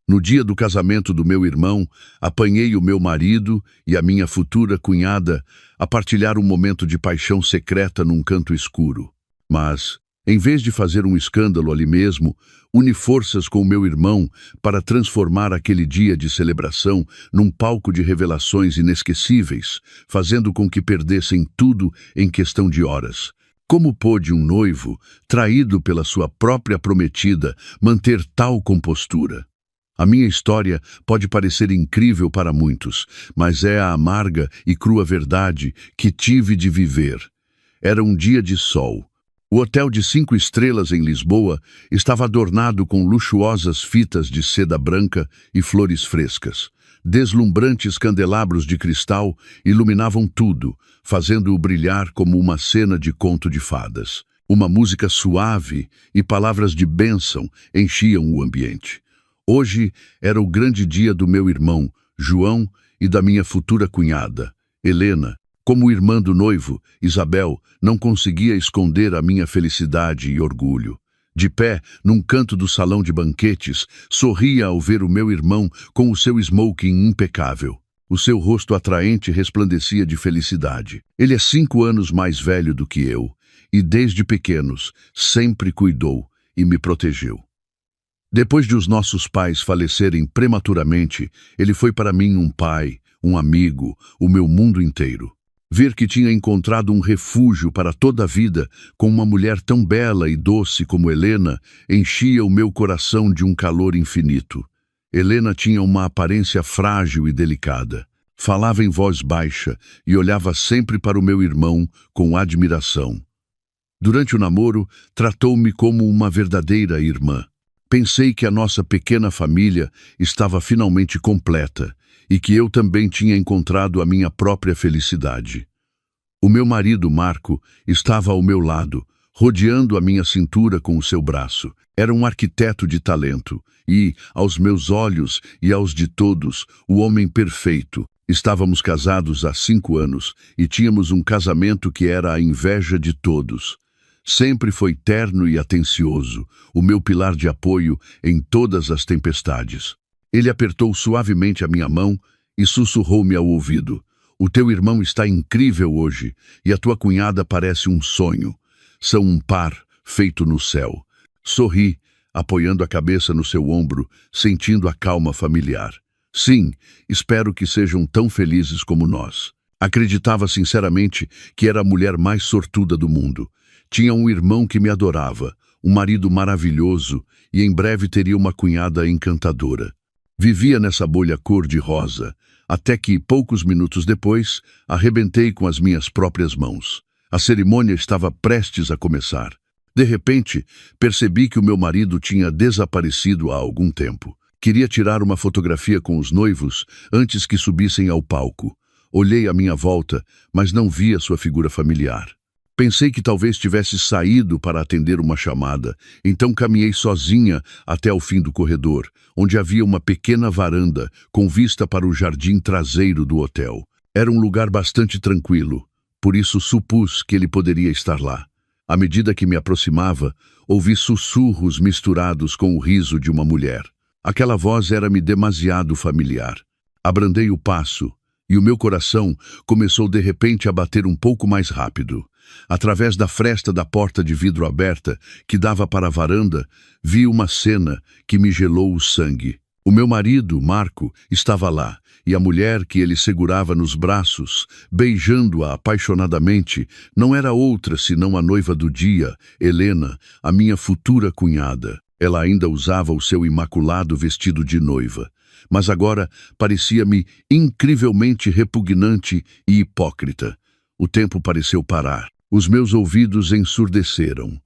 No dia do casamento do meu irmão, apanhei o meu marido e a minha futura cunhada a partilhar um momento de paixão secreta num canto escuro. Mas, em vez de fazer um escândalo ali mesmo, uni forças com o meu irmão para transformar aquele dia de celebração num palco de revelações inesquecíveis, fazendo com que perdessem tudo em questão de horas. Como pôde um noivo, traído pela sua própria prometida, manter tal compostura? A minha história pode parecer incrível para muitos, mas é a amarga e crua verdade que tive de viver. Era um dia de sol. O hotel de 5 estrelas em Lisboa estava adornado com luxuosas fitas de seda branca e flores frescas. Deslumbrantes candelabros de cristal iluminavam tudo, fazendo-o brilhar como uma cena de conto de fadas. Uma música suave e palavras de bênção enchiam o ambiente. Hoje era o grande dia do meu irmão, João, e da minha futura cunhada, Helena. Como irmã do noivo, Isabel, não conseguia esconder a minha felicidade e orgulho. De pé, num canto do salão de banquetes, sorria ao ver o meu irmão com o seu smoking impecável. O seu rosto atraente resplandecia de felicidade. Ele é 5 anos mais velho do que eu, e desde pequenos sempre cuidou e me protegeu. Depois de os nossos pais falecerem prematuramente, ele foi para mim um pai, um amigo, o meu mundo inteiro. Ver que tinha encontrado um refúgio para toda a vida com uma mulher tão bela e doce como Helena enchia o meu coração de um calor infinito. Helena tinha uma aparência frágil e delicada. Falava em voz baixa e olhava sempre para o meu irmão com admiração. Durante o namoro, tratou-me como uma verdadeira irmã. Pensei que a nossa pequena família estava finalmente completa e que eu também tinha encontrado a minha própria felicidade. O meu marido, Marco, estava ao meu lado, rodeando a minha cintura com o seu braço. Era um arquiteto de talento e, aos meus olhos e aos de todos, o homem perfeito. Estávamos casados há 5 anos e tínhamos um casamento que era a inveja de todos. Sempre foi terno e atencioso, o meu pilar de apoio em todas as tempestades. Ele apertou suavemente a minha mão e sussurrou-me ao ouvido: "O teu irmão está incrível hoje e a tua cunhada parece um sonho. São um par feito no céu." Sorri, apoiando a cabeça no seu ombro, sentindo a calma familiar. "Sim, espero que sejam tão felizes como nós." Acreditava sinceramente que era a mulher mais sortuda do mundo. Tinha um irmão que me adorava, um marido maravilhoso e em breve teria uma cunhada encantadora. Vivia nessa bolha cor-de-rosa, até que, poucos minutos depois, arrebentei com as minhas próprias mãos. A cerimônia estava prestes a começar. De repente, percebi que o meu marido tinha desaparecido há algum tempo. Queria tirar uma fotografia com os noivos antes que subissem ao palco. Olhei à minha volta, mas não via sua figura familiar. Pensei que talvez tivesse saído para atender uma chamada, então caminhei sozinha até o fim do corredor, onde havia uma pequena varanda com vista para o jardim traseiro do hotel. Era um lugar bastante tranquilo, por isso supus que ele poderia estar lá. À medida que me aproximava, ouvi sussurros misturados com o riso de uma mulher. Aquela voz era-me demasiado familiar. Abrandei o passo, e o meu coração começou de repente a bater um pouco mais rápido. Através da fresta da porta de vidro aberta, que dava para a varanda, vi uma cena que me gelou o sangue. O meu marido, Marco, estava lá, e a mulher que ele segurava nos braços, beijando-a apaixonadamente, não era outra senão a noiva do dia, Helena, a minha futura cunhada. Ela ainda usava o seu imaculado vestido de noiva, mas agora parecia-me incrivelmente repugnante e hipócrita. O tempo pareceu parar. Os meus ouvidos ensurdeceram.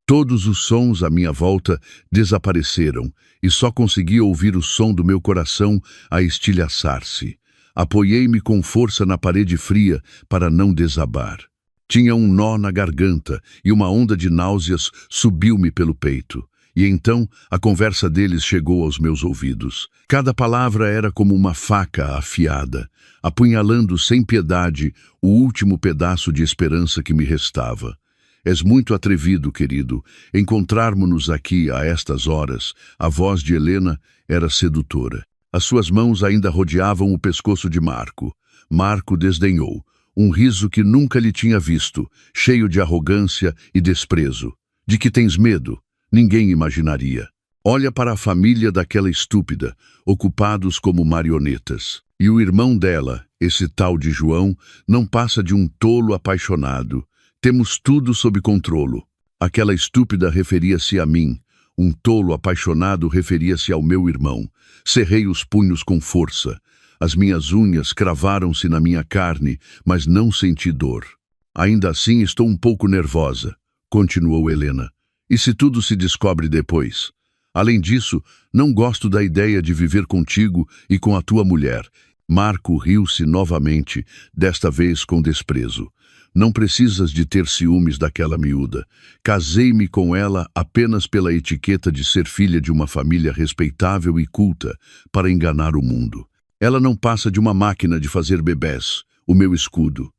Todos os sons à minha volta desapareceram e só conseguia ouvir o som do meu coração a estilhaçar-se. Apoiei-me com força na parede fria para não desabar. Tinha um nó na garganta e uma onda de náuseas subiu-me pelo peito. E então a conversa deles chegou aos meus ouvidos. Cada palavra era como uma faca afiada, apunhalando sem piedade o último pedaço de esperança que me restava. És muito atrevido, querido. Encontrarmos-nos aqui a estas horas. A voz de Helena era sedutora. As suas mãos ainda rodeavam o pescoço de Marco. Marco desdenhou. Um riso que nunca lhe tinha visto, cheio de arrogância e desprezo. De que tens medo? Ninguém imaginaria. Olha para a família daquela estúpida, ocupados como marionetas. E o irmão dela, esse tal de João, não passa de um tolo apaixonado. Temos tudo sob controlo. Aquela estúpida referia-se a mim. Um tolo apaixonado referia-se ao meu irmão. Cerrei os punhos com força. As minhas unhas cravaram-se na minha carne, mas não senti dor. Ainda assim estou um pouco nervosa, continuou Helena. E se tudo se descobre depois? Além disso, não gosto da ideia de viver contigo e com a tua mulher. Marco riu-se novamente, desta vez com desprezo. Não precisas de ter ciúmes daquela miúda. Casei-me com ela apenas pela etiqueta de ser filha de uma família respeitável e culta, para enganar o mundo. Ela não passa de uma máquina de fazer bebés, o meu escudo.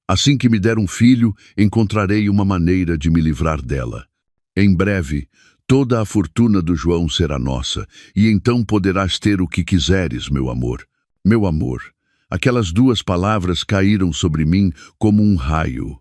Assim que me der um filho, encontrarei uma maneira de me livrar dela. Em breve, toda a fortuna do João será nossa, e então poderás ter o que quiseres, meu amor. Meu amor. Aquelas duas palavras caíram sobre mim como um raio.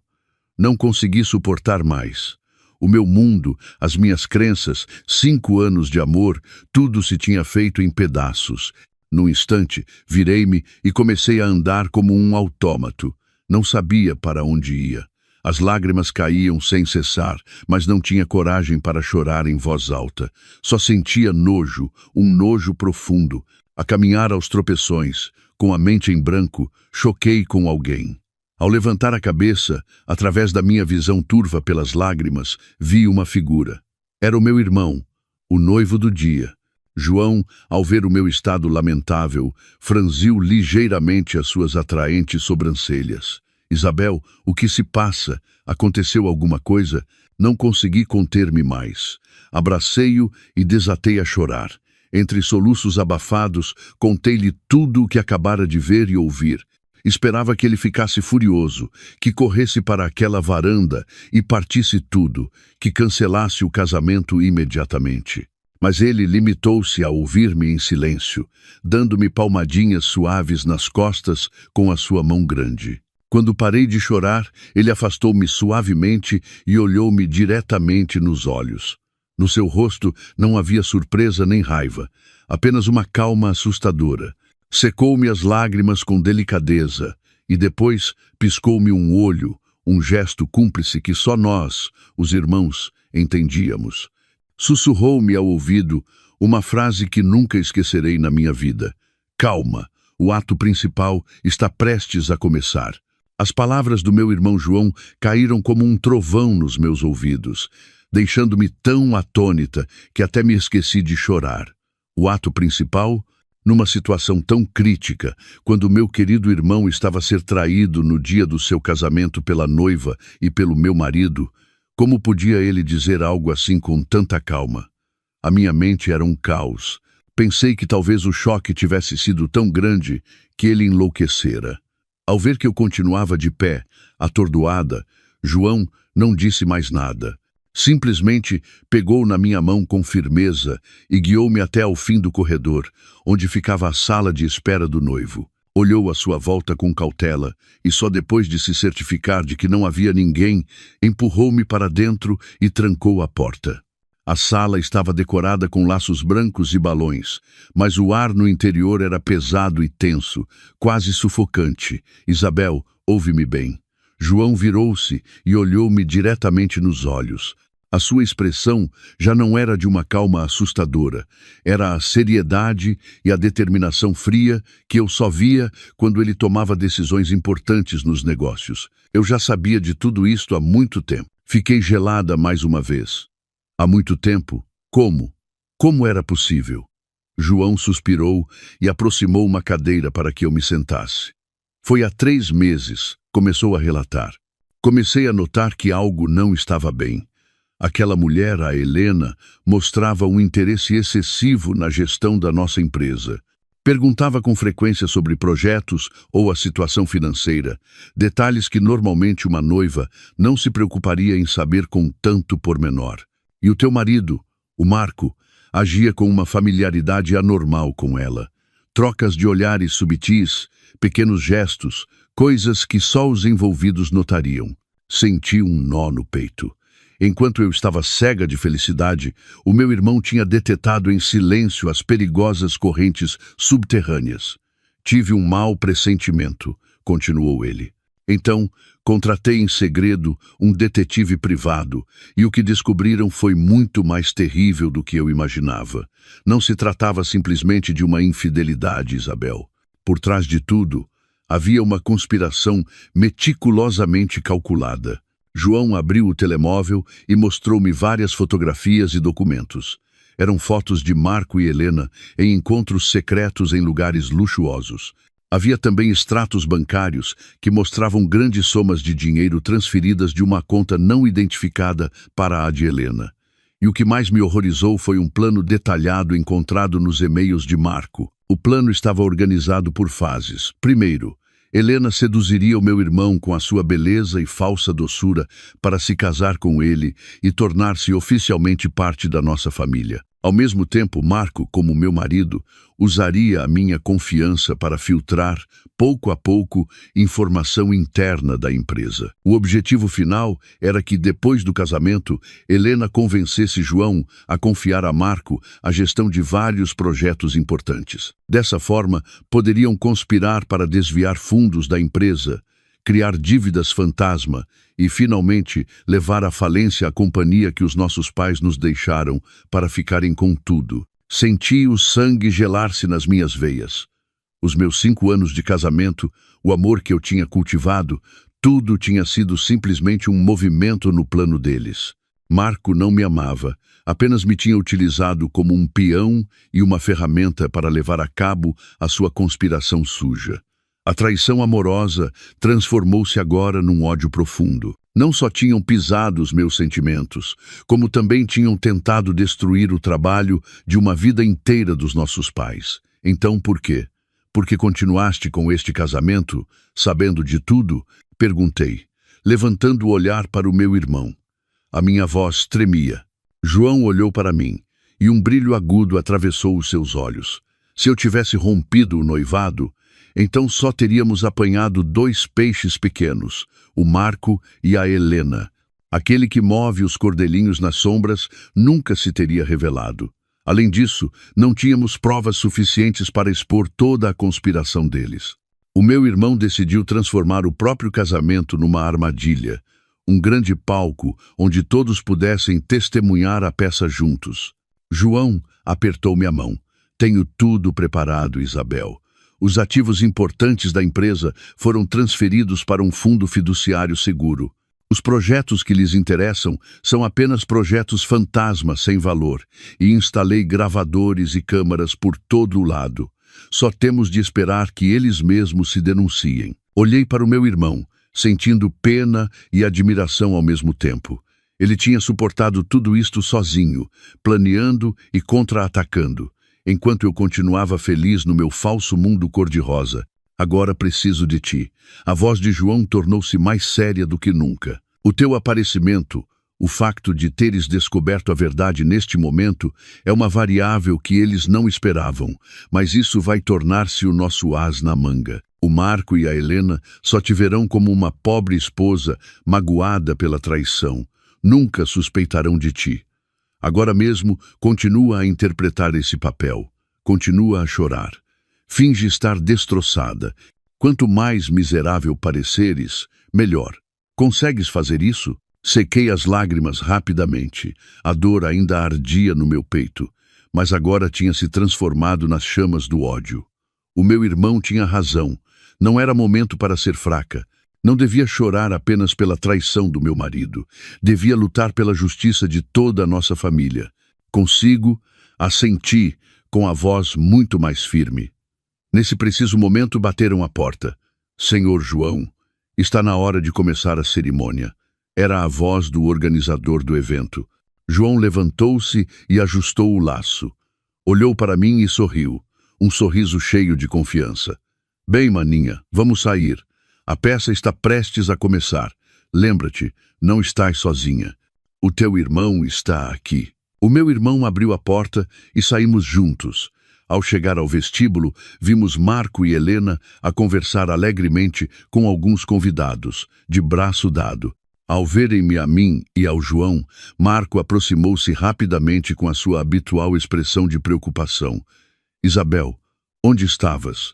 Não consegui suportar mais. O meu mundo, as minhas crenças, 5 anos de amor, tudo se tinha feito em pedaços. Num instante, virei-me e comecei a andar como um autômato. Não sabia para onde ia. As lágrimas caíam sem cessar, mas não tinha coragem para chorar em voz alta. Só sentia nojo, um nojo profundo. A caminhar aos tropeções, com a mente em branco, choquei com alguém. Ao levantar a cabeça, através da minha visão turva pelas lágrimas, vi uma figura. Era o meu irmão, o noivo do dia. João, ao ver o meu estado lamentável, franziu ligeiramente as suas atraentes sobrancelhas. Isabel, o que se passa? Aconteceu alguma coisa? Não consegui conter-me mais. Abracei-o e desatei a chorar. Entre soluços abafados, contei-lhe tudo o que acabara de ver e ouvir. Esperava que ele ficasse furioso, que corresse para aquela varanda e partisse tudo, que cancelasse o casamento imediatamente. Mas ele limitou-se a ouvir-me em silêncio, dando-me palmadinhas suaves nas costas com a sua mão grande. Quando parei de chorar, ele afastou-me suavemente e olhou-me diretamente nos olhos. No seu rosto não havia surpresa nem raiva, apenas uma calma assustadora. Secou-me as lágrimas com delicadeza e depois piscou-me um olho, um gesto cúmplice que só nós, os irmãos, entendíamos. Sussurrou-me ao ouvido uma frase que nunca esquecerei na minha vida. Calma, o ato principal está prestes a começar. As palavras do meu irmão João caíram como um trovão nos meus ouvidos, deixando-me tão atônita que até me esqueci de chorar. O ato principal, numa situação tão crítica, quando meu querido irmão estava a ser traído no dia do seu casamento pela noiva e pelo meu marido, como podia ele dizer algo assim com tanta calma? A minha mente era um caos. Pensei que talvez o choque tivesse sido tão grande que ele enlouquecera. Ao ver que eu continuava de pé, atordoada, João não disse mais nada. Simplesmente pegou na minha mão com firmeza e guiou-me até ao fim do corredor, onde ficava a sala de espera do noivo. Olhou à sua volta com cautela e só depois de se certificar de que não havia ninguém, empurrou-me para dentro e trancou a porta. A sala estava decorada com laços brancos e balões, mas o ar no interior era pesado e tenso, quase sufocante. Isabel, ouve-me bem. João virou-se e olhou-me diretamente nos olhos. A sua expressão já não era de uma calma assustadora, era a seriedade e a determinação fria que eu só via quando ele tomava decisões importantes nos negócios. Eu já sabia de tudo isto há muito tempo. Fiquei gelada mais uma vez. Há muito tempo? Como? Como era possível? João suspirou e aproximou uma cadeira para que eu me sentasse. Foi há 3 meses, começou a relatar. Comecei a notar que algo não estava bem. Aquela mulher, a Helena, mostrava um interesse excessivo na gestão da nossa empresa. Perguntava com frequência sobre projetos ou a situação financeira, detalhes que normalmente uma noiva não se preocuparia em saber com tanto pormenor. E o teu marido, o Marco, agia com uma familiaridade anormal com ela. Trocas de olhares subtis, pequenos gestos, coisas que só os envolvidos notariam. Senti um nó no peito. Enquanto eu estava cega de felicidade, o meu irmão tinha detetado em silêncio as perigosas correntes subterrâneas. Tive um mau pressentimento, continuou ele. Então, contratei em segredo um detetive privado, e o que descobriram foi muito mais terrível do que eu imaginava. Não se tratava simplesmente de uma infidelidade, Isabel. Por trás de tudo, havia uma conspiração meticulosamente calculada. João abriu o telemóvel e mostrou-me várias fotografias e documentos. Eram fotos de Marco e Helena em encontros secretos em lugares luxuosos. Havia também extratos bancários que mostravam grandes somas de dinheiro transferidas de uma conta não identificada para a de Helena. E o que mais me horrorizou foi um plano detalhado encontrado nos e-mails de Marco. O plano estava organizado por fases. Primeiro, Helena seduziria o meu irmão com a sua beleza e falsa doçura para se casar com ele e tornar-se oficialmente parte da nossa família. Ao mesmo tempo, Marco, como meu marido, usaria a minha confiança para filtrar, pouco a pouco, informação interna da empresa. O objetivo final era que, depois do casamento, Helena convencesse João a confiar a Marco a gestão de vários projetos importantes. Dessa forma, poderiam conspirar para desviar fundos da empresa, criar dívidas fantasma e, finalmente, levar à falência a companhia que os nossos pais nos deixaram para ficarem com tudo. Senti o sangue gelar-se nas minhas veias. Os meus 5 anos de casamento, o amor que eu tinha cultivado, tudo tinha sido simplesmente um movimento no plano deles. Marco não me amava, apenas me tinha utilizado como um peão e uma ferramenta para levar a cabo a sua conspiração suja. A traição amorosa transformou-se agora num ódio profundo. Não só tinham pisado os meus sentimentos, como também tinham tentado destruir o trabalho de uma vida inteira dos nossos pais. Então por quê? Porque continuaste com este casamento, sabendo de tudo? Perguntei, levantando o olhar para o meu irmão. A minha voz tremia. João olhou para mim, e um brilho agudo atravessou os seus olhos. Se eu tivesse rompido o noivado, então só teríamos apanhado 2 peixes pequenos, o Marco e a Helena. Aquele que move os cordelinhos nas sombras nunca se teria revelado. Além disso, não tínhamos provas suficientes para expor toda a conspiração deles. O meu irmão decidiu transformar o próprio casamento numa armadilha, um grande palco onde todos pudessem testemunhar a peça juntos. João apertou-me a mão. Tenho tudo preparado, Isabel. Os ativos importantes da empresa foram transferidos para um fundo fiduciário seguro. Os projetos que lhes interessam são apenas projetos fantasma sem valor, e instalei gravadores e câmaras por todo o lado. Só temos de esperar que eles mesmos se denunciem. Olhei para o meu irmão, sentindo pena e admiração ao mesmo tempo. Ele tinha suportado tudo isto sozinho, planeando e contra-atacando. Enquanto eu continuava feliz no meu falso mundo cor-de-rosa. Agora preciso de ti. A voz de João tornou-se mais séria do que nunca. O teu aparecimento, o facto de teres descoberto a verdade neste momento, é uma variável que eles não esperavam, mas isso vai tornar-se o nosso as na manga. O Marco e a Helena só te verão como uma pobre esposa magoada pela traição. Nunca suspeitarão de ti. Agora mesmo, continua a interpretar esse papel. Continua a chorar. Finge estar destroçada. Quanto mais miserável pareceres, melhor. Consegues fazer isso? Sequei as lágrimas rapidamente. A dor ainda ardia no meu peito, mas agora tinha se transformado nas chamas do ódio. O meu irmão tinha razão. Não era momento para ser fraca. Não devia chorar apenas pela traição do meu marido. Devia lutar pela justiça de toda a nossa família. Consigo, assenti, com a voz muito mais firme. Nesse preciso momento bateram à porta. Senhor João, está na hora de começar a cerimônia. Era a voz do organizador do evento. João levantou-se e ajustou o laço. Olhou para mim e sorriu. um sorriso cheio de confiança. Bem, maninha, vamos sair. A peça está prestes a começar. Lembra-te, não estás sozinha. O teu irmão está aqui. O meu irmão abriu a porta e saímos juntos. Ao chegar ao vestíbulo, vimos Marco e Helena a conversar alegremente com alguns convidados, de braço dado. Ao verem-me a mim e ao João, Marco aproximou-se rapidamente com a sua habitual expressão de preocupação. Isabel, onde estavas?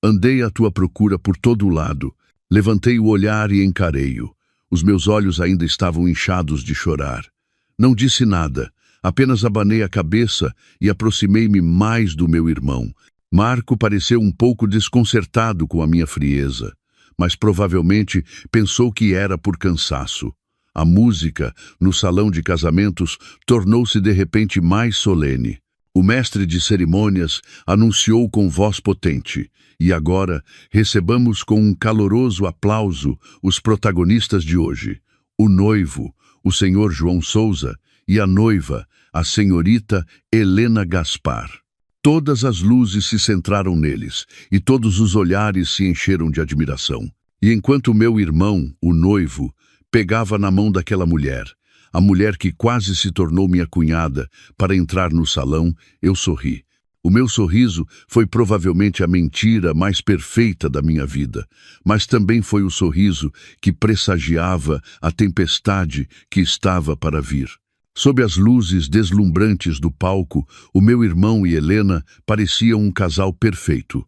Andei à tua procura por todo o lado. Levantei o olhar e encarei-o. Os meus olhos ainda estavam inchados de chorar. Não disse nada, apenas abanei a cabeça e aproximei-me mais do meu irmão. Marco pareceu um pouco desconcertado com a minha frieza, mas provavelmente pensou que era por cansaço. A música, no salão de casamentos, tornou-se de repente mais solene. O mestre de cerimônias anunciou com voz potente, e agora recebamos com um caloroso aplauso os protagonistas de hoje, o noivo, o senhor João Souza, e a noiva, a senhorita Helena Gaspar. Todas as luzes se centraram neles, e todos os olhares se encheram de admiração. E enquanto meu irmão, o noivo, pegava na mão daquela mulher, a mulher que quase se tornou minha cunhada, para entrar no salão, eu sorri. O meu sorriso foi provavelmente a mentira mais perfeita da minha vida, mas também foi o sorriso que pressagiava a tempestade que estava para vir. Sob as luzes deslumbrantes do palco, o meu irmão e Helena pareciam um casal perfeito.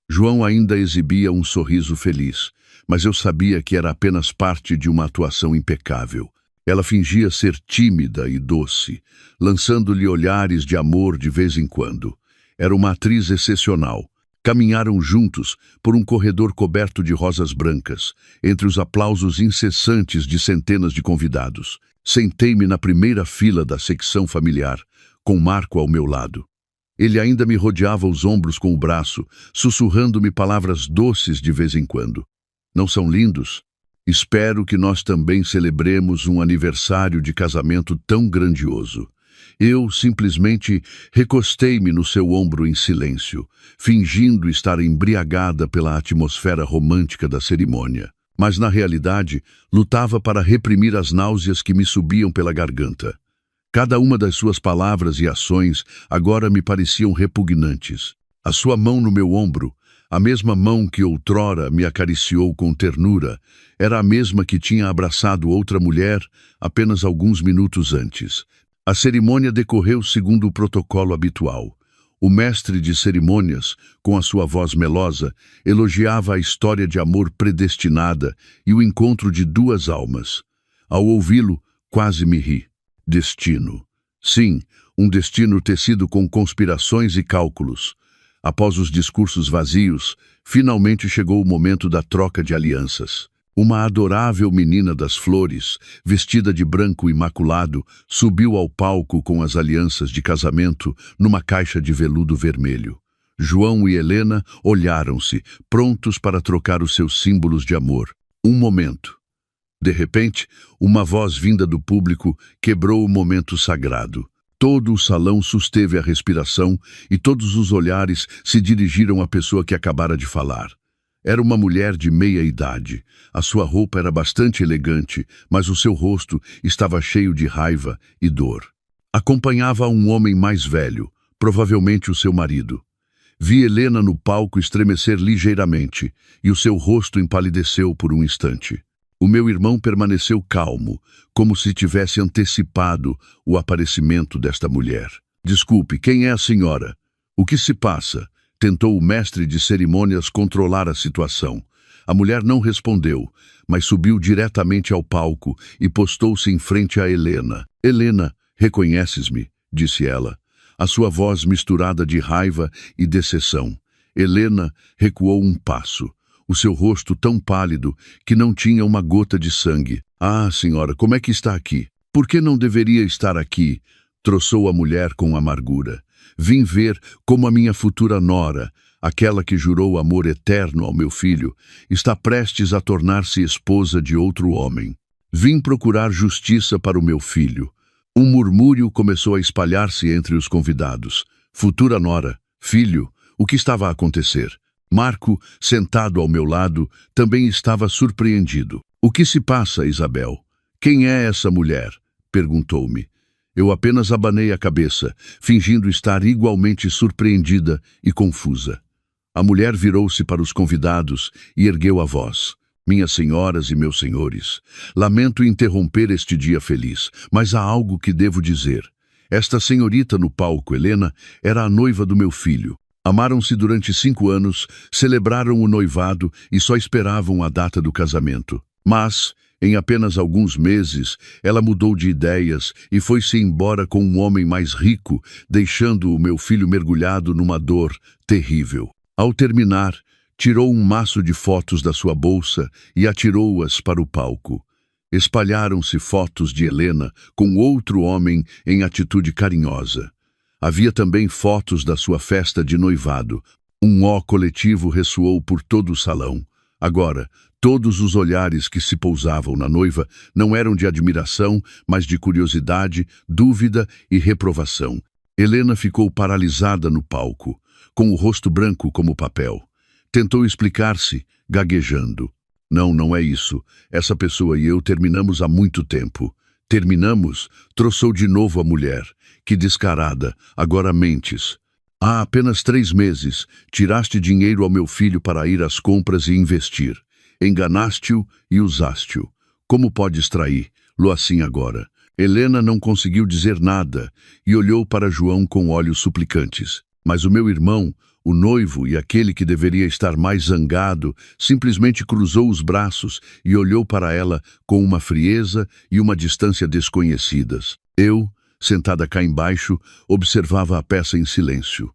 João ainda exibia um sorriso feliz, mas eu sabia que era apenas parte de uma atuação impecável. Ela fingia ser tímida e doce, lançando-lhe olhares de amor de vez em quando. Era uma atriz excepcional. Caminharam juntos por um corredor coberto de rosas brancas, entre os aplausos incessantes de centenas de convidados. Sentei-me na primeira fila da secção familiar, com Marco ao meu lado. Ele ainda me rodeava os ombros com o braço, sussurrando-me palavras doces de vez em quando. Não são lindos? Espero que nós também celebremos um aniversário de casamento tão grandioso. Eu simplesmente recostei-me no seu ombro em silêncio, fingindo estar embriagada pela atmosfera romântica da cerimônia. Mas, na realidade, lutava para reprimir as náuseas que me subiam pela garganta. Cada uma das suas palavras e ações agora me pareciam repugnantes. A sua mão no meu ombro, a mesma mão que outrora me acariciou com ternura, era a mesma que tinha abraçado outra mulher apenas alguns minutos antes. A cerimônia decorreu segundo o protocolo habitual. O mestre de cerimônias, com a sua voz melosa, elogiava a história de amor predestinada e o encontro de duas almas. Ao ouvi-lo, quase me ri. Destino. Sim, um destino tecido com conspirações e cálculos. Após os discursos vazios, finalmente chegou o momento da troca de alianças. Uma adorável menina das flores, vestida de branco imaculado, subiu ao palco com as alianças de casamento numa caixa de veludo vermelho. João e Helena olharam-se, prontos para trocar os seus símbolos de amor. Um momento. De repente, uma voz vinda do público quebrou o momento sagrado. Todo o salão susteve a respiração e todos os olhares se dirigiram à pessoa que acabara de falar. Era uma mulher de meia idade. A sua roupa era bastante elegante, mas o seu rosto estava cheio de raiva e dor. Acompanhava um homem mais velho, provavelmente o seu marido. Vi Helena no palco estremecer ligeiramente, e o seu rosto empalideceu por um instante. O meu irmão permaneceu calmo, como se tivesse antecipado o aparecimento desta mulher. Desculpe, quem é a senhora? O que se passa? Tentou o mestre de cerimônias controlar a situação. A mulher não respondeu, mas subiu diretamente ao palco e postou-se em frente a Helena. Helena, reconheces-me? Disse ela. A sua voz misturada de raiva e decepção. Helena recuou um passo, o seu rosto tão pálido que não tinha uma gota de sangue. Ah, senhora, como é que está aqui? Por que não deveria estar aqui? Troçou a mulher com amargura. Vim ver como a minha futura nora, aquela que jurou amor eterno ao meu filho, está prestes a tornar-se esposa de outro homem. Vim procurar justiça para o meu filho. Um murmúrio começou a espalhar-se entre os convidados. Futura nora, filho, O que estava a acontecer? Marco, sentado ao meu lado, também estava surpreendido. O que se passa, Isabel? Quem é essa mulher? Perguntou-me. Eu apenas abanei a cabeça, fingindo estar igualmente surpreendida e confusa. A mulher virou-se para os convidados e ergueu a voz. Minhas senhoras e meus senhores, lamento interromper este dia feliz, mas há algo que devo dizer. Esta senhorita no palco, Helena, era a noiva do meu filho. Amaram-se durante 5 anos, celebraram o noivado e só esperavam a data do casamento. Mas, em apenas alguns meses, ela mudou de ideias e foi-se embora com um homem mais rico, deixando o meu filho mergulhado numa dor terrível. Ao terminar, tirou um maço de fotos da sua bolsa e atirou-as para o palco. Espalharam-se fotos de Helena com outro homem em atitude carinhosa. Havia também fotos da sua festa de noivado. Um ó coletivo ressoou por todo o salão. Agora, todos os olhares que se pousavam na noiva não eram de admiração, mas de curiosidade, dúvida e reprovação. Helena ficou paralisada no palco, com o rosto branco como papel. Tentou explicar-se, gaguejando. Não é isso. Essa pessoa e eu terminamos há muito tempo. Terminamos? Troçou de novo a mulher. Que descarada. Agora mentes. Há apenas 3 meses, tiraste dinheiro ao meu filho para ir às compras e investir. Enganaste-o e usaste-o. Como podes traí-lo assim agora? Helena não conseguiu dizer nada e olhou para João com olhos suplicantes. Mas o meu irmão, o noivo e aquele que deveria estar mais zangado, simplesmente cruzou os braços e olhou para ela com uma frieza e uma distância desconhecidas. Eu, sentada cá embaixo, observava a peça em silêncio.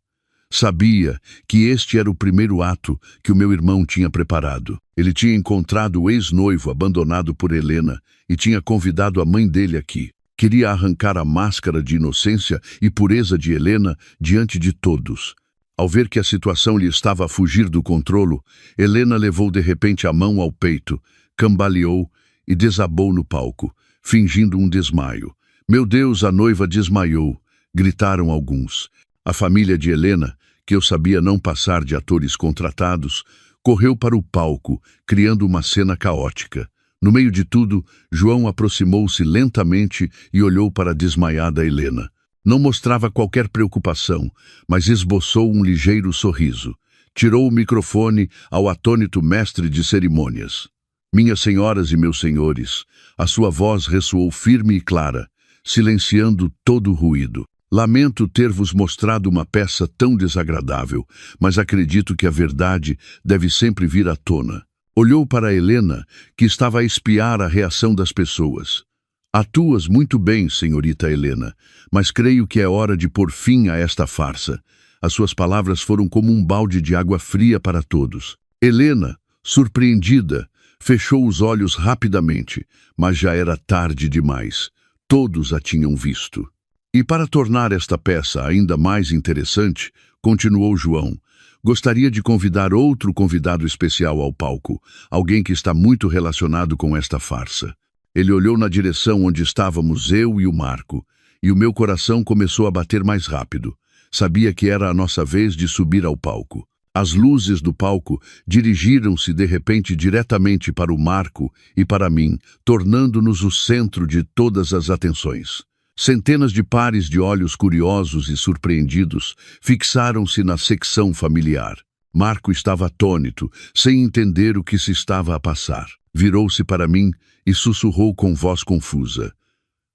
Sabia que este era o primeiro ato que o meu irmão tinha preparado. Ele tinha encontrado o ex-noivo abandonado por Helena e tinha convidado a mãe dele aqui. Queria arrancar a máscara de inocência e pureza de Helena diante de todos. Ao ver que a situação lhe estava a fugir do controlo, Helena levou de repente a mão ao peito, cambaleou e desabou no palco, fingindo um desmaio. Meu Deus, a noiva desmaiou, gritaram alguns. A família de Helena, que eu sabia não passar de atores contratados, correu para o palco, criando uma cena caótica. No meio de tudo, João aproximou-se lentamente e olhou para a desmaiada Helena. Não mostrava qualquer preocupação, mas esboçou um ligeiro sorriso. Tirou o microfone ao atônito mestre de cerimônias. Minhas senhoras e meus senhores, a sua voz ressoou firme e clara, silenciando todo o ruído. Lamento ter-vos mostrado uma peça tão desagradável, mas acredito que a verdade deve sempre vir à tona. Olhou para Helena, que estava a espiar a reação das pessoas. Atuas muito bem, senhorita Helena, mas creio que é hora de pôr fim a esta farsa. As suas palavras foram como um balde de água fria para todos. Helena, surpreendida, fechou os olhos rapidamente, mas já era tarde demais. Todos a tinham visto. E para tornar esta peça ainda mais interessante, continuou João, gostaria de convidar outro convidado especial ao palco, alguém que está muito relacionado com esta farsa. Ele olhou na direção onde estávamos eu e o Marco, e o meu coração começou a bater mais rápido. Sabia que era a nossa vez de subir ao palco. As luzes do palco dirigiram-se de repente diretamente para o Marco e para mim, tornando-nos o centro de todas as atenções. Centenas de pares de olhos curiosos e surpreendidos fixaram-se na secção familiar. Marco estava atônito, sem entender o que se estava a passar. Virou-se para mim e sussurrou com voz confusa.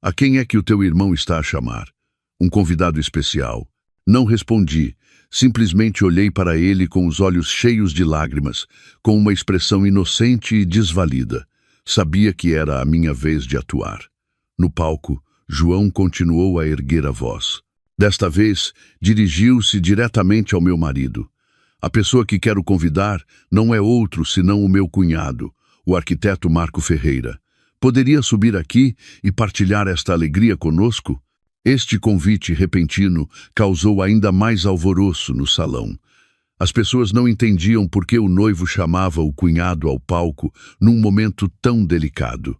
A quem é que o teu irmão está a chamar? Um convidado especial. Não respondi. Simplesmente olhei para ele com os olhos cheios de lágrimas, com uma expressão inocente e desvalida. Sabia que era a minha vez de atuar. No palco, João continuou a erguer a voz. Desta vez, dirigiu-se diretamente ao meu marido. A pessoa que quero convidar não é outro senão o meu cunhado, o arquiteto Marco Ferreira. Poderia subir aqui e partilhar esta alegria conosco? Este convite repentino causou ainda mais alvoroço no salão. As pessoas não entendiam por que o noivo chamava o cunhado ao palco num momento tão delicado.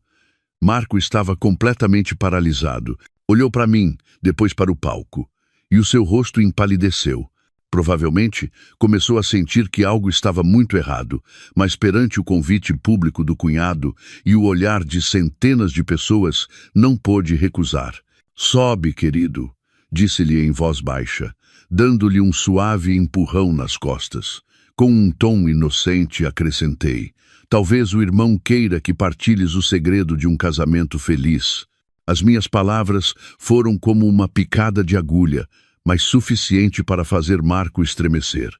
Marco estava completamente paralisado. Olhou para mim, depois para o palco, e o seu rosto empalideceu. Provavelmente, começou a sentir que algo estava muito errado, mas perante o convite público do cunhado e o olhar de centenas de pessoas, não pôde recusar. "Sobe, querido", disse-lhe em voz baixa, dando-lhe um suave empurrão nas costas. Com um tom inocente, acrescentei: "Talvez o irmão queira que partilhes o segredo de um casamento feliz." As minhas palavras foram como uma picada de agulha, mas suficiente para fazer Marco estremecer.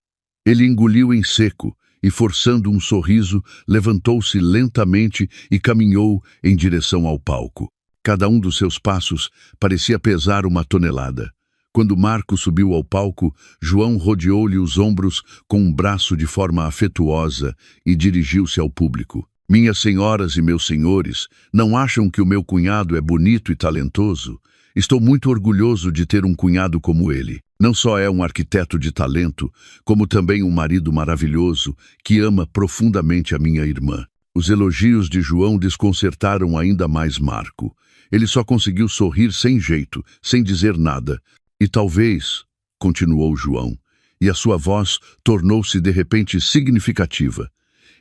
Ele engoliu em seco e, forçando um sorriso, levantou-se lentamente e caminhou em direção ao palco. Cada um dos seus passos parecia pesar uma tonelada. Quando Marco subiu ao palco, João rodeou-lhe os ombros com um braço de forma afetuosa e dirigiu-se ao público. "Minhas senhoras e meus senhores, não acham que o meu cunhado é bonito e talentoso? Estou muito orgulhoso de ter um cunhado como ele. Não só é um arquiteto de talento, como também um marido maravilhoso que ama profundamente a minha irmã." Os elogios de João desconcertaram ainda mais Marco. Ele só conseguiu sorrir sem jeito, sem dizer nada. "E talvez", continuou João, e a sua voz tornou-se de repente significativa,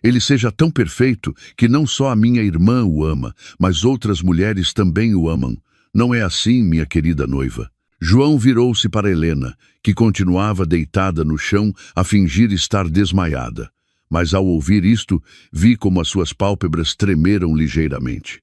"ele seja tão perfeito que não só a minha irmã o ama, mas outras mulheres também o amam. Não é assim, minha querida noiva?" João virou-se para Helena, que continuava deitada no chão a fingir estar desmaiada. Mas ao ouvir isto, vi como as suas pálpebras tremeram ligeiramente.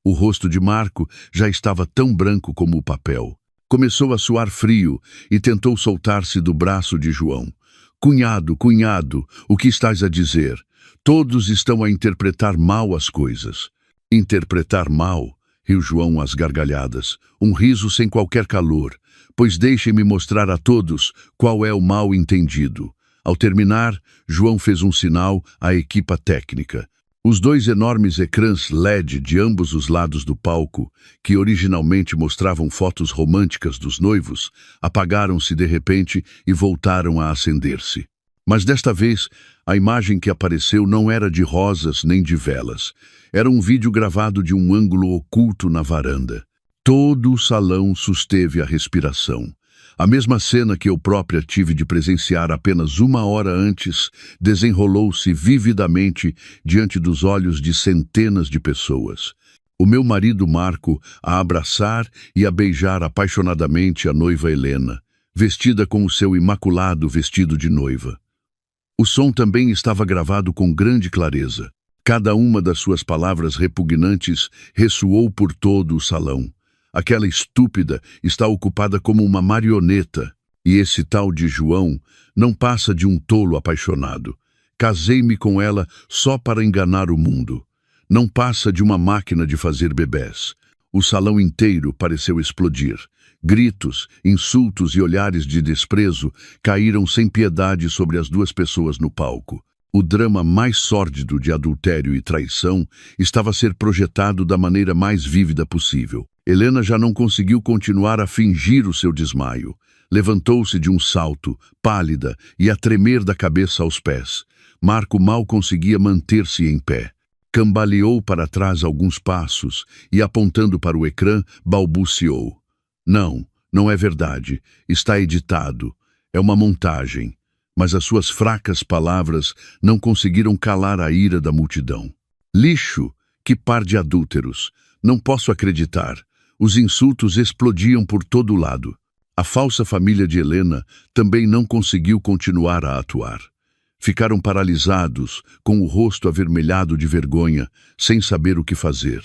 O rosto de Marco já estava tão branco como o papel. Começou a suar frio e tentou soltar-se do braço de João. "Cunhado, cunhado, o que estás a dizer? Todos estão a interpretar mal as coisas." "Interpretar mal?", riu João às gargalhadas, um riso sem qualquer calor. "Pois deixem-me mostrar a todos qual é o mal entendido." Ao terminar, João fez um sinal à equipa técnica. Os 2 enormes ecrãs LED de ambos os lados do palco, que originalmente mostravam fotos românticas dos noivos, apagaram-se de repente e voltaram a acender-se. Mas desta vez, a imagem que apareceu não era de rosas nem de velas. Era um vídeo gravado de um ângulo oculto na varanda. Todo o salão susteve a respiração. A mesma cena que eu própria tive de presenciar apenas 1 hora antes desenrolou-se vividamente diante dos olhos de centenas de pessoas. O meu marido Marco a abraçar e a beijar apaixonadamente a noiva Helena, vestida com o seu imaculado vestido de noiva. O som também estava gravado com grande clareza. Cada uma das suas palavras repugnantes ressoou por todo o salão. Aquela estúpida está ocupada como uma marioneta, e esse tal de João não passa de um tolo apaixonado. Casei-me com ela só para enganar o mundo. Não passa de uma máquina de fazer bebés. O salão inteiro pareceu explodir. Gritos, insultos e olhares de desprezo caíram sem piedade sobre as 2 pessoas no palco. O drama mais sórdido de adultério e traição estava a ser projetado da maneira mais vívida possível. Helena já não conseguiu continuar a fingir o seu desmaio. Levantou-se de um salto, pálida e a tremer da cabeça aos pés. Marco mal conseguia manter-se em pé. Cambaleou para trás alguns passos e, apontando para o ecrã, balbuciou: "Não, não é verdade. Está editado. É uma montagem." Mas as suas fracas palavras não conseguiram calar a ira da multidão. "Lixo! Que par de adúlteros! Não posso acreditar." Os insultos explodiam por todo lado. A falsa família de Helena também não conseguiu continuar a atuar. Ficaram paralisados, com o rosto avermelhado de vergonha, sem saber o que fazer.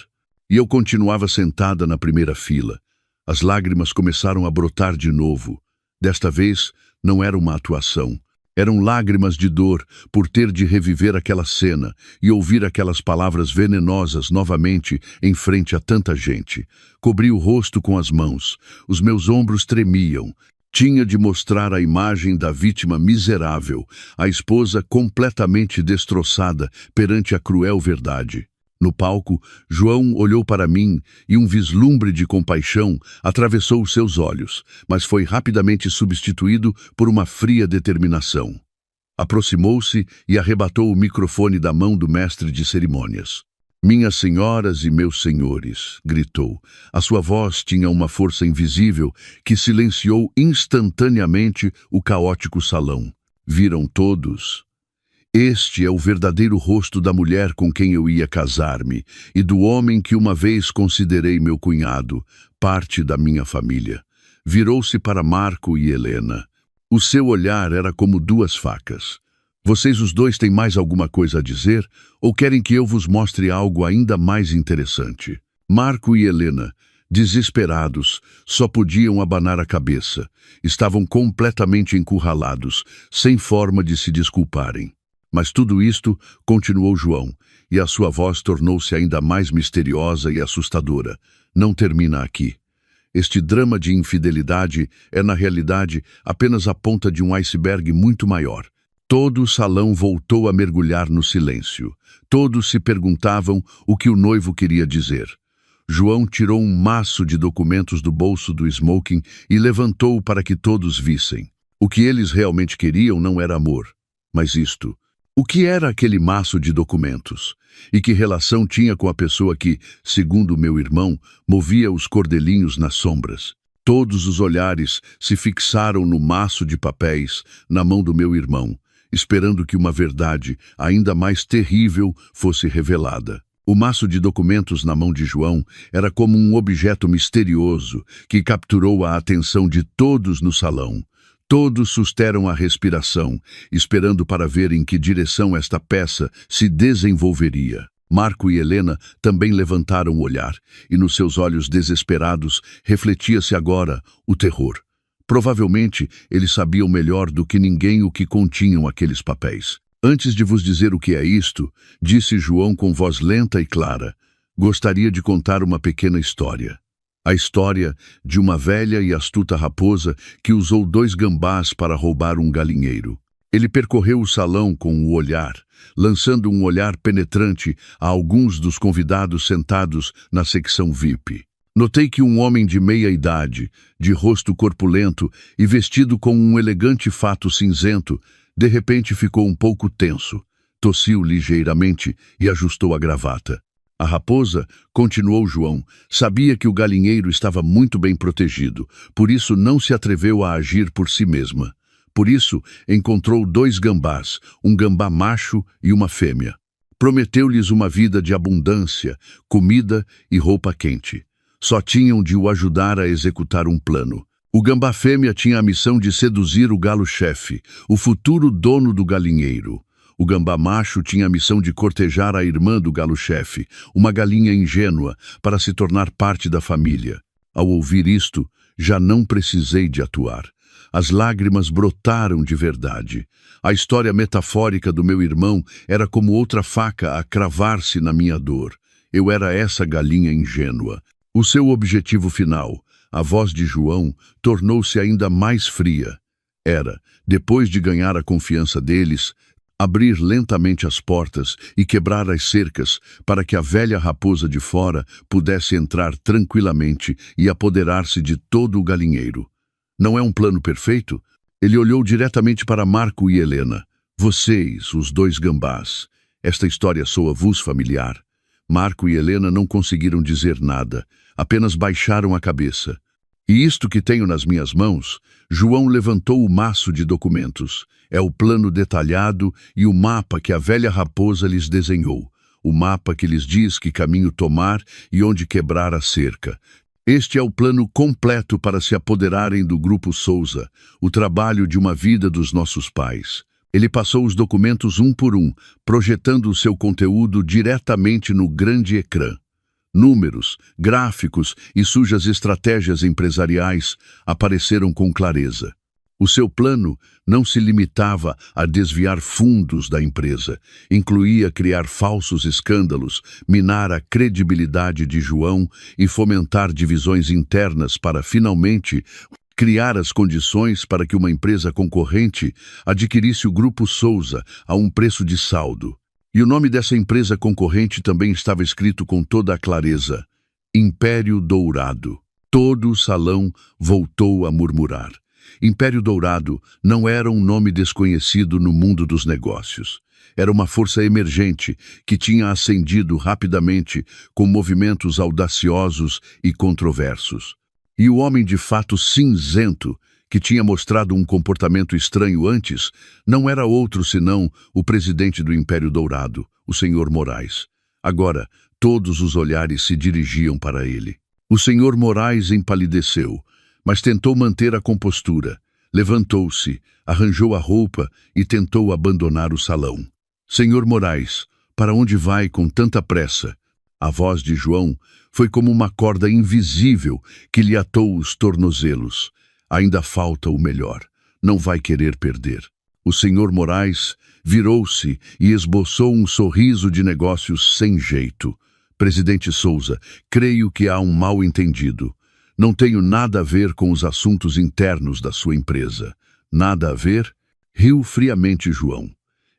E eu continuava sentada na primeira fila. As lágrimas começaram a brotar de novo. Desta vez, não era uma atuação. Eram lágrimas de dor por ter de reviver aquela cena e ouvir aquelas palavras venenosas novamente em frente a tanta gente. Cobri o rosto com as mãos. Os meus ombros tremiam. Tinha de mostrar a imagem da vítima miserável, a esposa completamente destroçada perante a cruel verdade. No palco, João olhou para mim e um vislumbre de compaixão atravessou os seus olhos, mas foi rapidamente substituído por uma fria determinação. Aproximou-se e arrebatou o microfone da mão do mestre de cerimônias. Minhas senhoras e meus senhores, gritou. A sua voz tinha uma força invisível que silenciou instantaneamente o caótico salão. Viram todos? Este é o verdadeiro rosto da mulher com quem eu ia casar-me e do homem que uma vez considerei meu cunhado, parte da minha família. Virou-se para Marco e Helena. O seu olhar era como duas facas. Vocês os dois têm mais alguma coisa a dizer ou querem que eu vos mostre algo ainda mais interessante? Marco e Helena, desesperados, só podiam abanar a cabeça. Estavam completamente encurralados, sem forma de se desculparem. Mas tudo isto, continuou João, e a sua voz tornou-se ainda mais misteriosa e assustadora. Não termina aqui. Este drama de infidelidade é, na realidade, apenas a ponta de um iceberg muito maior. Todo o salão voltou a mergulhar no silêncio. Todos se perguntavam o que o noivo queria dizer. João tirou um maço de documentos do bolso do smoking e levantou-o para que todos vissem. O que eles realmente queriam não era amor, mas isto. O que era aquele maço de documentos? E que relação tinha com a pessoa que, segundo meu irmão, movia os cordelinhos nas sombras? Todos os olhares se fixaram no maço de papéis na mão do meu irmão, esperando que uma verdade ainda mais terrível fosse revelada. O maço de documentos na mão de João era como um objeto misterioso que capturou a atenção de todos no salão. Todos susteram a respiração, esperando para ver em que direção esta peça se desenvolveria. Marco e Helena também levantaram o olhar, e nos seus olhos desesperados refletia-se agora o terror. Provavelmente eles sabiam melhor do que ninguém o que continham aqueles papéis. Antes de vos dizer o que é isto, disse João com voz lenta e clara, gostaria de contar uma pequena história. A história de uma velha e astuta raposa que usou 2 gambás para roubar um galinheiro. Ele percorreu o salão com o olhar, lançando um olhar penetrante a alguns dos convidados sentados na secção VIP. Notei que um homem de meia idade, de rosto corpulento e vestido com um elegante fato cinzento, de repente ficou um pouco tenso, tossiu ligeiramente e ajustou a gravata. A raposa, continuou João, sabia que o galinheiro estava muito bem protegido, por isso não se atreveu a agir por si mesma. Por isso, encontrou 2 gambás, um gambá macho e uma fêmea. Prometeu-lhes uma vida de abundância, comida e roupa quente. Só tinham de o ajudar a executar um plano. O gambá fêmea tinha a missão de seduzir o galo-chefe, o futuro dono do galinheiro. O gambá macho tinha a missão de cortejar a irmã do galo-chefe, uma galinha ingênua, para se tornar parte da família. Ao ouvir isto, já não precisei de atuar. As lágrimas brotaram de verdade. A história metafórica do meu irmão era como outra faca a cravar-se na minha dor. Eu era essa galinha ingênua. O seu objetivo final, a voz de João, tornou-se ainda mais fria. Era, depois de ganhar a confiança deles, abrir lentamente as portas e quebrar as cercas para que a velha raposa de fora pudesse entrar tranquilamente e apoderar-se de todo o galinheiro. Não é um plano perfeito? Ele olhou diretamente para Marco e Helena. Vocês, os 2 gambás. Esta história soa-vos familiar? Marco e Helena não conseguiram dizer nada, apenas baixaram a cabeça. E isto que tenho nas minhas mãos, João levantou o maço de documentos. É o plano detalhado e o mapa que a velha raposa lhes desenhou. O mapa que lhes diz que caminho tomar e onde quebrar a cerca. Este é o plano completo para se apoderarem do Grupo Souza, o trabalho de uma vida dos nossos pais. Ele passou os documentos um por um, projetando o seu conteúdo diretamente no grande ecrã. Números, gráficos e sujas estratégias empresariais apareceram com clareza. O seu plano não se limitava a desviar fundos da empresa, incluía criar falsos escândalos, minar a credibilidade de João e fomentar divisões internas para, finalmente, criar as condições para que uma empresa concorrente adquirisse o Grupo Souza a um preço de saldo. E o nome dessa empresa concorrente também estava escrito com toda a clareza: Império Dourado. Todo o salão voltou a murmurar. Império Dourado não era um nome desconhecido no mundo dos negócios. Era uma força emergente que tinha ascendido rapidamente com movimentos audaciosos e controversos. E o homem de fato cinzento, que tinha mostrado um comportamento estranho antes, não era outro senão o presidente do Império Dourado, o Sr. Moraes. Agora, todos os olhares se dirigiam para ele. O Sr. Moraes empalideceu, mas tentou manter a compostura. Levantou-se, arranjou a roupa e tentou abandonar o salão. Sr. Moraes, para onde vai com tanta pressa? A voz de João foi como uma corda invisível que lhe atou os tornozelos. Ainda falta o melhor. Não vai querer perder. O Sr. Moraes virou-se e esboçou um sorriso de negócios sem jeito. Presidente Souza, creio que há um mal-entendido. Não tenho nada a ver com os assuntos internos da sua empresa. Nada a ver? Riu friamente João.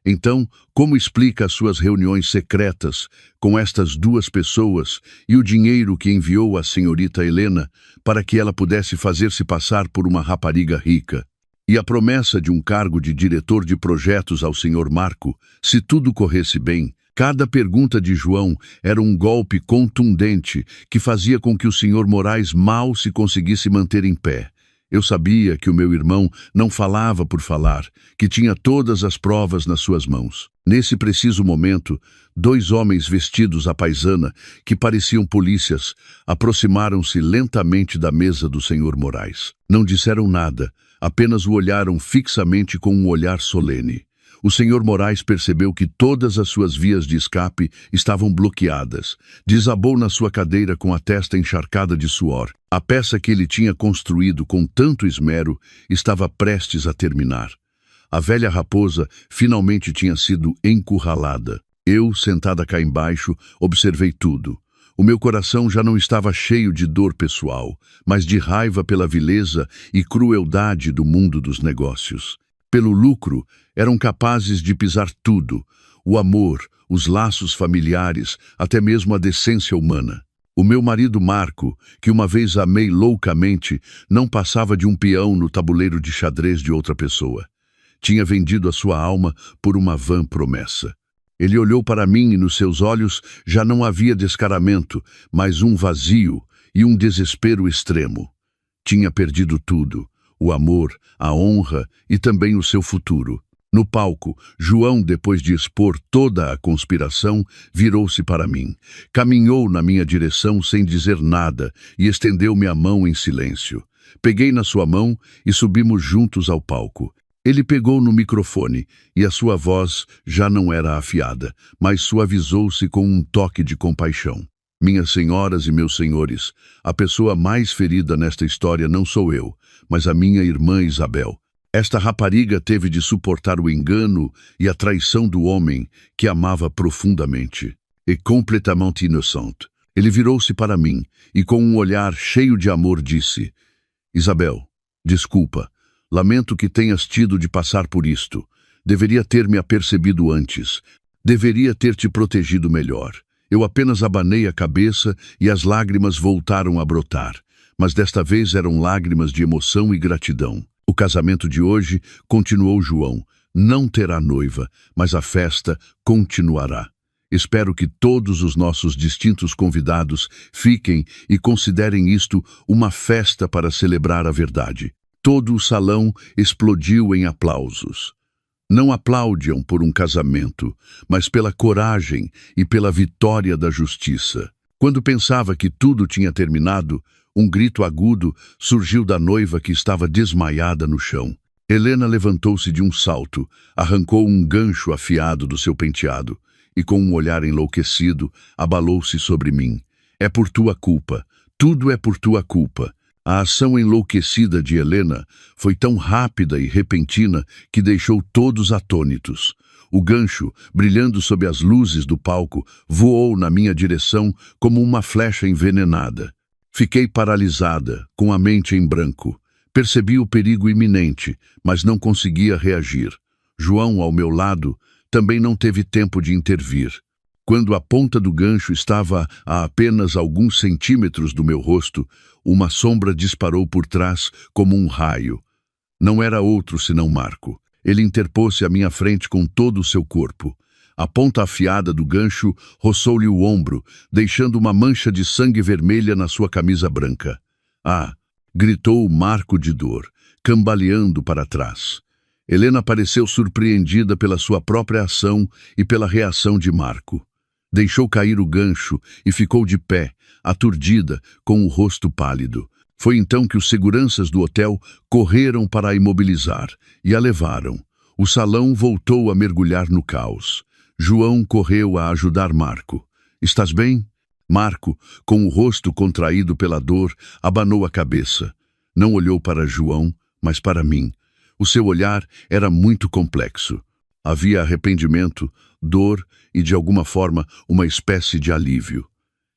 Então, como explica as suas reuniões secretas com estas duas pessoas e o dinheiro que enviou à senhorita Helena para que ela pudesse fazer-se passar por uma rapariga rica? E a promessa de um cargo de diretor de projetos ao senhor Marco, se tudo corresse bem? Cada pergunta de João era um golpe contundente que fazia com que o senhor Moraes mal se conseguisse manter em pé. Eu sabia que o meu irmão não falava por falar, que tinha todas as provas nas suas mãos. Nesse preciso momento, dois homens vestidos à paisana, que pareciam polícias, aproximaram-se lentamente da mesa do senhor Moraes. Não disseram nada, apenas o olharam fixamente com um olhar solene. O senhor Moraes percebeu que todas as suas vias de escape estavam bloqueadas. Desabou na sua cadeira com a testa encharcada de suor. A peça que ele tinha construído com tanto esmero estava prestes a terminar. A velha raposa finalmente tinha sido encurralada. Eu, sentada cá embaixo, observei tudo. O meu coração já não estava cheio de dor pessoal, mas de raiva pela vileza e crueldade do mundo dos negócios. Pelo lucro, eram capazes de pisar tudo: o amor, os laços familiares, até mesmo a decência humana. O meu marido Marco, que uma vez amei loucamente, não passava de um peão no tabuleiro de xadrez de outra pessoa. Tinha vendido a sua alma por uma vã promessa. Ele olhou para mim e nos seus olhos já não havia descaramento, mas um vazio e um desespero extremo. Tinha perdido tudo: o amor, a honra e também o seu futuro. No palco, João, depois de expor toda a conspiração, virou-se para mim. Caminhou na minha direção sem dizer nada e estendeu-me a mão em silêncio. Peguei na sua mão e subimos juntos ao palco. Ele pegou no microfone e a sua voz já não era afiada, mas suavizou-se com um toque de compaixão. Minhas senhoras e meus senhores, a pessoa mais ferida nesta história não sou eu, mas a minha irmã Isabel. Esta rapariga teve de suportar o engano e a traição do homem que amava profundamente. E completamente inocente. Ele virou-se para mim e com um olhar cheio de amor disse: Isabel, desculpa, lamento que tenhas tido de passar por isto. Deveria ter me apercebido antes. Deveria ter te protegido melhor. Eu apenas abanei a cabeça e as lágrimas voltaram a brotar. Mas desta vez eram lágrimas de emoção e gratidão. O casamento de hoje, continuou João, não terá noiva, mas a festa continuará. Espero que todos os nossos distintos convidados fiquem e considerem isto uma festa para celebrar a verdade. Todo o salão explodiu em aplausos. Não aplaudiam por um casamento, mas pela coragem e pela vitória da justiça. Quando pensava que tudo tinha terminado, um grito agudo surgiu da noiva que estava desmaiada no chão. Helena levantou-se de um salto, arrancou um gancho afiado do seu penteado e, com um olhar enlouquecido, abalou-se sobre mim. É por tua culpa. Tudo é por tua culpa. A ação enlouquecida de Helena foi tão rápida e repentina que deixou todos atônitos. O gancho, brilhando sob as luzes do palco, voou na minha direção como uma flecha envenenada. Fiquei paralisada, com a mente em branco. Percebi o perigo iminente, mas não conseguia reagir. João, ao meu lado, também não teve tempo de intervir. Quando a ponta do gancho estava a apenas alguns centímetros do meu rosto, uma sombra disparou por trás como um raio. Não era outro senão Marco. Ele interpôs-se à minha frente com todo o seu corpo. A ponta afiada do gancho roçou-lhe o ombro, deixando uma mancha de sangue vermelha na sua camisa branca. Ah! Gritou Marco de dor, cambaleando para trás. Helena pareceu surpreendida pela sua própria ação e pela reação de Marco. Deixou cair o gancho e ficou de pé, aturdida, com o rosto pálido. Foi então que os seguranças do hotel correram para a imobilizar e a levaram. O salão voltou a mergulhar no caos. João correu a ajudar Marco. "Estás bem?" Marco, com o rosto contraído pela dor, abanou a cabeça. Não olhou para João, mas para mim. O seu olhar era muito complexo. Havia arrependimento, dor e, de alguma forma, uma espécie de alívio.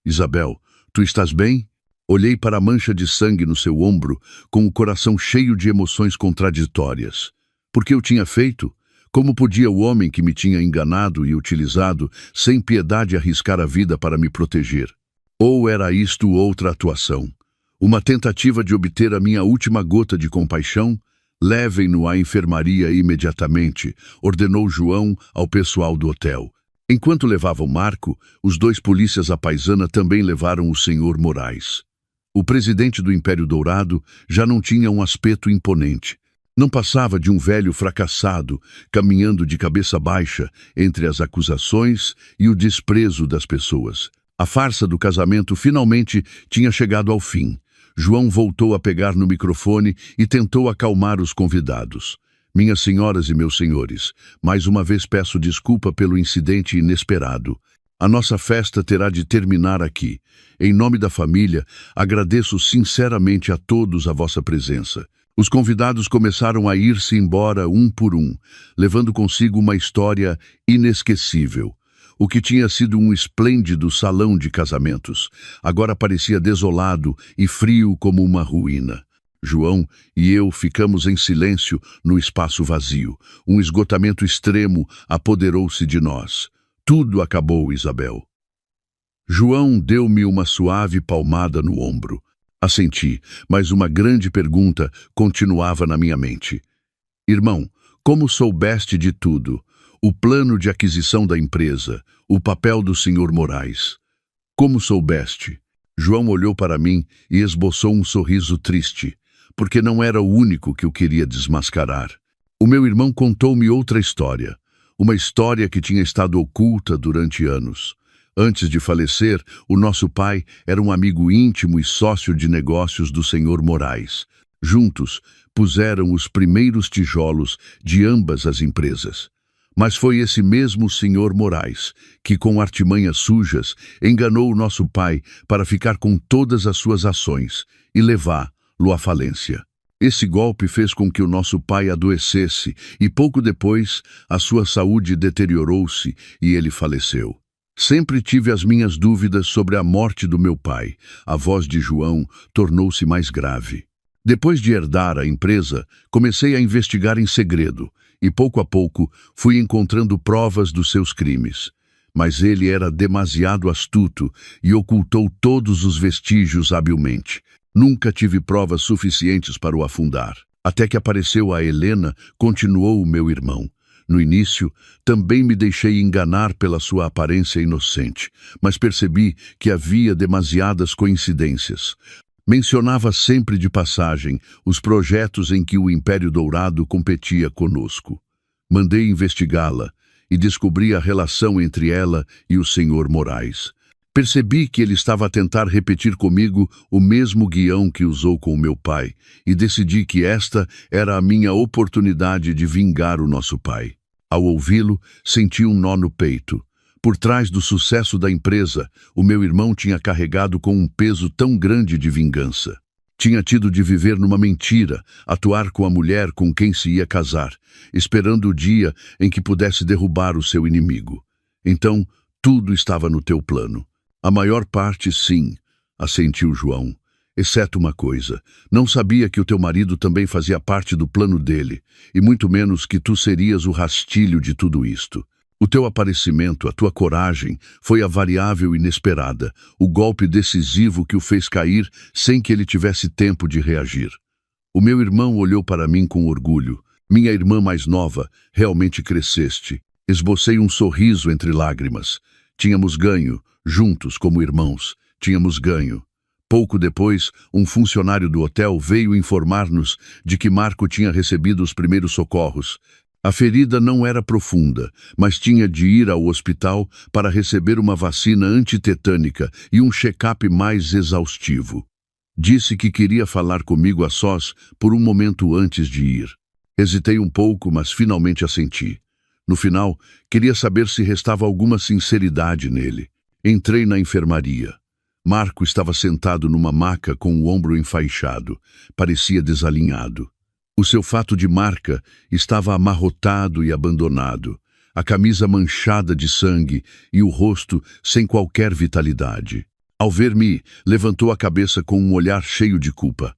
"Isabel, tu estás bem?" Olhei para a mancha de sangue no seu ombro, com o coração cheio de emoções contraditórias. Por que eu tinha feito? Como podia o homem que me tinha enganado e utilizado, sem piedade, arriscar a vida para me proteger? Ou era isto outra atuação? Uma tentativa de obter a minha última gota de compaixão? "Levem-no à enfermaria imediatamente", ordenou João ao pessoal do hotel. Enquanto levavam Marco, os 2 polícias à paisana também levaram o senhor Moraes. O presidente do Império Dourado já não tinha um aspecto imponente. Não passava de um velho fracassado, caminhando de cabeça baixa entre as acusações e o desprezo das pessoas. A farsa do casamento finalmente tinha chegado ao fim. João voltou a pegar no microfone e tentou acalmar os convidados. "Minhas senhoras e meus senhores, mais uma vez peço desculpa pelo incidente inesperado. A nossa festa terá de terminar aqui. Em nome da família, agradeço sinceramente a todos a vossa presença." Os convidados começaram a ir-se embora um por um, levando consigo uma história inesquecível. O que tinha sido um esplêndido salão de casamentos, agora parecia desolado e frio como uma ruína. João e eu ficamos em silêncio no espaço vazio. Um esgotamento extremo apoderou-se de nós. "Tudo acabou, Isabel." João deu-me uma suave palmada no ombro. Assenti, mas uma grande pergunta continuava na minha mente. "Irmão, como soubeste de tudo? O plano de aquisição da empresa, o papel do senhor Moraes. Como soubeste?" João olhou para mim e esboçou um sorriso triste, porque não era o único que eu queria desmascarar. O meu irmão contou-me outra história, uma história que tinha estado oculta durante anos. Antes de falecer, o nosso pai era um amigo íntimo e sócio de negócios do senhor Moraes. Juntos, puseram os primeiros tijolos de ambas as empresas. Mas foi esse mesmo senhor Moraes que, com artimanhas sujas, enganou o nosso pai para ficar com todas as suas ações e levá-lo à falência. Esse golpe fez com que o nosso pai adoecesse e, pouco depois, a sua saúde deteriorou-se e ele faleceu. Sempre tive as minhas dúvidas sobre a morte do meu pai. A voz de João tornou-se mais grave. Depois de herdar a empresa, comecei a investigar em segredo e, pouco a pouco, fui encontrando provas dos seus crimes. Mas ele era demasiado astuto e ocultou todos os vestígios habilmente. Nunca tive provas suficientes para o afundar. Até que apareceu a Helena, continuou o meu irmão. No início, também me deixei enganar pela sua aparência inocente, mas percebi que havia demasiadas coincidências. Mencionava sempre de passagem os projetos em que o Império Dourado competia conosco. Mandei investigá-la e descobri a relação entre ela e o senhor Moraes. Percebi que ele estava a tentar repetir comigo o mesmo guião que usou com o meu pai e decidi que esta era a minha oportunidade de vingar o nosso pai. Ao ouvi-lo, senti um nó no peito. Por trás do sucesso da empresa, o meu irmão tinha carregado com um peso tão grande de vingança. Tinha tido de viver numa mentira, atuar com a mulher com quem se ia casar, esperando o dia em que pudesse derrubar o seu inimigo. Então, tudo estava no teu plano. A maior parte, sim, assentiu João. Exceto uma coisa, não sabia que o teu marido também fazia parte do plano dele, e muito menos que tu serias o rastilho de tudo isto. O teu aparecimento, a tua coragem, foi a variável inesperada, o golpe decisivo que o fez cair sem que ele tivesse tempo de reagir. O meu irmão olhou para mim com orgulho. Minha irmã mais nova, realmente cresceste. Esbocei um sorriso entre lágrimas. Tínhamos ganho, juntos como irmãos. Tínhamos ganho. Pouco depois, um funcionário do hotel veio informar-nos de que Marco tinha recebido os primeiros socorros. A ferida não era profunda, mas tinha de ir ao hospital para receber uma vacina antitetânica e um check-up mais exaustivo. Disse que queria falar comigo a sós por um momento antes de ir. Hesitei um pouco, mas finalmente assenti. No final, queria saber se restava alguma sinceridade nele. Entrei na enfermaria. Marco estava sentado numa maca com o ombro enfaixado. Parecia desalinhado. O seu fato de marca estava amarrotado e abandonado, a camisa manchada de sangue e o rosto sem qualquer vitalidade. Ao ver-me, levantou a cabeça com um olhar cheio de culpa.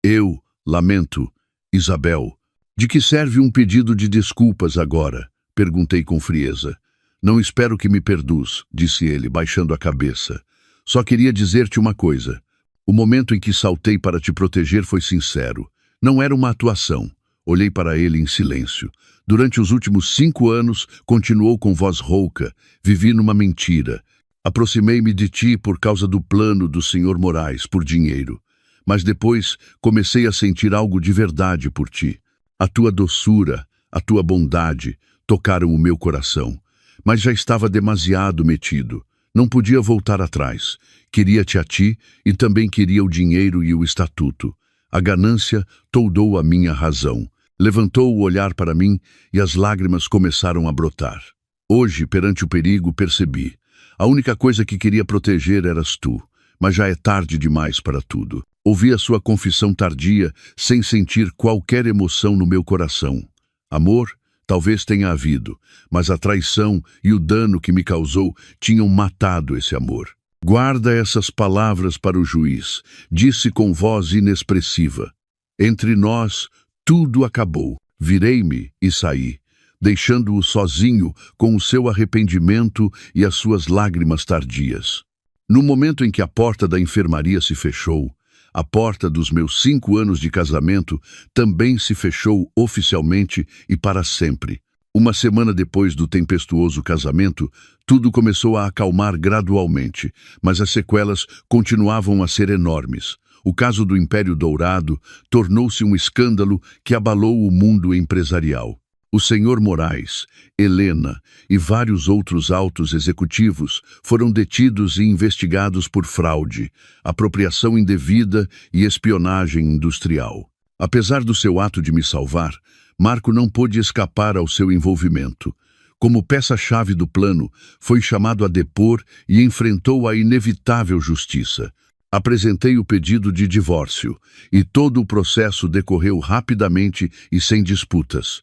Eu, lamento, Isabel. De que serve um pedido de desculpas agora? Perguntei com frieza. Não espero que me perdoes, disse ele, baixando a cabeça. Só queria dizer-te uma coisa. O momento em que saltei para te proteger foi sincero. Não era uma atuação. Olhei para ele em silêncio. Durante os últimos 5 anos, continuou com voz rouca. Vivi numa mentira. Aproximei-me de ti por causa do plano do Sr. Moraes, por dinheiro. Mas depois comecei a sentir algo de verdade por ti. A tua doçura, a tua bondade, tocaram o meu coração. Mas já estava demasiado metido. Não podia voltar atrás. Queria-te a ti e também queria o dinheiro e o estatuto. A ganância toldou a minha razão. Levantou o olhar para mim e as lágrimas começaram a brotar. Hoje, perante o perigo, percebi. A única coisa que queria proteger eras tu, mas já é tarde demais para tudo. Ouvi a sua confissão tardia, sem sentir qualquer emoção no meu coração. Amor, talvez tenha havido, mas a traição e o dano que me causou tinham matado esse amor. Guarda essas palavras para o juiz, disse com voz inexpressiva. Entre nós, tudo acabou. Virei-me e saí, deixando-o sozinho com o seu arrependimento e as suas lágrimas tardias. No momento em que a porta da enfermaria se fechou, a porta dos meus 5 anos de casamento também se fechou oficialmente e para sempre. Uma semana depois do tempestuoso casamento, tudo começou a acalmar gradualmente, mas as sequelas continuavam a ser enormes. O caso do Império Dourado tornou-se um escândalo que abalou o mundo empresarial. O Sr. Moraes, Helena e vários outros altos executivos foram detidos e investigados por fraude, apropriação indevida e espionagem industrial. Apesar do seu ato de me salvar, Marco não pôde escapar ao seu envolvimento. Como peça-chave do plano, foi chamado a depor e enfrentou a inevitável justiça. Apresentei o pedido de divórcio, e todo o processo decorreu rapidamente e sem disputas.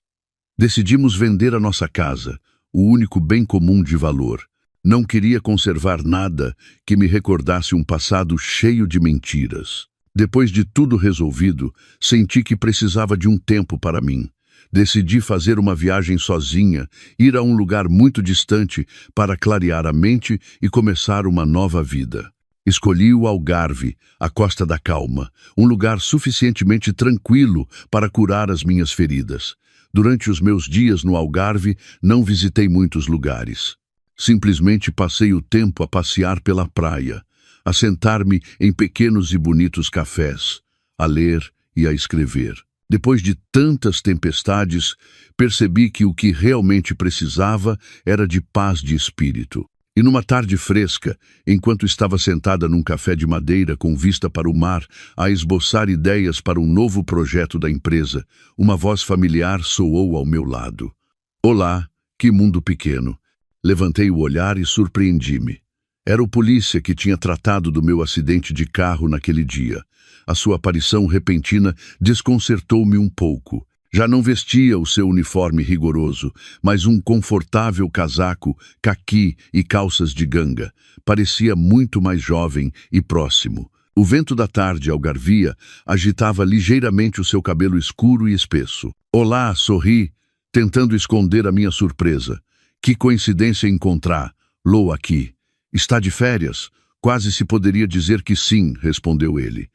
Decidimos vender a nossa casa, o único bem comum de valor. Não queria conservar nada que me recordasse um passado cheio de mentiras. Depois de tudo resolvido, senti que precisava de um tempo para mim. Decidi fazer uma viagem sozinha, ir a um lugar muito distante para clarear a mente e começar uma nova vida. Escolhi o Algarve, a Costa da Calma, um lugar suficientemente tranquilo para curar as minhas feridas. Durante os meus dias no Algarve, não visitei muitos lugares. Simplesmente passei o tempo a passear pela praia, a sentar-me em pequenos e bonitos cafés, a ler e a escrever. Depois de tantas tempestades, percebi que o que realmente precisava era de paz de espírito. E numa tarde fresca, enquanto estava sentada num café de madeira com vista para o mar, a esboçar ideias para um novo projeto da empresa, uma voz familiar soou ao meu lado. Olá, que mundo pequeno. Levantei o olhar e surpreendi-me. Era o polícia que tinha tratado do meu acidente de carro naquele dia. A sua aparição repentina desconcertou-me um pouco. Já não vestia o seu uniforme rigoroso, mas um confortável casaco, caqui e calças de ganga. Parecia muito mais jovem e próximo. O vento da tarde algarvia agitava ligeiramente o seu cabelo escuro e espesso. Olá, sorri, tentando esconder a minha surpresa. Que coincidência encontrar-lo aqui. Está de férias? Quase se poderia dizer que sim, respondeu ele.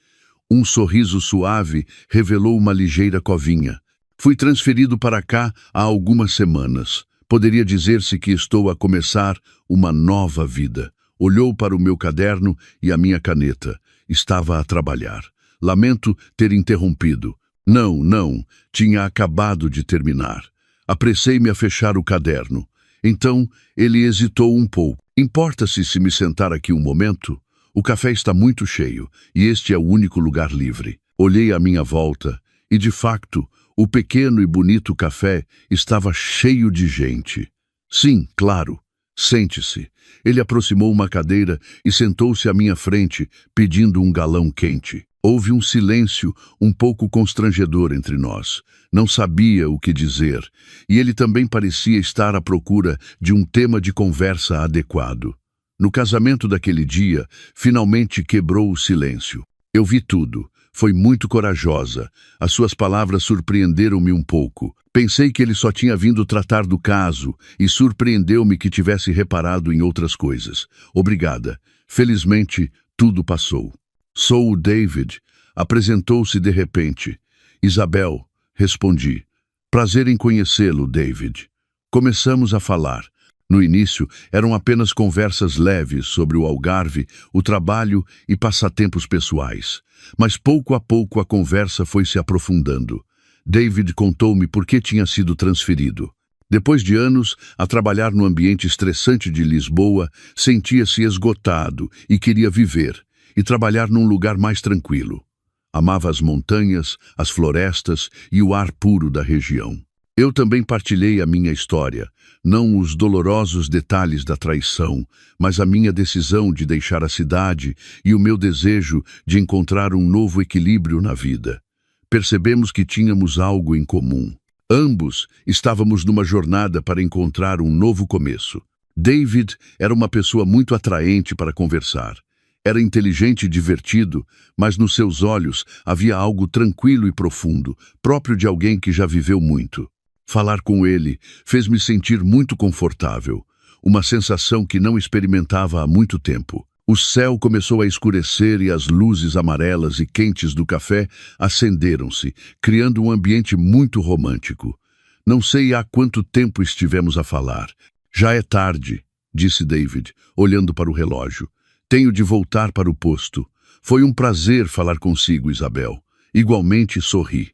Um sorriso suave revelou uma ligeira covinha. Fui transferido para cá há algumas semanas. Poderia dizer-se que estou a começar uma nova vida. Olhou para o meu caderno e a minha caneta. Estava a trabalhar. Lamento ter interrompido. Não, tinha acabado de terminar. Apressei-me a fechar o caderno. Então, ele hesitou um pouco. Importa-se se me sentar aqui um momento? O café está muito cheio, e este é o único lugar livre. Olhei à minha volta, e de facto, o pequeno e bonito café estava cheio de gente. Sim, claro. Sente-se. Ele aproximou uma cadeira e sentou-se à minha frente, pedindo um galão quente. Houve um silêncio um pouco constrangedor entre nós. Não sabia o que dizer, e ele também parecia estar à procura de um tema de conversa adequado. No casamento daquele dia, finalmente quebrou o silêncio. Eu vi tudo. Foi muito corajosa. As suas palavras surpreenderam-me um pouco. Pensei que ele só tinha vindo tratar do caso e surpreendeu-me que tivesse reparado em outras coisas. Obrigada. Felizmente, tudo passou. Sou o David. Apresentou-se de repente. Isabel, respondi. Prazer em conhecê-lo, David. Começamos a falar. No início, eram apenas conversas leves sobre o Algarve, o trabalho e passatempos pessoais. Mas pouco a pouco a conversa foi se aprofundando. David contou-me por que tinha sido transferido. Depois de anos a trabalhar no ambiente estressante de Lisboa, sentia-se esgotado e queria viver e trabalhar num lugar mais tranquilo. Amava as montanhas, as florestas e o ar puro da região. Eu também partilhei a minha história, não os dolorosos detalhes da traição, mas a minha decisão de deixar a cidade e o meu desejo de encontrar um novo equilíbrio na vida. Percebemos que tínhamos algo em comum. Ambos estávamos numa jornada para encontrar um novo começo. David era uma pessoa muito atraente para conversar. Era inteligente e divertido, mas nos seus olhos havia algo tranquilo e profundo, próprio de alguém que já viveu muito. Falar com ele fez-me sentir muito confortável, uma sensação que não experimentava há muito tempo. O céu começou a escurecer e as luzes amarelas e quentes do café acenderam-se, criando um ambiente muito romântico. Não sei há quanto tempo estivemos a falar. Já é tarde, disse David, olhando para o relógio. Tenho de voltar para o posto. Foi um prazer falar consigo, Isabel. Igualmente sorri.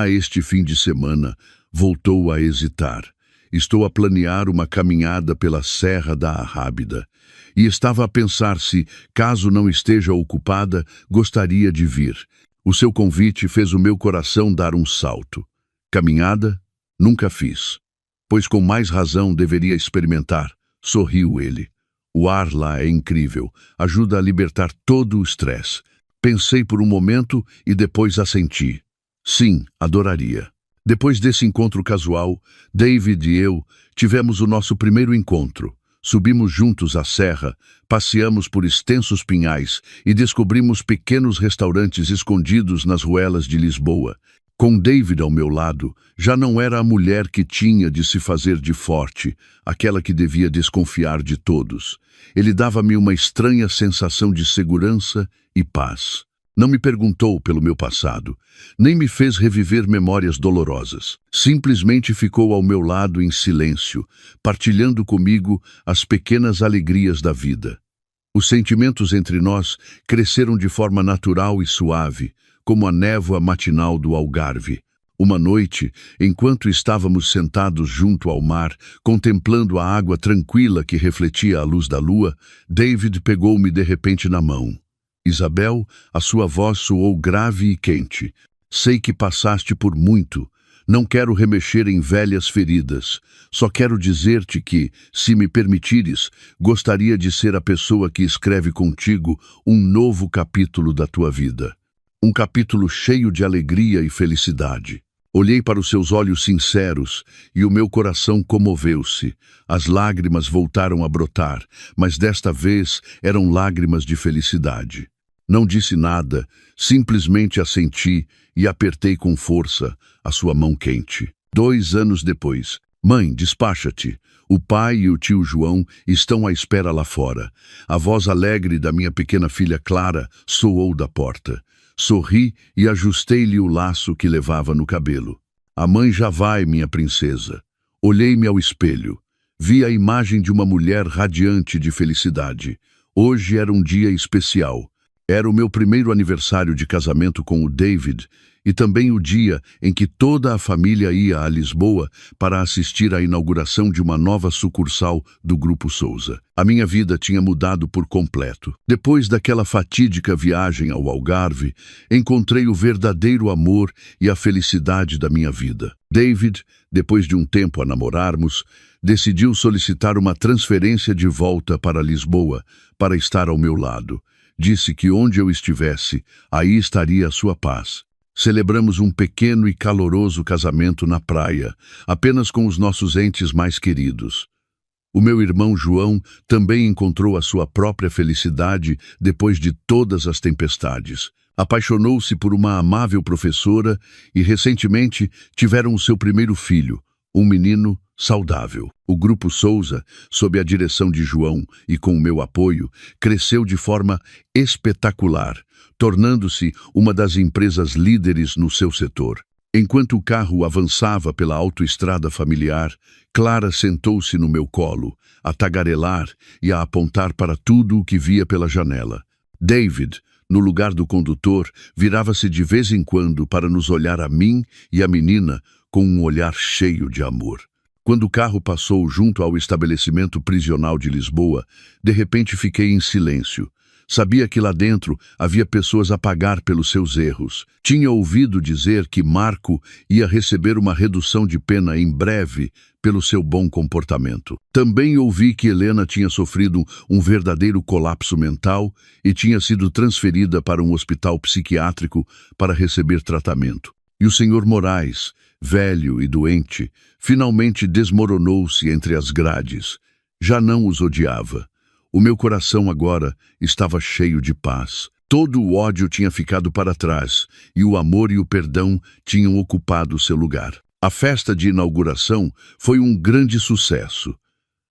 Este fim de semana... Voltou a hesitar. Estou a planear uma caminhada pela Serra da Arrábida. E estava a pensar se, caso não esteja ocupada, gostaria de vir. O seu convite fez o meu coração dar um salto. Caminhada? Nunca fiz. Pois com mais razão deveria experimentar. Sorriu ele. O ar lá é incrível. Ajuda a libertar todo o estresse. Pensei por um momento e depois assenti. Sim, adoraria. Depois desse encontro casual, David e eu tivemos o nosso primeiro encontro. Subimos juntos a serra, passeamos por extensos pinhais e descobrimos pequenos restaurantes escondidos nas ruelas de Lisboa. Com David ao meu lado, já não era a mulher que tinha de se fazer de forte, aquela que devia desconfiar de todos. Ele dava-me uma estranha sensação de segurança e paz. Não me perguntou pelo meu passado, nem me fez reviver memórias dolorosas. Simplesmente ficou ao meu lado em silêncio, partilhando comigo as pequenas alegrias da vida. Os sentimentos entre nós cresceram de forma natural e suave, como a névoa matinal do Algarve. Uma noite, enquanto estávamos sentados junto ao mar, contemplando a água tranquila que refletia a luz da lua, David pegou-me de repente na mão. Isabel, a sua voz soou grave e quente. Sei que passaste por muito. Não quero remexer em velhas feridas. Só quero dizer-te que, se me permitires, gostaria de ser a pessoa que escreve contigo um novo capítulo da tua vida. Um capítulo cheio de alegria e felicidade. Olhei para os seus olhos sinceros e o meu coração comoveu-se. As lágrimas voltaram a brotar, mas desta vez eram lágrimas de felicidade. Não disse nada, simplesmente assenti e apertei com força a sua mão quente. 2 anos depois. Mãe, despacha-te. O pai e o tio João estão à espera lá fora. A voz alegre da minha pequena filha Clara soou da porta. Sorri e ajustei-lhe o laço que levava no cabelo. A mãe já vai, minha princesa. Olhei-me ao espelho. Vi a imagem de uma mulher radiante de felicidade. Hoje era um dia especial. Era o meu primeiro aniversário de casamento com o David e também o dia em que toda a família ia a Lisboa para assistir à inauguração de uma nova sucursal do Grupo Sousa. A minha vida tinha mudado por completo. Depois daquela fatídica viagem ao Algarve, encontrei o verdadeiro amor e a felicidade da minha vida. David, depois de um tempo a namorarmos, decidiu solicitar uma transferência de volta para Lisboa para estar ao meu lado. Disse que onde eu estivesse, aí estaria a sua paz. Celebramos um pequeno e caloroso casamento na praia, apenas com os nossos entes mais queridos. O meu irmão João também encontrou a sua própria felicidade depois de todas as tempestades. Apaixonou-se por uma amável professora e recentemente tiveram o seu primeiro filho, um menino saudável. O Grupo Sousa, sob a direção de João e com o meu apoio, cresceu de forma espetacular, tornando-se uma das empresas líderes no seu setor. Enquanto o carro avançava pela autoestrada familiar, Clara sentou-se no meu colo, a tagarelar e a apontar para tudo o que via pela janela. David, no lugar do condutor, virava-se de vez em quando para nos olhar a mim e a menina com um olhar cheio de amor. Quando o carro passou junto ao estabelecimento prisional de Lisboa, de repente fiquei em silêncio. Sabia que lá dentro havia pessoas a pagar pelos seus erros. Tinha ouvido dizer que Marco ia receber uma redução de pena em breve pelo seu bom comportamento. Também ouvi que Helena tinha sofrido um verdadeiro colapso mental e tinha sido transferida para um hospital psiquiátrico para receber tratamento. E o Sr. Moraes, velho e doente, finalmente desmoronou-se entre as grades. Já não os odiava. O meu coração agora estava cheio de paz. Todo o ódio tinha ficado para trás e o amor e o perdão tinham ocupado seu lugar. A festa de inauguração foi um grande sucesso.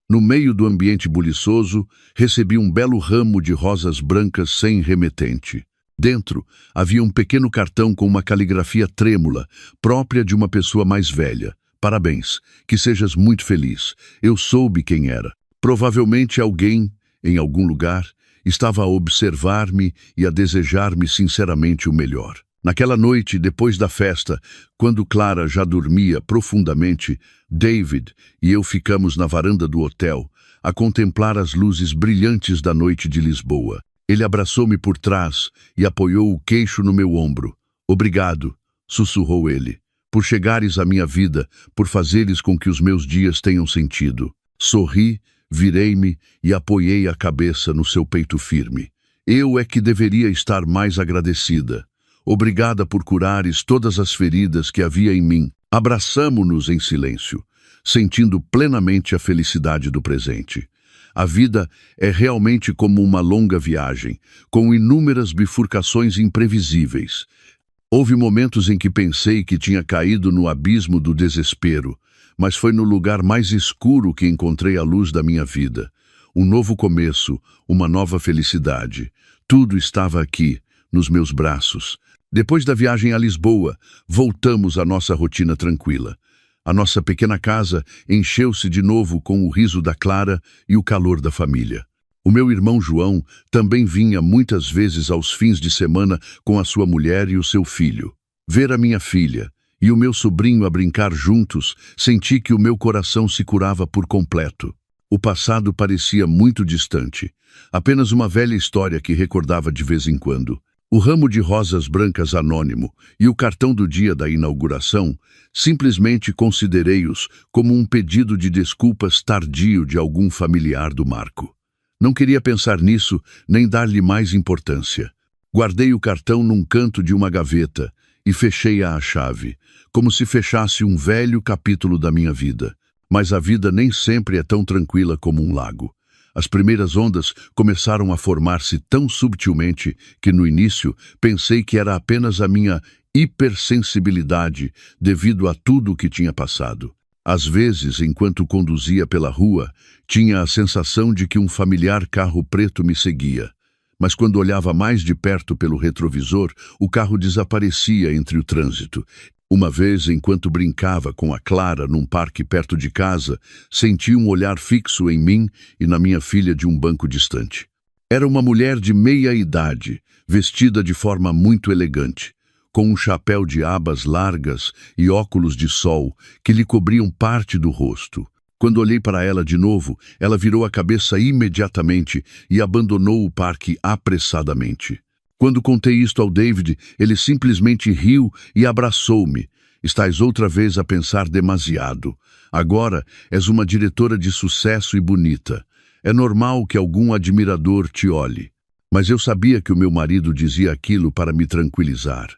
No meio do ambiente buliçoso, recebi um belo ramo de rosas brancas sem remetente. Dentro havia um pequeno cartão com uma caligrafia trêmula, própria de uma pessoa mais velha. Parabéns, que sejas muito feliz. Eu soube quem era. Provavelmente alguém, em algum lugar, estava a observar-me e a desejar-me sinceramente o melhor. Naquela noite, depois da festa, quando Clara já dormia profundamente, David e eu ficamos na varanda do hotel, a contemplar as luzes brilhantes da noite de Lisboa. Ele abraçou-me por trás e apoiou o queixo no meu ombro. Obrigado, sussurrou ele, por chegares à minha vida, por fazeres com que os meus dias tenham sentido. Sorri, virei-me e apoiei a cabeça no seu peito firme. Eu é que deveria estar mais agradecida. Obrigada por curares todas as feridas que havia em mim. Abraçamo-nos em silêncio, sentindo plenamente a felicidade do presente. A vida é realmente como uma longa viagem, com inúmeras bifurcações imprevisíveis. Houve momentos em que pensei que tinha caído no abismo do desespero, mas foi no lugar mais escuro que encontrei a luz da minha vida. Um novo começo, uma nova felicidade. Tudo estava aqui, nos meus braços. Depois da viagem a Lisboa, voltamos à nossa rotina tranquila. A nossa pequena casa encheu-se de novo com o riso da Clara e o calor da família. O meu irmão João também vinha muitas vezes aos fins de semana com a sua mulher e o seu filho. Ver a minha filha e o meu sobrinho a brincar juntos, senti que o meu coração se curava por completo. O passado parecia muito distante, apenas uma velha história que recordava de vez em quando. O ramo de rosas brancas anônimo e o cartão do dia da inauguração, simplesmente considerei-os como um pedido de desculpas tardio de algum familiar do Marco. Não queria pensar nisso nem dar-lhe mais importância. Guardei o cartão num canto de uma gaveta e fechei-a à chave, como se fechasse um velho capítulo da minha vida. Mas a vida nem sempre é tão tranquila como um lago. As primeiras ondas começaram a formar-se tão subtilmente que, no início, pensei que era apenas a minha hipersensibilidade devido a tudo o que tinha passado. Às vezes, enquanto conduzia pela rua, tinha a sensação de que um familiar carro preto me seguia. mas quando olhava mais de perto pelo retrovisor, o carro desaparecia entre o trânsito. Uma vez, enquanto brincava com a Clara num parque perto de casa, senti um olhar fixo em mim e na minha filha de um banco distante. Era uma mulher de meia idade, vestida de forma muito elegante, com um chapéu de abas largas e óculos de sol que lhe cobriam parte do rosto. Quando olhei para ela de novo, ela virou a cabeça imediatamente e abandonou o parque apressadamente. Quando contei isto ao David, ele simplesmente riu e abraçou-me. Estás outra vez a pensar demasiado. Agora és uma diretora de sucesso e bonita. É normal que algum admirador te olhe. Mas eu sabia que o meu marido dizia aquilo para me tranquilizar.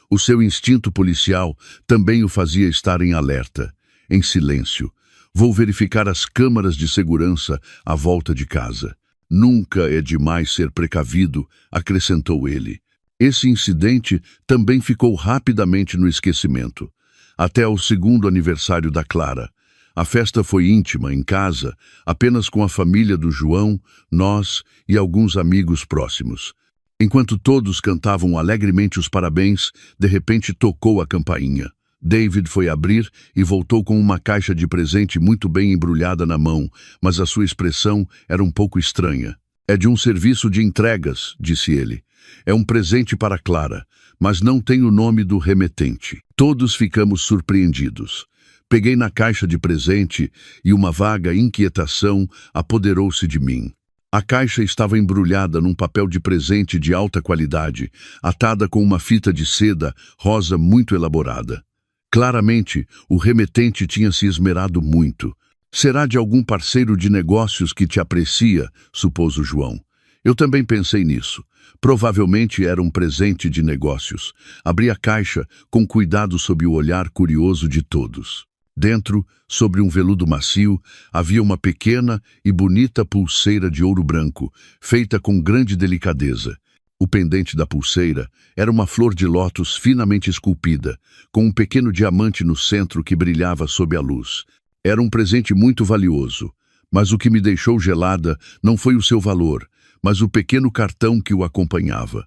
O seu instinto policial também o fazia estar em alerta, em silêncio. Vou verificar as câmaras de segurança à volta de casa. Nunca é demais ser precavido, acrescentou ele. Esse incidente também ficou rapidamente no esquecimento. Até ao segundo aniversário da Clara. A festa foi íntima, em casa, apenas com a família do João, nós e alguns amigos próximos. Enquanto todos cantavam alegremente os parabéns, de repente tocou a campainha. David foi abrir e voltou com uma caixa de presente muito bem embrulhada na mão, mas a sua expressão era um pouco estranha. É de um serviço de entregas, disse ele. É um presente para Clara, mas não tem o nome do remetente. Todos ficamos surpreendidos. Peguei na caixa de presente e uma vaga inquietação apoderou-se de mim. A caixa estava embrulhada num papel de presente de alta qualidade, atada com uma fita de seda rosa muito elaborada. Claramente, o remetente tinha se esmerado muito. Será de algum parceiro de negócios que te aprecia, supôs o João. Eu também pensei nisso. Provavelmente era um presente de negócios. Abri a caixa com cuidado sob o olhar curioso de todos. Dentro, sobre um veludo macio, havia uma pequena e bonita pulseira de ouro branco, feita com grande delicadeza. O pendente da pulseira era uma flor de lótus finamente esculpida, com um pequeno diamante no centro que brilhava sob a luz. Era um presente muito valioso, mas o que me deixou gelada não foi o seu valor, mas o pequeno cartão que o acompanhava.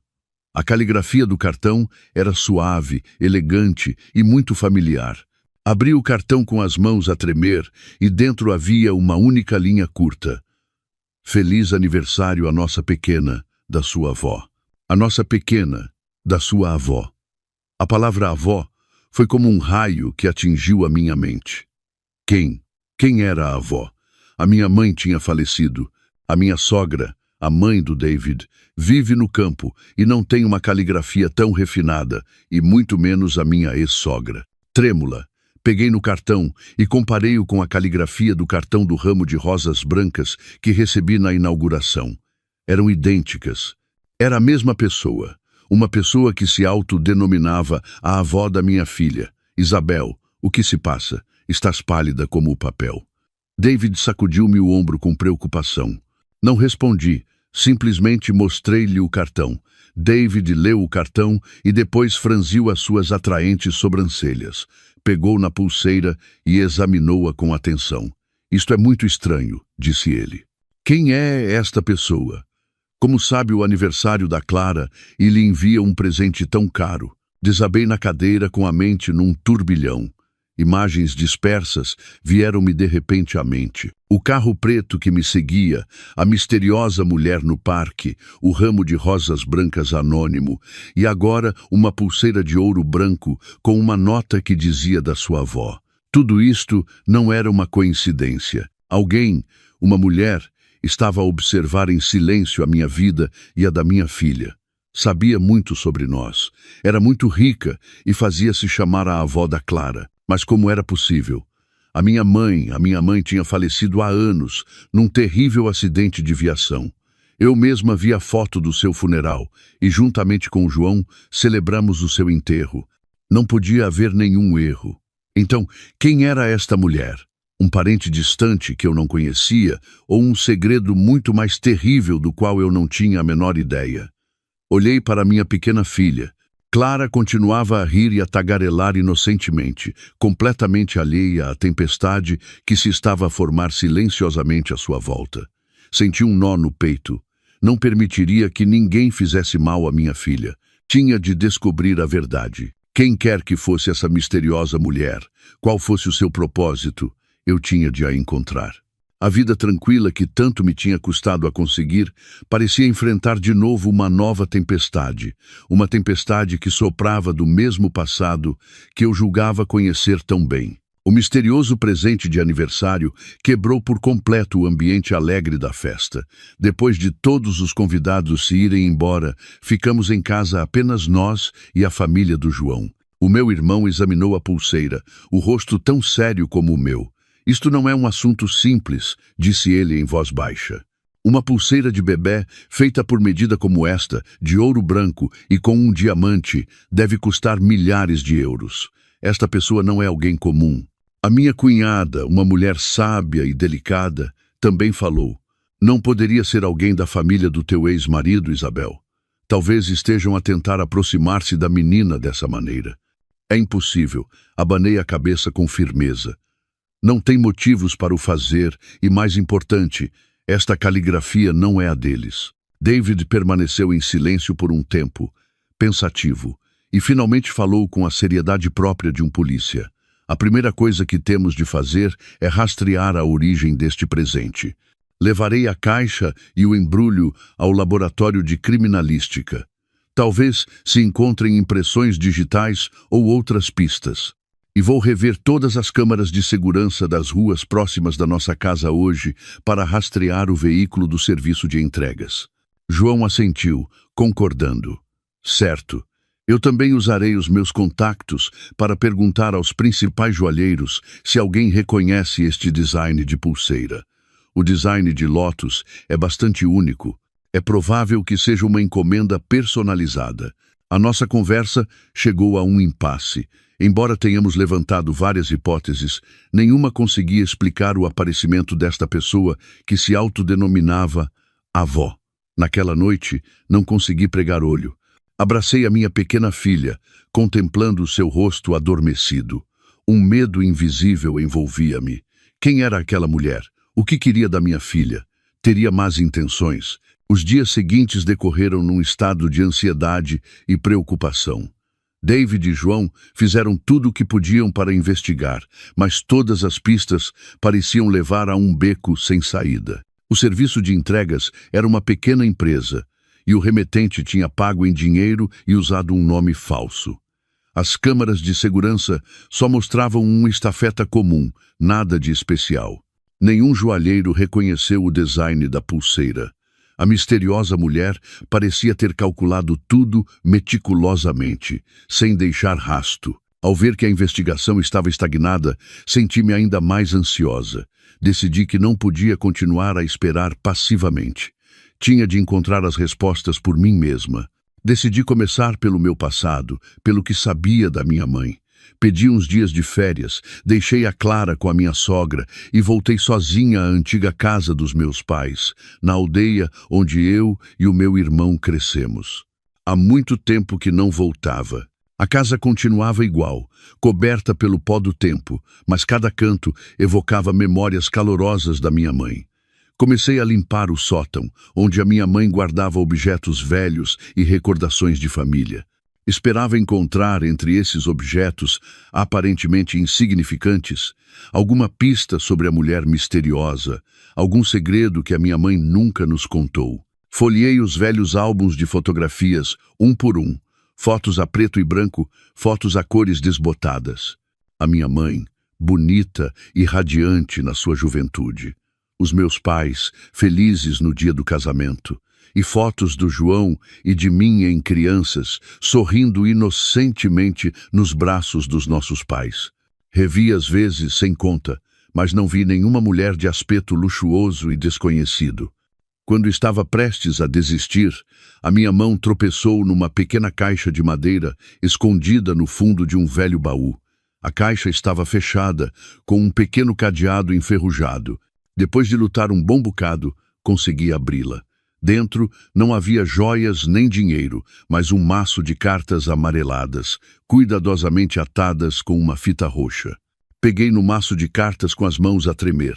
A caligrafia do cartão era suave, elegante e muito familiar. Abri o cartão com as mãos a tremer e dentro havia uma única linha curta. Feliz aniversário à nossa pequena, da sua avó. A nossa pequena, da sua avó. A palavra avó foi como um raio que atingiu a minha mente. Quem era a avó? A minha mãe tinha falecido. A minha sogra, a mãe do David, vive no campo e não tem uma caligrafia tão refinada, e muito menos a minha ex-sogra. Trêmula, peguei no cartão e comparei-o com a caligrafia do cartão do ramo de rosas brancas que recebi na inauguração. Eram idênticas. Era a mesma pessoa, uma pessoa que se autodenominava a avó da minha filha. Isabel, o que se passa? Estás pálida como o papel. David sacudiu-me o ombro com preocupação. Não respondi, simplesmente mostrei-lhe o cartão. David leu o cartão e depois franziu as suas atraentes sobrancelhas. Pegou na pulseira e examinou-a com atenção. Isto é muito estranho, disse ele. Quem é esta pessoa? Como sabe o aniversário da Clara e lhe envia um presente tão caro? Desabei na cadeira com a mente num turbilhão. Imagens dispersas vieram-me de repente à mente. O carro preto que me seguia, a misteriosa mulher no parque, o ramo de rosas brancas anônimo e agora uma pulseira de ouro branco com uma nota que dizia da sua avó. Tudo isto não era uma coincidência. Alguém, uma mulher, estava a observar em silêncio a minha vida e a da minha filha. Sabia muito sobre nós. Era muito rica e fazia-se chamar a avó da Clara. Mas como era possível? A minha mãe tinha falecido há anos, num terrível acidente de viação. Eu mesma vi a foto do seu funeral e, juntamente com o João, celebramos o seu enterro. Não podia haver nenhum erro. Então, quem era esta mulher? Um parente distante que eu não conhecia ou um segredo muito mais terrível do qual eu não tinha a menor ideia? Olhei para minha pequena filha. Clara continuava a rir e a tagarelar inocentemente, completamente alheia à tempestade que se estava a formar silenciosamente à sua volta. Senti um nó no peito. Não permitiria que ninguém fizesse mal à minha filha. Tinha de descobrir a verdade. Quem quer que fosse essa misteriosa mulher, qual fosse o seu propósito, eu tinha de a encontrar. A vida tranquila que tanto me tinha custado a conseguir parecia enfrentar de novo uma nova tempestade. Uma tempestade que soprava do mesmo passado que eu julgava conhecer tão bem. O misterioso presente de aniversário quebrou por completo o ambiente alegre da festa. Depois de todos os convidados se irem embora, ficamos em casa apenas nós e a família do João. O meu irmão examinou a pulseira, o rosto tão sério como o meu. Isto não é um assunto simples, disse ele em voz baixa. Uma pulseira de bebê, feita por medida como esta, de ouro branco e com um diamante, deve custar milhares de euros. Esta pessoa não é alguém comum. A minha cunhada, uma mulher sábia e delicada, também falou. Não poderia ser alguém da família do teu ex-marido, Isabel. Talvez estejam a tentar aproximar-se da menina dessa maneira. É impossível, abanei a cabeça com firmeza. Não tem motivos para o fazer e, mais importante, esta caligrafia não é a deles. David permaneceu em silêncio por um tempo, pensativo, e finalmente falou com a seriedade própria de um polícia. A primeira coisa que temos de fazer é rastrear a origem deste presente. Levarei a caixa e o embrulho ao laboratório de criminalística. Talvez se encontrem impressões digitais ou outras pistas. E vou rever todas as câmaras de segurança das ruas próximas da nossa casa hoje para rastrear o veículo do serviço de entregas. João assentiu, concordando. Certo. Eu também usarei os meus contactos para perguntar aos principais joalheiros se alguém reconhece este design de pulseira. O design de Lotus é bastante único. É provável que seja uma encomenda personalizada. A nossa conversa chegou a um impasse. Embora tenhamos levantado várias hipóteses, nenhuma conseguia explicar o aparecimento desta pessoa que se autodenominava avó. Naquela noite, não consegui pregar olho. Abracei a minha pequena filha, contemplando o seu rosto adormecido. Um medo invisível envolvia-me. Quem era aquela mulher? O que queria da minha filha? Teria más intenções? Os dias seguintes decorreram num estado de ansiedade e preocupação. David e João fizeram tudo o que podiam para investigar, mas todas as pistas pareciam levar a um beco sem saída. O serviço de entregas era uma pequena empresa, e o remetente tinha pago em dinheiro e usado um nome falso. As câmaras de segurança só mostravam um estafeta comum, nada de especial. Nenhum joalheiro reconheceu o design da pulseira. A misteriosa mulher parecia ter calculado tudo meticulosamente, sem deixar rasto. Ao ver que a investigação estava estagnada, senti-me ainda mais ansiosa. Decidi que não podia continuar a esperar passivamente. Tinha de encontrar as respostas por mim mesma. Decidi começar pelo meu passado, pelo que sabia da minha mãe. Pedi uns dias de férias, deixei a Clara com a minha sogra e voltei sozinha à antiga casa dos meus pais, na aldeia onde eu e o meu irmão crescemos. Há muito tempo que não voltava. A casa continuava igual, coberta pelo pó do tempo, mas cada canto evocava memórias calorosas da minha mãe. Comecei a limpar o sótão, onde a minha mãe guardava objetos velhos e recordações de família. Esperava encontrar entre esses objetos, aparentemente insignificantes, alguma pista sobre a mulher misteriosa, algum segredo que a minha mãe nunca nos contou. Folheei os velhos álbuns de fotografias, um por um, fotos a preto e branco, fotos a cores desbotadas. A minha mãe, bonita e radiante na sua juventude. Os meus pais, felizes no dia do casamento. E fotos do João e de mim em crianças, sorrindo inocentemente nos braços dos nossos pais. Revi às vezes sem conta, mas não vi nenhuma mulher de aspecto luxuoso e desconhecido. Quando estava prestes a desistir, a minha mão tropeçou numa pequena caixa de madeira escondida no fundo de um velho baú. A caixa estava fechada, com um pequeno cadeado enferrujado. Depois de lutar um bom bocado, consegui abri-la. Dentro não havia joias nem dinheiro, mas um maço de cartas amareladas, cuidadosamente atadas com uma fita roxa. Peguei no maço de cartas com as mãos a tremer.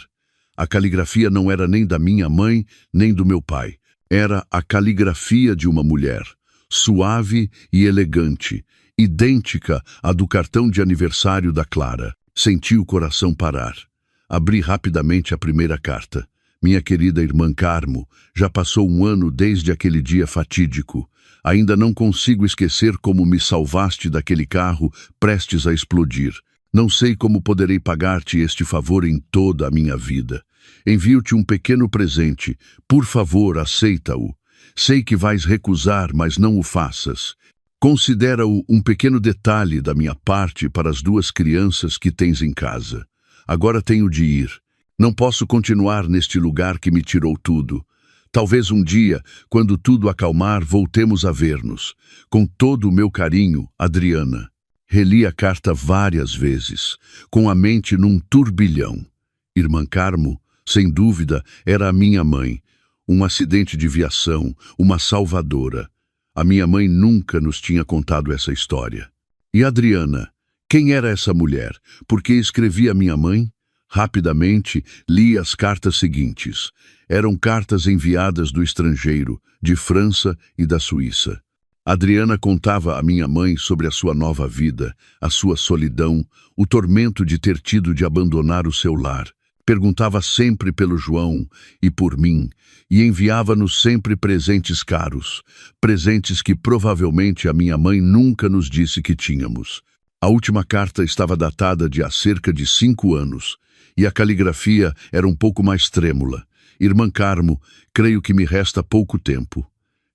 A caligrafia não era nem da minha mãe, nem do meu pai. Era a caligrafia de uma mulher, suave e elegante, idêntica à do cartão de aniversário da Clara. Senti o coração parar. Abri rapidamente a primeira carta. Minha querida irmã Carmo, já passou um ano desde aquele dia fatídico. Ainda não consigo esquecer como me salvaste daquele carro prestes a explodir. Não sei como poderei pagar-te este favor em toda a minha vida. Envio-te um pequeno presente. Por favor, aceita-o. Sei que vais recusar, mas não o faças. Considera-o um pequeno detalhe da minha parte para as 2 crianças que tens em casa. Agora tenho de ir. Não posso continuar neste lugar que me tirou tudo. Talvez um dia, quando tudo acalmar, voltemos a ver-nos. Com todo o meu carinho, Adriana. Reli a carta várias vezes, com a mente num turbilhão. Irmã Carmo, sem dúvida, era a minha mãe. Um acidente de viação, uma salvadora. A minha mãe nunca nos tinha contado essa história. E Adriana? Quem era essa mulher? Por que escrevia a minha mãe? Rapidamente, li as cartas seguintes. Eram cartas enviadas do estrangeiro, de França e da Suíça. Adriana contava à minha mãe sobre a sua nova vida, a sua solidão, o tormento de ter tido de abandonar o seu lar. Perguntava sempre pelo João e por mim, e enviava-nos sempre presentes caros, presentes que provavelmente a minha mãe nunca nos disse que tínhamos. A última carta estava datada de há cerca de 5 anos, e a caligrafia era um pouco mais trêmula. Irmã Carmo, creio que me resta pouco tempo.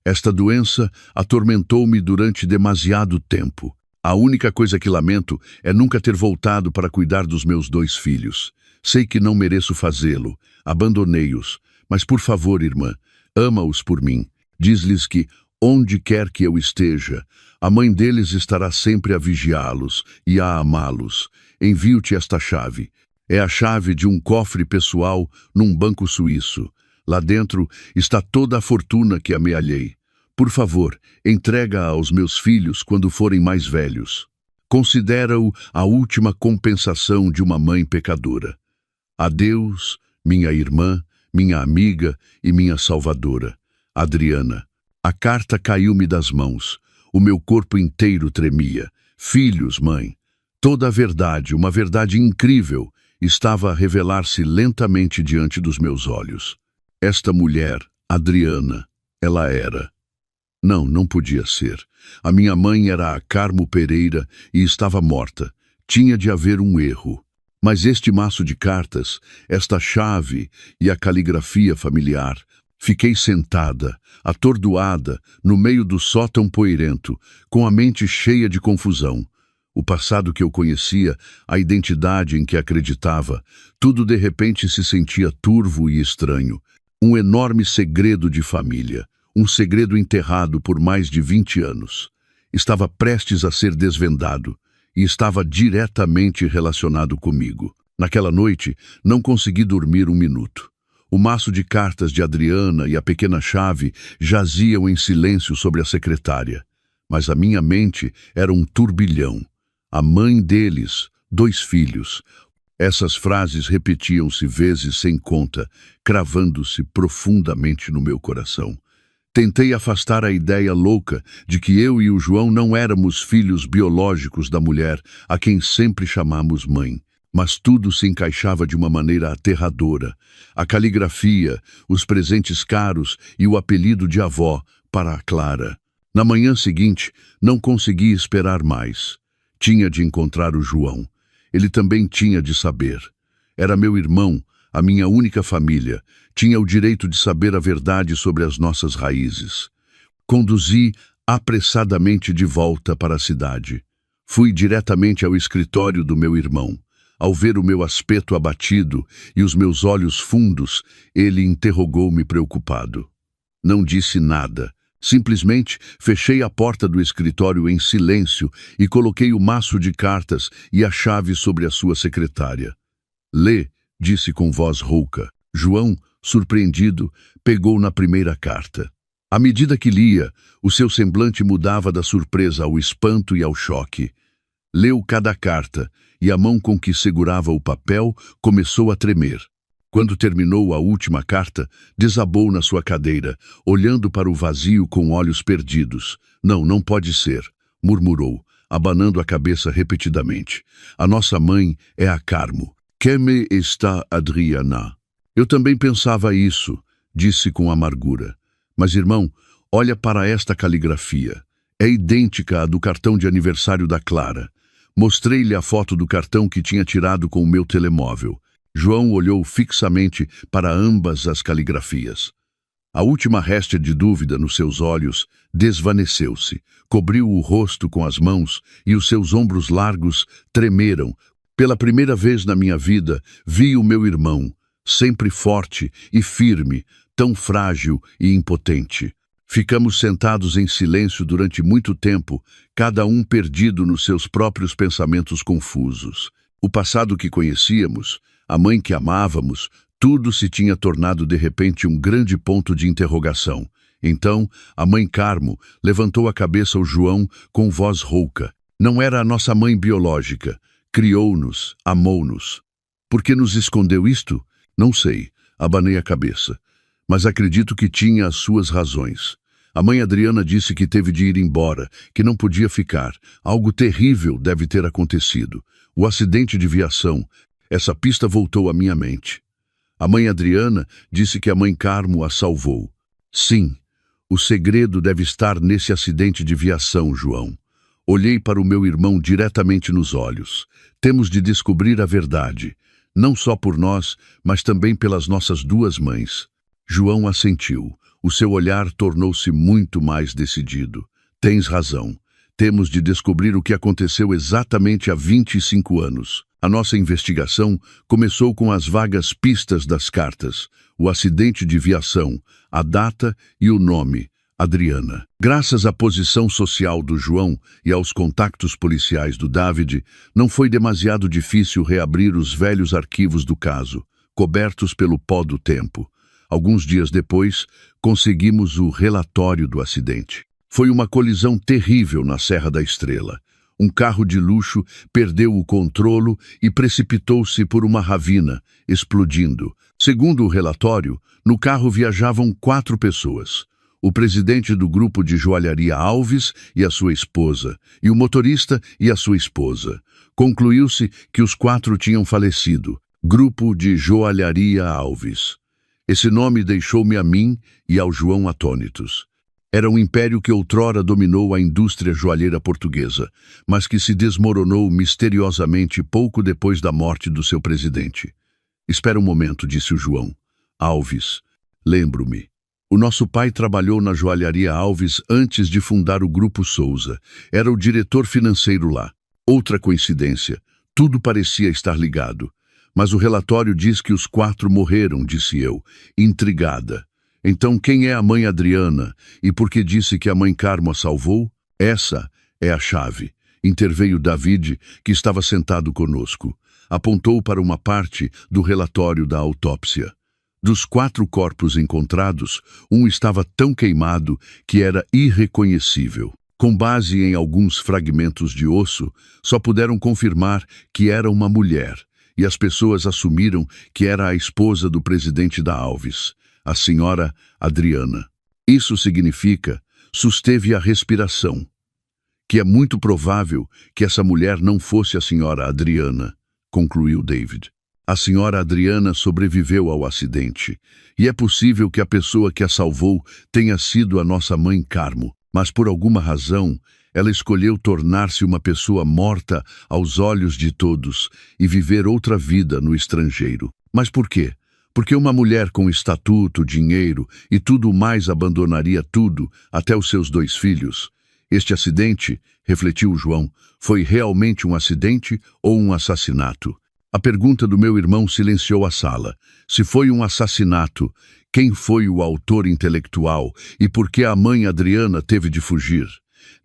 Esta doença atormentou-me durante demasiado tempo. A única coisa que lamento é nunca ter voltado para cuidar dos meus 2 filhos. Sei que não mereço fazê-lo, abandonei-os, mas por favor, irmã, ama-os por mim. Diz-lhes que, onde quer que eu esteja, a mãe deles estará sempre a vigiá-los e a amá-los. Envio-te esta chave. É a chave de um cofre pessoal num banco suíço. Lá dentro está toda a fortuna que amealhei. Por favor, entrega-a aos meus filhos quando forem mais velhos. Considera-o a última compensação de uma mãe pecadora. Adeus, minha irmã, minha amiga e minha salvadora, Adriana. A carta caiu-me das mãos. O meu corpo inteiro tremia. Filhos, mãe. Toda a verdade, uma verdade incrível, estava a revelar-se lentamente diante dos meus olhos. Esta mulher, Adriana, ela era. Não podia ser. A minha mãe era a Carmo Pereira e estava morta. Tinha de haver um erro. Mas este maço de cartas, esta chave e a caligrafia familiar, fiquei sentada, atordoada, no meio do sótão poeirento, com a mente cheia de confusão. O passado que eu conhecia, a identidade em que acreditava, tudo de repente se sentia turvo e estranho. Um enorme segredo de família, um segredo enterrado por mais de 20 anos. Estava prestes a ser desvendado e estava diretamente relacionado comigo. Naquela noite, não consegui dormir um minuto. O maço de cartas de Adriana e a pequena chave jaziam em silêncio sobre a secretária. Mas a minha mente era um turbilhão. A mãe deles, 2 filhos. Essas frases repetiam-se vezes sem conta, cravando-se profundamente no meu coração. Tentei afastar a ideia louca de que eu e o João não éramos filhos biológicos da mulher, a quem sempre chamamos mãe. Mas tudo se encaixava de uma maneira aterradora. A caligrafia, os presentes caros e o apelido de avó para a Clara. Na manhã seguinte, não consegui esperar mais. Tinha de encontrar o João. Ele também tinha de saber. Era meu irmão, a minha única família. Tinha o direito de saber a verdade sobre as nossas raízes. Conduzi apressadamente de volta para a cidade. Fui diretamente ao escritório do meu irmão. Ao ver o meu aspecto abatido e os meus olhos fundos, ele interrogou-me preocupado. Não disse nada. Simplesmente fechei a porta do escritório em silêncio e coloquei o maço de cartas e a chave sobre a sua secretária. Lê, disse com voz rouca. João, surpreendido, pegou na primeira carta. À medida que lia, o seu semblante mudava da surpresa ao espanto e ao choque. Leu cada carta e a mão com que segurava o papel começou a tremer. Quando terminou a última carta, desabou na sua cadeira, olhando para o vazio com olhos perdidos. Não, não pode ser, murmurou, abanando a cabeça repetidamente. A nossa mãe é a Carmo. Quem está Adriana? Eu também pensava isso, disse com amargura. Mas, irmão, olha para esta caligrafia. É idêntica à do cartão de aniversário da Clara. Mostrei-lhe a foto do cartão que tinha tirado com o meu telemóvel. João olhou fixamente para ambas as caligrafias. A última réstia de dúvida nos seus olhos desvaneceu-se, cobriu o rosto com as mãos e os seus ombros largos tremeram. Pela primeira vez na minha vida, vi o meu irmão, sempre forte e firme, tão frágil e impotente. Ficamos sentados em silêncio durante muito tempo, cada um perdido nos seus próprios pensamentos confusos. O passado que conhecíamos, a mãe que amávamos, tudo se tinha tornado de repente um grande ponto de interrogação. Então, a mãe Carmo levantou a cabeça ao João com voz rouca. Não era a nossa mãe biológica. Criou-nos, amou-nos. Por que nos escondeu isto? Não sei, abanei a cabeça. Mas acredito que tinha as suas razões. A mãe Adriana disse que teve de ir embora, que não podia ficar. Algo terrível deve ter acontecido. O acidente de viação. Essa pista voltou à minha mente. A mãe Adriana disse que a mãe Carmo a salvou. Sim, o segredo deve estar nesse acidente de viação, João. Olhei para o meu irmão diretamente nos olhos. Temos de descobrir a verdade, não só por nós, mas também pelas nossas duas mães. João assentiu. O seu olhar tornou-se muito mais decidido. Tens razão. Temos de descobrir o que aconteceu exatamente há 25 anos. A nossa investigação começou com as vagas pistas das cartas, o acidente de viação, a data e o nome, Adriana. Graças à posição social do João e aos contactos policiais do David, não foi demasiado difícil reabrir os velhos arquivos do caso, cobertos pelo pó do tempo. Alguns dias depois, conseguimos o relatório do acidente. Foi uma colisão terrível na Serra da Estrela. Um carro de luxo perdeu o controle e precipitou-se por uma ravina, explodindo. Segundo o relatório, no carro viajavam 4 pessoas. O presidente do grupo de joalharia Alves e a sua esposa, e o motorista e a sua esposa. Concluiu-se que os 4 tinham falecido. Grupo de joalharia Alves. Esse nome deixou-me a mim e ao João atônitos. Era um império que outrora dominou a indústria joalheira portuguesa, mas que se desmoronou misteriosamente pouco depois da morte do seu presidente. Espera um momento, disse o João. Alves, lembro-me. O nosso pai trabalhou na joalharia Alves antes de fundar o Grupo Souza. Era o diretor financeiro lá. Outra coincidência. Tudo parecia estar ligado. Mas o relatório diz que os 4 morreram, disse eu, intrigada. Então quem é a mãe Adriana e por que disse que a mãe Carmo a salvou? Essa é a chave. Interveio David, que estava sentado conosco. Apontou para uma parte do relatório da autópsia. Dos 4 corpos encontrados, um estava tão queimado que era irreconhecível. Com base em alguns fragmentos de osso, só puderam confirmar que era uma mulher, e as pessoas assumiram que era a esposa do presidente da Alves, a senhora Adriana. Isso significa, susteve a respiração, que é muito provável que essa mulher não fosse a senhora Adriana, concluiu David. A senhora Adriana sobreviveu ao acidente, e é possível que a pessoa que a salvou tenha sido a nossa mãe Carmo, mas por alguma razão ela escolheu tornar-se uma pessoa morta aos olhos de todos e viver outra vida no estrangeiro. Mas por quê? Porque uma mulher com estatuto, dinheiro e tudo mais abandonaria tudo, até os seus 2 filhos. Este acidente, refletiu João, foi realmente um acidente ou um assassinato? A pergunta do meu irmão silenciou a sala. Se foi um assassinato, quem foi o autor intelectual e por que a mãe Adriana teve de fugir?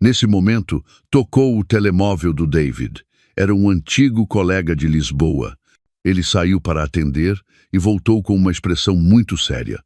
Nesse momento, tocou o telemóvel do David. Era um antigo colega de Lisboa. Ele saiu para atender e voltou com uma expressão muito séria.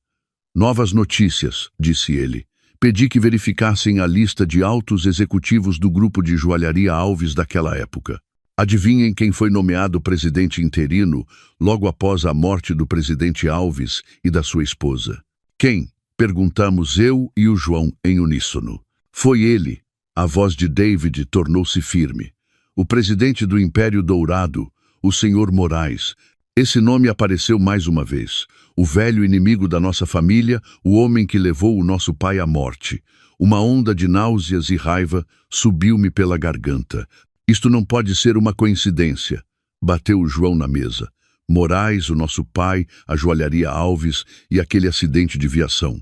Novas notícias, disse ele. Pedi que verificassem a lista de altos executivos do grupo de joalharia Alves daquela época. Adivinhem quem foi nomeado presidente interino logo após a morte do presidente Alves e da sua esposa? Quem? Perguntamos eu e o João em uníssono. Foi ele. A voz de David tornou-se firme. O presidente do Império Dourado, o Sr. Moraes. Esse nome apareceu mais uma vez. O velho inimigo da nossa família, o homem que levou o nosso pai à morte. Uma onda de náuseas e raiva subiu-me pela garganta. Isto não pode ser uma coincidência. Bateu o João na mesa. Moraes, o nosso pai, a joalharia Alves e aquele acidente de viação.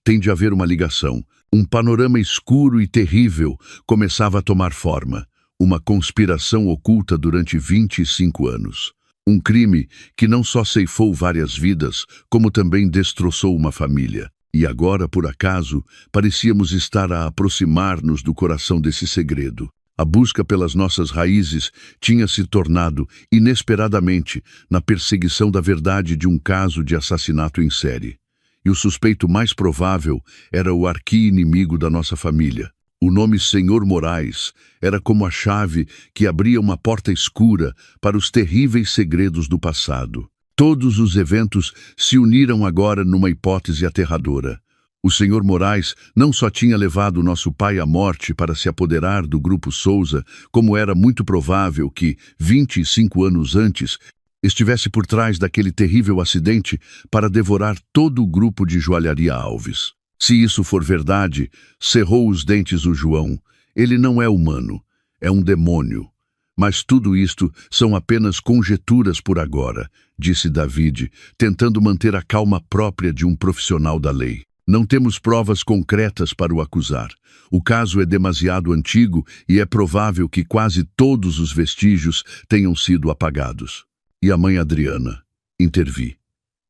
Tem de haver uma ligação. Um panorama escuro e terrível começava a tomar forma. Uma conspiração oculta durante 25 anos. Um crime que não só ceifou várias vidas, como também destroçou uma família. E agora, por acaso, parecíamos estar a aproximar-nos do coração desse segredo. A busca pelas nossas raízes tinha se tornado, inesperadamente, na perseguição da verdade de um caso de assassinato em série. E o suspeito mais provável era o arqui-inimigo da nossa família. O nome Sr. Moraes era como a chave que abria uma porta escura para os terríveis segredos do passado. Todos os eventos se uniram agora numa hipótese aterradora. O Sr. Moraes não só tinha levado nosso pai à morte para se apoderar do Grupo Souza, como era muito provável que, 25 anos antes, estivesse por trás daquele terrível acidente para devorar todo o grupo de joalharia Alves. Se isso for verdade, cerrou os dentes o João. Ele não é humano, é um demônio. Mas tudo isto são apenas conjecturas por agora, disse David, tentando manter a calma própria de um profissional da lei. Não temos provas concretas para o acusar. O caso é demasiado antigo e é provável que quase todos os vestígios tenham sido apagados. E a mãe Adriana? Intervi.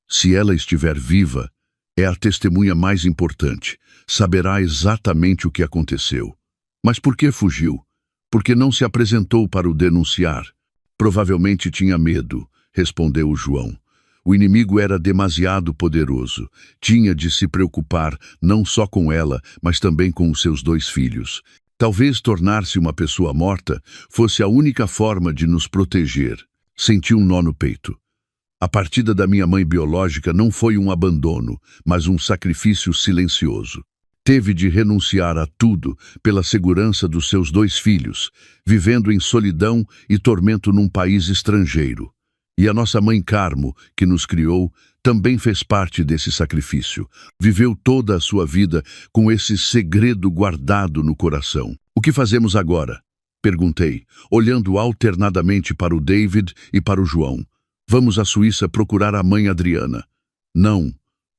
Se ela estiver viva, é a testemunha mais importante. Saberá exatamente o que aconteceu. Mas por que fugiu? Porque não se apresentou para o denunciar. Provavelmente tinha medo, respondeu o João. O inimigo era demasiado poderoso. Tinha de se preocupar não só com ela, mas também com os seus 2 filhos. Talvez tornar-se uma pessoa morta fosse a única forma de nos proteger. Senti um nó no peito. A partida da minha mãe biológica não foi um abandono, mas um sacrifício silencioso. Teve de renunciar a tudo pela segurança dos seus 2 filhos, vivendo em solidão e tormento num país estrangeiro. E a nossa mãe Carmo, que nos criou, também fez parte desse sacrifício. Viveu toda a sua vida com esse segredo guardado no coração. O que fazemos agora? Perguntei, olhando alternadamente para o David e para o João. Vamos à Suíça procurar a mãe Adriana. Não.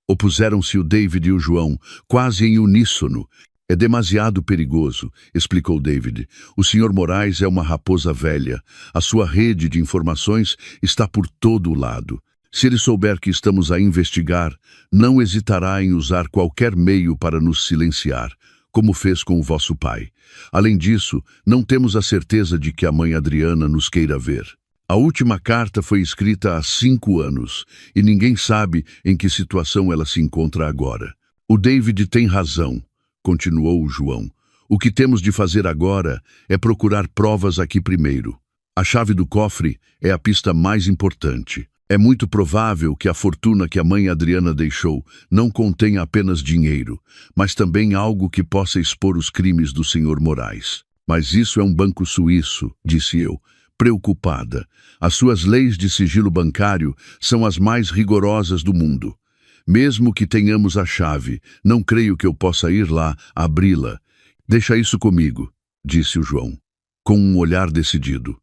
Opuseram-se o David e o João, quase em uníssono. É demasiado perigoso, explicou David. O Sr. Moraes é uma raposa velha. A sua rede de informações está por todo o lado. Se ele souber que estamos a investigar, não hesitará em usar qualquer meio para nos silenciar, como fez com o vosso pai. Além disso, não temos a certeza de que a mãe Adriana nos queira ver. A última carta foi escrita há 5 anos, e ninguém sabe em que situação ela se encontra agora. O David tem razão, continuou o João. O que temos de fazer agora é procurar provas aqui primeiro. A chave do cofre é a pista mais importante. É muito provável que a fortuna que a mãe Adriana deixou não contenha apenas dinheiro, mas também algo que possa expor os crimes do Sr. Moraes. Mas isso é um banco suíço, disse eu, preocupada. As suas leis de sigilo bancário são as mais rigorosas do mundo. Mesmo que tenhamos a chave, não creio que eu possa ir lá abri-la. Deixa isso comigo, disse o João, com um olhar decidido.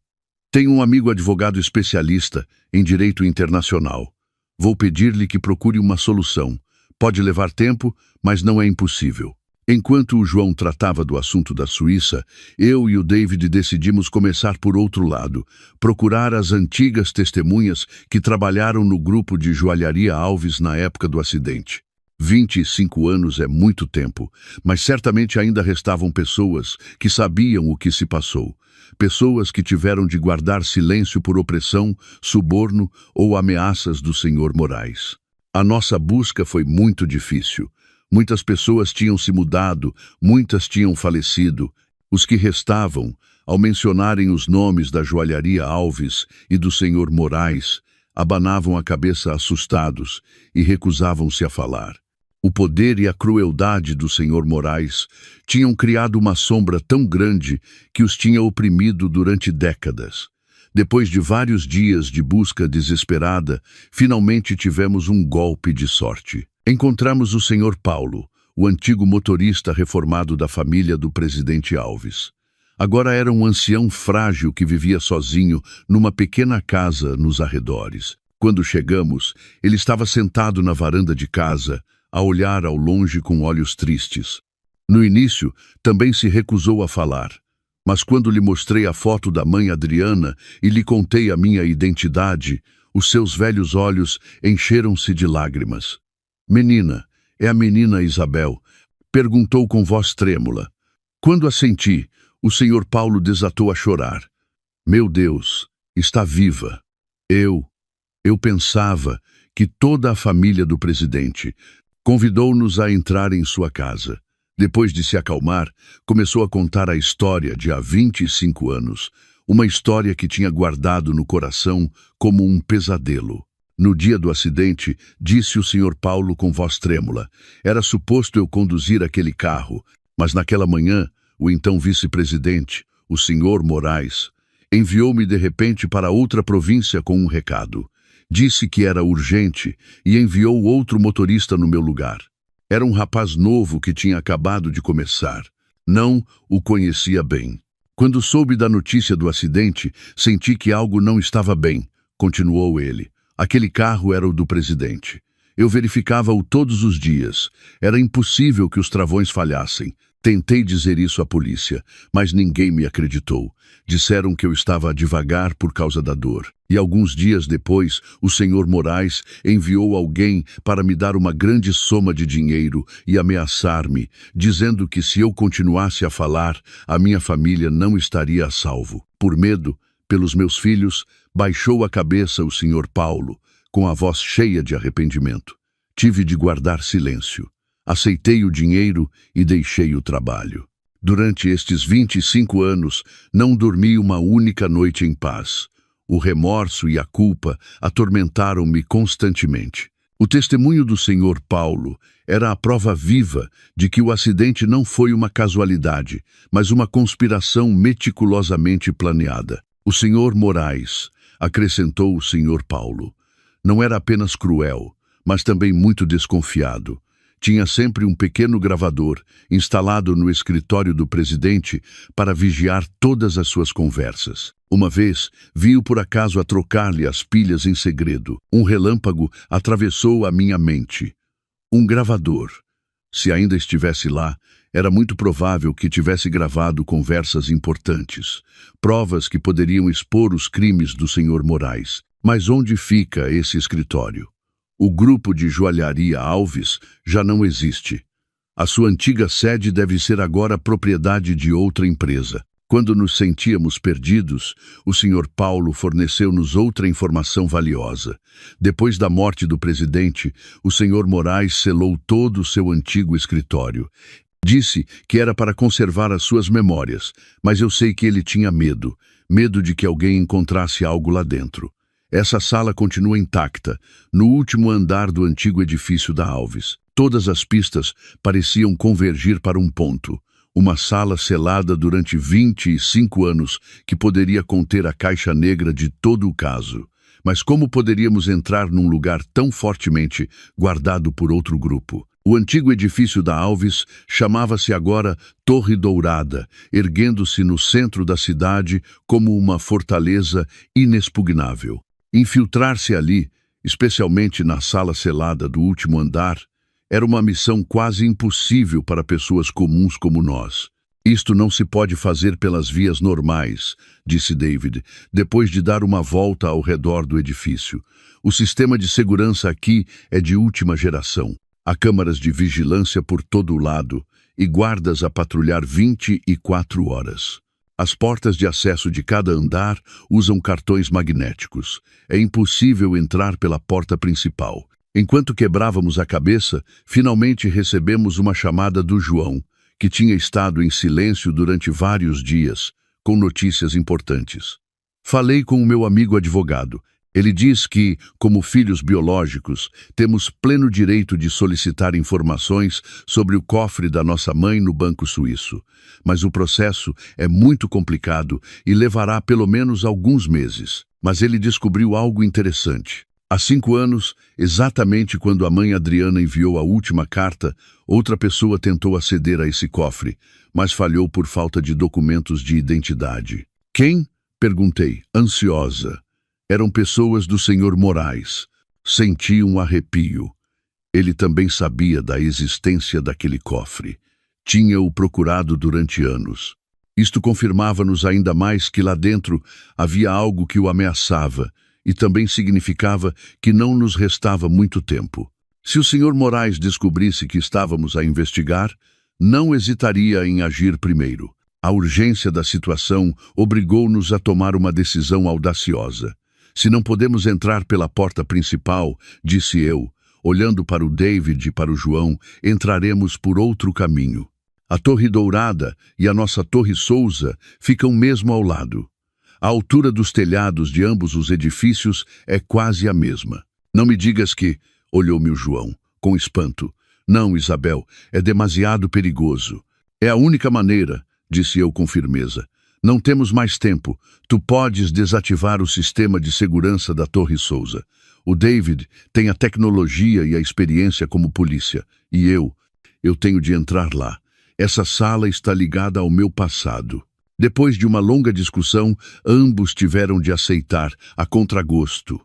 Tenho um amigo advogado especialista em direito internacional. Vou pedir-lhe que procure uma solução. Pode levar tempo, mas não é impossível. Enquanto o João tratava do assunto da Suíça, eu e o David decidimos começar por outro lado, procurar as antigas testemunhas que trabalharam no grupo de joalharia Alves na época do acidente. 25 anos é muito tempo, mas certamente ainda restavam pessoas que sabiam o que se passou. Pessoas que tiveram de guardar silêncio por opressão, suborno ou ameaças do Sr. Moraes. A nossa busca foi muito difícil. Muitas pessoas tinham se mudado, muitas tinham falecido. Os que restavam, ao mencionarem os nomes da joalharia Alves e do senhor Moraes, abanavam a cabeça assustados e recusavam-se a falar. O poder e a crueldade do senhor Moraes tinham criado uma sombra tão grande que os tinha oprimido durante décadas. Depois de vários dias de busca desesperada, finalmente tivemos um golpe de sorte. Encontramos o senhor Paulo, o antigo motorista reformado da família do presidente Alves. Agora era um ancião frágil que vivia sozinho numa pequena casa nos arredores. Quando chegamos, ele estava sentado na varanda de casa, a olhar ao longe com olhos tristes. No início, também se recusou a falar, mas quando lhe mostrei a foto da mãe Adriana e lhe contei a minha identidade, os seus velhos olhos encheram-se de lágrimas. "Menina, é a menina Isabel?" perguntou com voz trêmula. Quando a senti, o senhor Paulo desatou a chorar. "Meu Deus, está viva. Eu pensava que toda a família do presidente." Convidou-nos a entrar em sua casa. Depois de se acalmar, começou a contar a história de há 25 anos, uma história que tinha guardado no coração como um pesadelo. No dia do acidente, disse o senhor Paulo com voz trêmula, era suposto eu conduzir aquele carro, mas naquela manhã, o então vice-presidente, o senhor Moraes, enviou-me de repente para outra província com um recado. Disse que era urgente e enviou outro motorista no meu lugar. Era um rapaz novo que tinha acabado de começar. Não o conhecia bem. Quando soube da notícia do acidente, senti que algo não estava bem, continuou ele. Aquele carro era o do presidente. Eu verificava-o todos os dias. Era impossível que os travões falhassem. Tentei dizer isso à polícia, mas ninguém me acreditou. Disseram que eu estava devagar por causa da dor. E alguns dias depois, o senhor Moraes enviou alguém para me dar uma grande soma de dinheiro e ameaçar-me, dizendo que se eu continuasse a falar, a minha família não estaria a salvo. Por medo, pelos meus filhos, baixou a cabeça o senhor Paulo, com a voz cheia de arrependimento. Tive de guardar silêncio. Aceitei o dinheiro e deixei o trabalho. Durante estes 25 anos, não dormi uma única noite em paz. O remorso e a culpa atormentaram-me constantemente. O testemunho do senhor Paulo era a prova viva de que o acidente não foi uma casualidade, mas uma conspiração meticulosamente planeada. O senhor Moraes, acrescentou o senhor Paulo, não era apenas cruel, mas também muito desconfiado. Tinha sempre um pequeno gravador instalado no escritório do presidente para vigiar todas as suas conversas. Uma vez, vi-o por acaso a trocar-lhe as pilhas em segredo. Um relâmpago atravessou a minha mente. Um gravador. Se ainda estivesse lá, era muito provável que tivesse gravado conversas importantes, provas que poderiam expor os crimes do senhor Moraes. Mas onde fica esse escritório? O grupo de joalharia Alves já não existe. A sua antiga sede deve ser agora propriedade de outra empresa. Quando nos sentíamos perdidos, o senhor Paulo forneceu-nos outra informação valiosa. Depois da morte do presidente, o senhor Moraes selou todo o seu antigo escritório. Disse que era para conservar as suas memórias, mas eu sei que ele tinha medo de que alguém encontrasse algo lá dentro. Essa sala continua intacta, no último andar do antigo edifício da Alves. Todas as pistas pareciam convergir para um ponto. Uma sala selada durante 25 anos que poderia conter a caixa negra de todo o caso. Mas como poderíamos entrar num lugar tão fortemente guardado por outro grupo? O antigo edifício da Alves chamava-se agora Torre Dourada, erguendo-se no centro da cidade como uma fortaleza inexpugnável. Infiltrar-se ali, especialmente na sala selada do último andar, era uma missão quase impossível para pessoas comuns como nós. Isto não se pode fazer pelas vias normais, disse David, depois de dar uma volta ao redor do edifício. O sistema de segurança aqui é de última geração. Há câmaras de vigilância por todo o lado e guardas a patrulhar 24 horas. As portas de acesso de cada andar usam cartões magnéticos. É impossível entrar pela porta principal. Enquanto quebrávamos a cabeça, finalmente recebemos uma chamada do João, que tinha estado em silêncio durante vários dias, com notícias importantes. Falei com o meu amigo advogado. Ele diz que, como filhos biológicos, temos pleno direito de solicitar informações sobre o cofre da nossa mãe no Banco Suíço. Mas o processo é muito complicado e levará pelo menos alguns meses. Mas ele descobriu algo interessante. Há 5 anos, exatamente quando a mãe Adriana enviou a última carta, outra pessoa tentou aceder a esse cofre, mas falhou por falta de documentos de identidade. Quem? Perguntei, ansiosa. Eram pessoas do Sr. Moraes. Senti um arrepio. Ele também sabia da existência daquele cofre. Tinha-o procurado durante anos. Isto confirmava-nos ainda mais que lá dentro havia algo que o ameaçava e também significava que não nos restava muito tempo. Se o Sr. Moraes descobrisse que estávamos a investigar, não hesitaria em agir primeiro. A urgência da situação obrigou-nos a tomar uma decisão audaciosa. Se não podemos entrar pela porta principal, disse eu, olhando para o David e para o João, entraremos por outro caminho. A Torre Dourada e a nossa Torre Souza ficam mesmo ao lado. A altura dos telhados de ambos os edifícios é quase a mesma. Não me digas que... Olhou-me o João, com espanto. Não, Isabel, é demasiado perigoso. É a única maneira, disse eu com firmeza. Não temos mais tempo. Tu podes desativar o sistema de segurança da Torre Souza. O David tem a tecnologia e a experiência como polícia. E eu tenho de entrar lá. Essa sala está ligada ao meu passado. Depois de uma longa discussão, ambos tiveram de aceitar, a contragosto.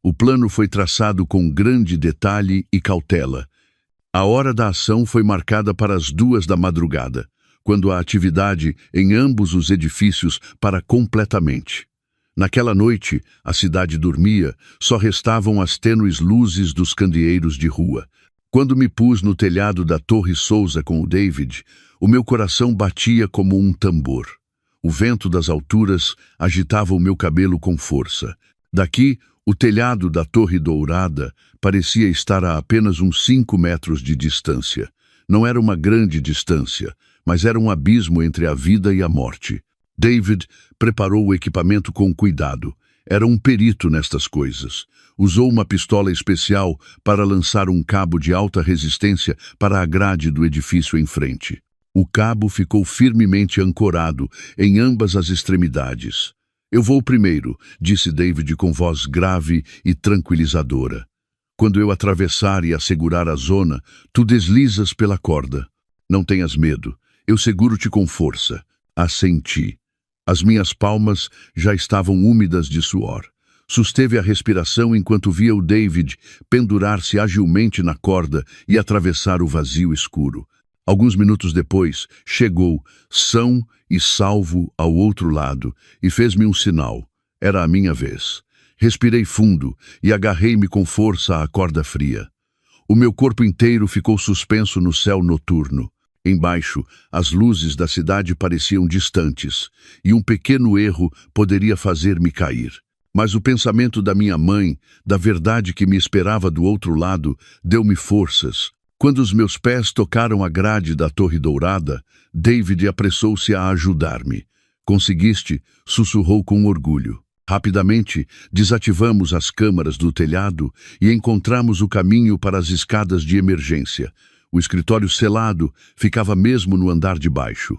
O plano foi traçado com grande detalhe e cautela. A hora da ação foi marcada para as 2 da madrugada. Quando a atividade em ambos os edifícios para completamente. Naquela noite, a cidade dormia, só restavam as tênues luzes dos candeeiros de rua. Quando me pus no telhado da Torre Souza com o David, o meu coração batia como um tambor. O vento das alturas agitava o meu cabelo com força. Daqui, o telhado da Torre Dourada parecia estar a apenas uns 5 metros de distância. Não era uma grande distância, mas era um abismo entre a vida e a morte. David preparou o equipamento com cuidado. Era um perito nestas coisas. Usou uma pistola especial para lançar um cabo de alta resistência para a grade do edifício em frente. O cabo ficou firmemente ancorado em ambas as extremidades. Eu vou primeiro, disse David com voz grave e tranquilizadora. Quando eu atravessar e assegurar a zona, tu deslizas pela corda. Não tenhas medo. Eu seguro-te com força. Assenti. As minhas palmas já estavam úmidas de suor. Susteve a respiração enquanto via o David pendurar-se agilmente na corda e atravessar o vazio escuro. Alguns minutos depois, chegou, são e salvo, ao outro lado e fez-me um sinal. Era a minha vez. Respirei fundo e agarrei-me com força à corda fria. O meu corpo inteiro ficou suspenso no céu noturno. Embaixo, as luzes da cidade pareciam distantes, e um pequeno erro poderia fazer-me cair. Mas o pensamento da minha mãe, da verdade que me esperava do outro lado, deu-me forças. Quando os meus pés tocaram a grade da Torre Dourada, David apressou-se a ajudar-me. Conseguiste? Sussurrou com orgulho. Rapidamente, desativamos as câmaras do telhado e encontramos o caminho para as escadas de emergência. O escritório selado ficava mesmo no andar de baixo.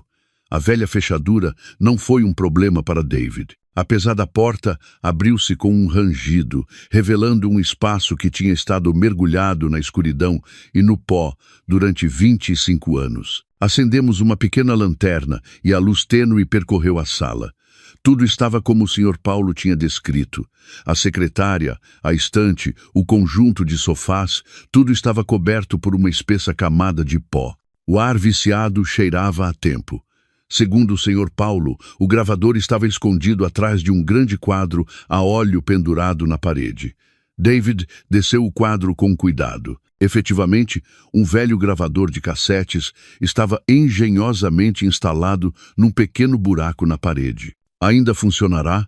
A velha fechadura não foi um problema para David. Apesar da porta, abriu-se com um rangido, revelando um espaço que tinha estado mergulhado na escuridão e no pó durante 25 anos. Acendemos uma pequena lanterna e a luz tênue percorreu a sala. Tudo estava como o Sr. Paulo tinha descrito. A secretária, a estante, o conjunto de sofás, tudo estava coberto por uma espessa camada de pó. O ar viciado cheirava a tempo. Segundo o Sr. Paulo, o gravador estava escondido atrás de um grande quadro a óleo pendurado na parede. David desceu o quadro com cuidado. Efetivamente, um velho gravador de cassetes estava engenhosamente instalado num pequeno buraco na parede. Ainda funcionará?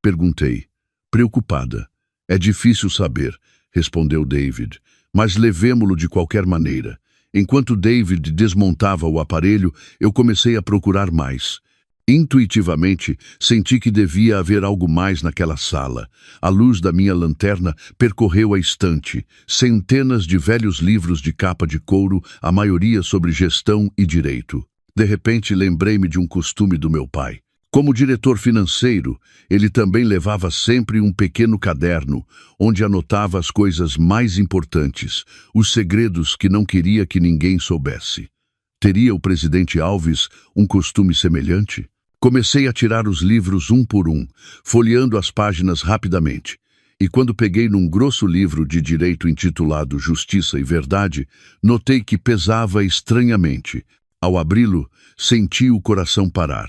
Perguntei, preocupada. É difícil saber, respondeu David, mas levemo-lo de qualquer maneira. Enquanto David desmontava o aparelho, eu comecei a procurar mais. Intuitivamente, senti que devia haver algo mais naquela sala. A luz da minha lanterna percorreu a estante. Centenas de velhos livros de capa de couro, a maioria sobre gestão e direito. De repente, lembrei-me de um costume do meu pai. Como diretor financeiro, ele também levava sempre um pequeno caderno, onde anotava as coisas mais importantes, os segredos que não queria que ninguém soubesse. Teria o presidente Alves um costume semelhante? Comecei a tirar os livros um por um, folheando as páginas rapidamente. E quando peguei num grosso livro de direito intitulado Justiça e Verdade, notei que pesava estranhamente. Ao abri-lo, senti o coração parar.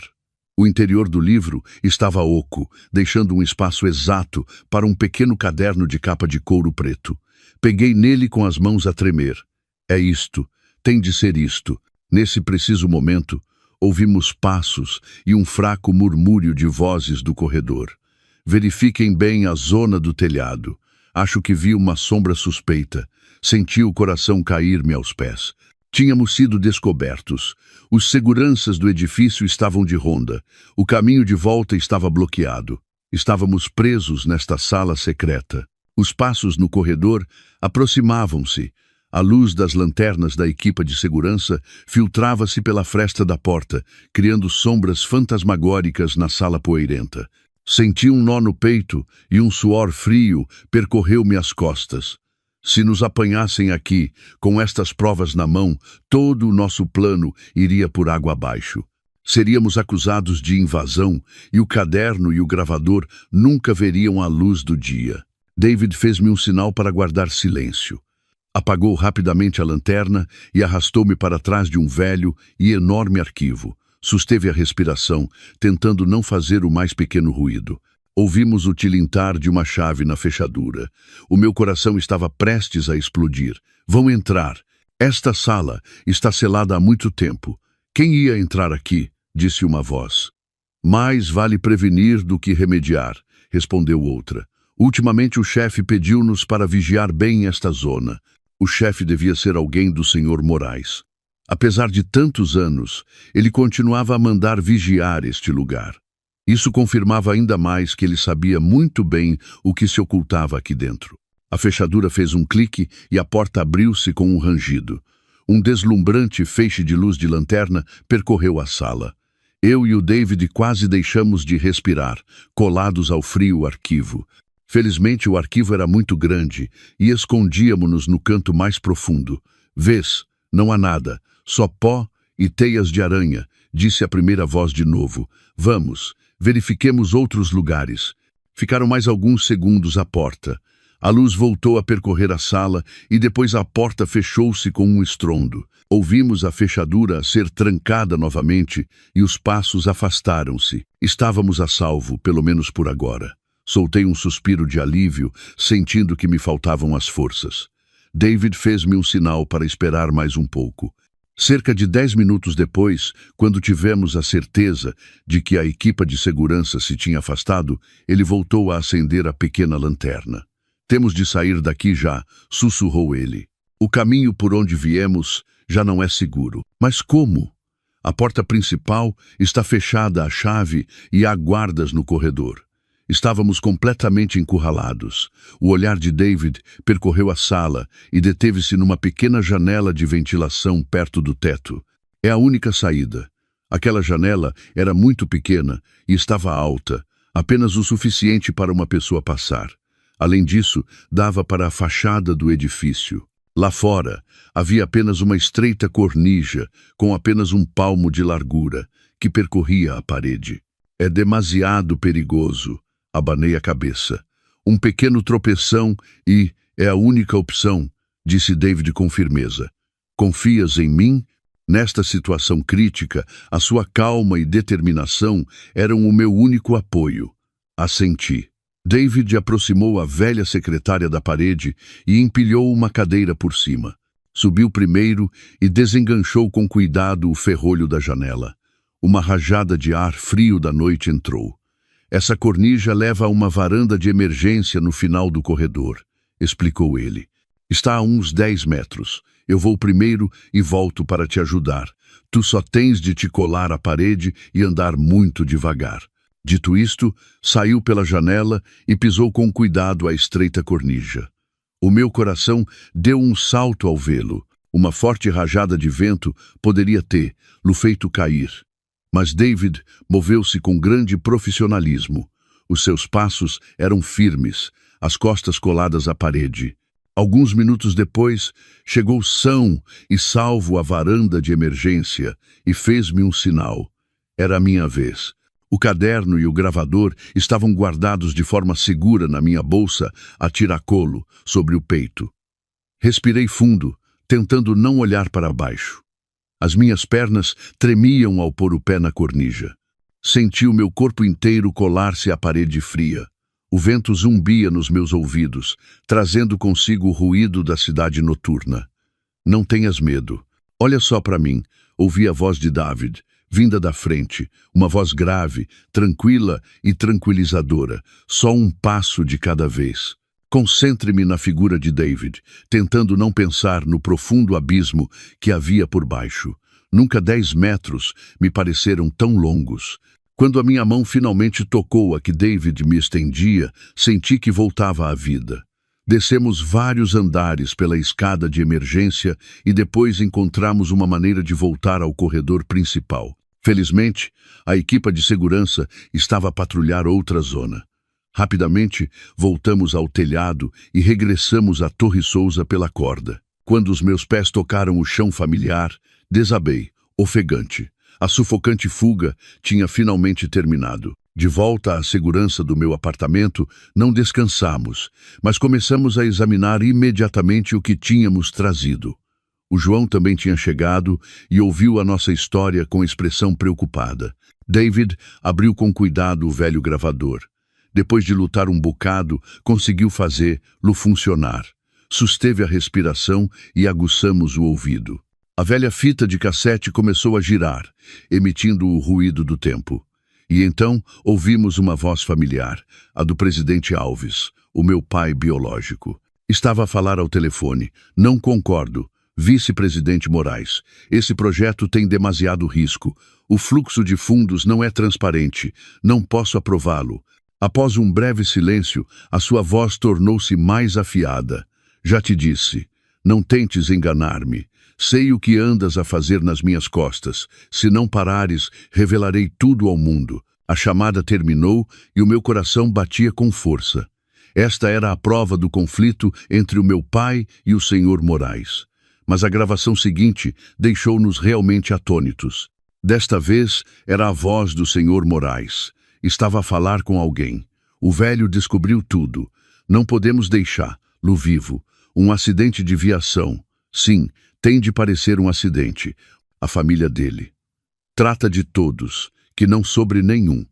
O interior do livro estava oco, deixando um espaço exato para um pequeno caderno de capa de couro preto. Peguei nele com as mãos a tremer. É isto, tem de ser isto. Nesse preciso momento, ouvimos passos e um fraco murmúrio de vozes do corredor. Verifiquem bem a zona do telhado. Acho que vi uma sombra suspeita. Senti o coração cair-me aos pés. Tínhamos sido descobertos. Os seguranças do edifício estavam de ronda. O caminho de volta estava bloqueado. Estávamos presos nesta sala secreta. Os passos no corredor aproximavam-se. A luz das lanternas da equipa de segurança filtrava-se pela fresta da porta, criando sombras fantasmagóricas na sala poeirenta. Senti um nó no peito e um suor frio percorreu-me as costas. Se nos apanhassem aqui, com estas provas na mão, todo o nosso plano iria por água abaixo. Seríamos acusados de invasão e o caderno e o gravador nunca veriam a luz do dia. David fez-me um sinal para guardar silêncio. Apagou rapidamente a lanterna e arrastou-me para trás de um velho e enorme arquivo. Susteve a respiração, tentando não fazer o mais pequeno ruído. Ouvimos o tilintar de uma chave na fechadura. O meu coração estava prestes a explodir. Vão entrar. Esta sala está selada há muito tempo. Quem ia entrar aqui? Disse uma voz. Mais vale prevenir do que remediar, respondeu outra. Ultimamente o chefe pediu-nos para vigiar bem esta zona. O chefe devia ser alguém do Sr. Moraes. Apesar de tantos anos, ele continuava a mandar vigiar este lugar. Isso confirmava ainda mais que ele sabia muito bem o que se ocultava aqui dentro. A fechadura fez um clique e a porta abriu-se com um rangido. Um deslumbrante feixe de luz de lanterna percorreu a sala. Eu e o David quase deixamos de respirar, colados ao frio arquivo. Felizmente o arquivo era muito grande e escondíamos-nos no canto mais profundo. Vês, não há nada, só pó e teias de aranha, disse a primeira voz de novo. Vamos, verifiquemos outros lugares. Ficaram mais alguns segundos à porta. A luz voltou a percorrer a sala e depois a porta fechou-se com um estrondo. Ouvimos a fechadura ser trancada novamente e os passos afastaram-se. Estávamos a salvo, pelo menos por agora. Soltei um suspiro de alívio, sentindo que me faltavam as forças. David fez-me um sinal para esperar mais um pouco. Cerca de 10 minutos depois, quando tivemos a certeza de que a equipa de segurança se tinha afastado, ele voltou a acender a pequena lanterna. Temos de sair daqui já, sussurrou ele. O caminho por onde viemos já não é seguro. Mas como? A porta principal está fechada à chave e há guardas no corredor. Estávamos completamente encurralados. O olhar de David percorreu a sala e deteve-se numa pequena janela de ventilação perto do teto. É a única saída. Aquela janela era muito pequena e estava alta, apenas o suficiente para uma pessoa passar. Além disso, dava para a fachada do edifício. Lá fora, havia apenas uma estreita cornija, com apenas um palmo de largura, que percorria a parede. É demasiado perigoso. Abanei a cabeça. Um pequeno tropeção e é a única opção, disse David com firmeza. Confias em mim? Nesta situação crítica, a sua calma e determinação eram o meu único apoio. Assenti. David aproximou a velha secretária da parede e empilhou uma cadeira por cima. Subiu primeiro e desenganchou com cuidado o ferrolho da janela. Uma rajada de ar frio da noite entrou. Essa cornija leva a uma varanda de emergência no final do corredor, explicou ele. Está a uns 10 metros. Eu vou primeiro e volto para te ajudar. Tu só tens de te colar à parede e andar muito devagar. Dito isto, saiu pela janela e pisou com cuidado a estreita cornija. O meu coração deu um salto ao vê-lo. Uma forte rajada de vento poderia ter-lo feito cair. Mas David moveu-se com grande profissionalismo. Os seus passos eram firmes, as costas coladas à parede. Alguns minutos depois, chegou são e salvo à varanda de emergência e fez-me um sinal. Era a minha vez. O caderno e o gravador estavam guardados de forma segura na minha bolsa a tiracolo, sobre o peito. Respirei fundo, tentando não olhar para baixo. As minhas pernas tremiam ao pôr o pé na cornija. Senti o meu corpo inteiro colar-se à parede fria. O vento zumbia nos meus ouvidos, trazendo consigo o ruído da cidade noturna. Não tenhas medo. Olha só para mim, ouvi a voz de David, vinda da frente, uma voz grave, tranquila e tranquilizadora, só um passo de cada vez. Concentre-me na figura de David, tentando não pensar no profundo abismo que havia por baixo. Nunca 10 metros me pareceram tão longos. Quando a minha mão finalmente tocou a que David me estendia, senti que voltava à vida. Descemos vários andares pela escada de emergência e depois encontramos uma maneira de voltar ao corredor principal. Felizmente, a equipa de segurança estava a patrulhar outra zona. Rapidamente, voltamos ao telhado e regressamos à Torre Souza pela corda. Quando os meus pés tocaram o chão familiar, desabei, ofegante. A sufocante fuga tinha finalmente terminado. De volta à segurança do meu apartamento, não descansamos, mas começamos a examinar imediatamente o que tínhamos trazido. O João também tinha chegado e ouviu a nossa história com expressão preocupada. David abriu com cuidado o velho gravador. Depois de lutar um bocado, conseguiu fazê-lo funcionar. Susteve a respiração e aguçamos o ouvido. A velha fita de cassete começou a girar, emitindo o ruído do tempo. E então ouvimos uma voz familiar, a do presidente Alves, o meu pai biológico. Estava a falar ao telefone. Não concordo. Vice-presidente Moraes, esse projeto tem demasiado risco. O fluxo de fundos não é transparente. Não posso aprová-lo. Após um breve silêncio, a sua voz tornou-se mais afiada. Já te disse, não tentes enganar-me. Sei o que andas a fazer nas minhas costas. Se não parares, revelarei tudo ao mundo. A chamada terminou e o meu coração batia com força. Esta era a prova do conflito entre o meu pai e o senhor Moraes. Mas a gravação seguinte deixou-nos realmente atônitos. Desta vez era a voz do senhor Moraes. Estava a falar com alguém. O velho descobriu tudo. Não podemos deixá-lo vivo. Um acidente de viação. Sim, tem de parecer um acidente. A família dele. Trata de todos, que não sobre nenhum.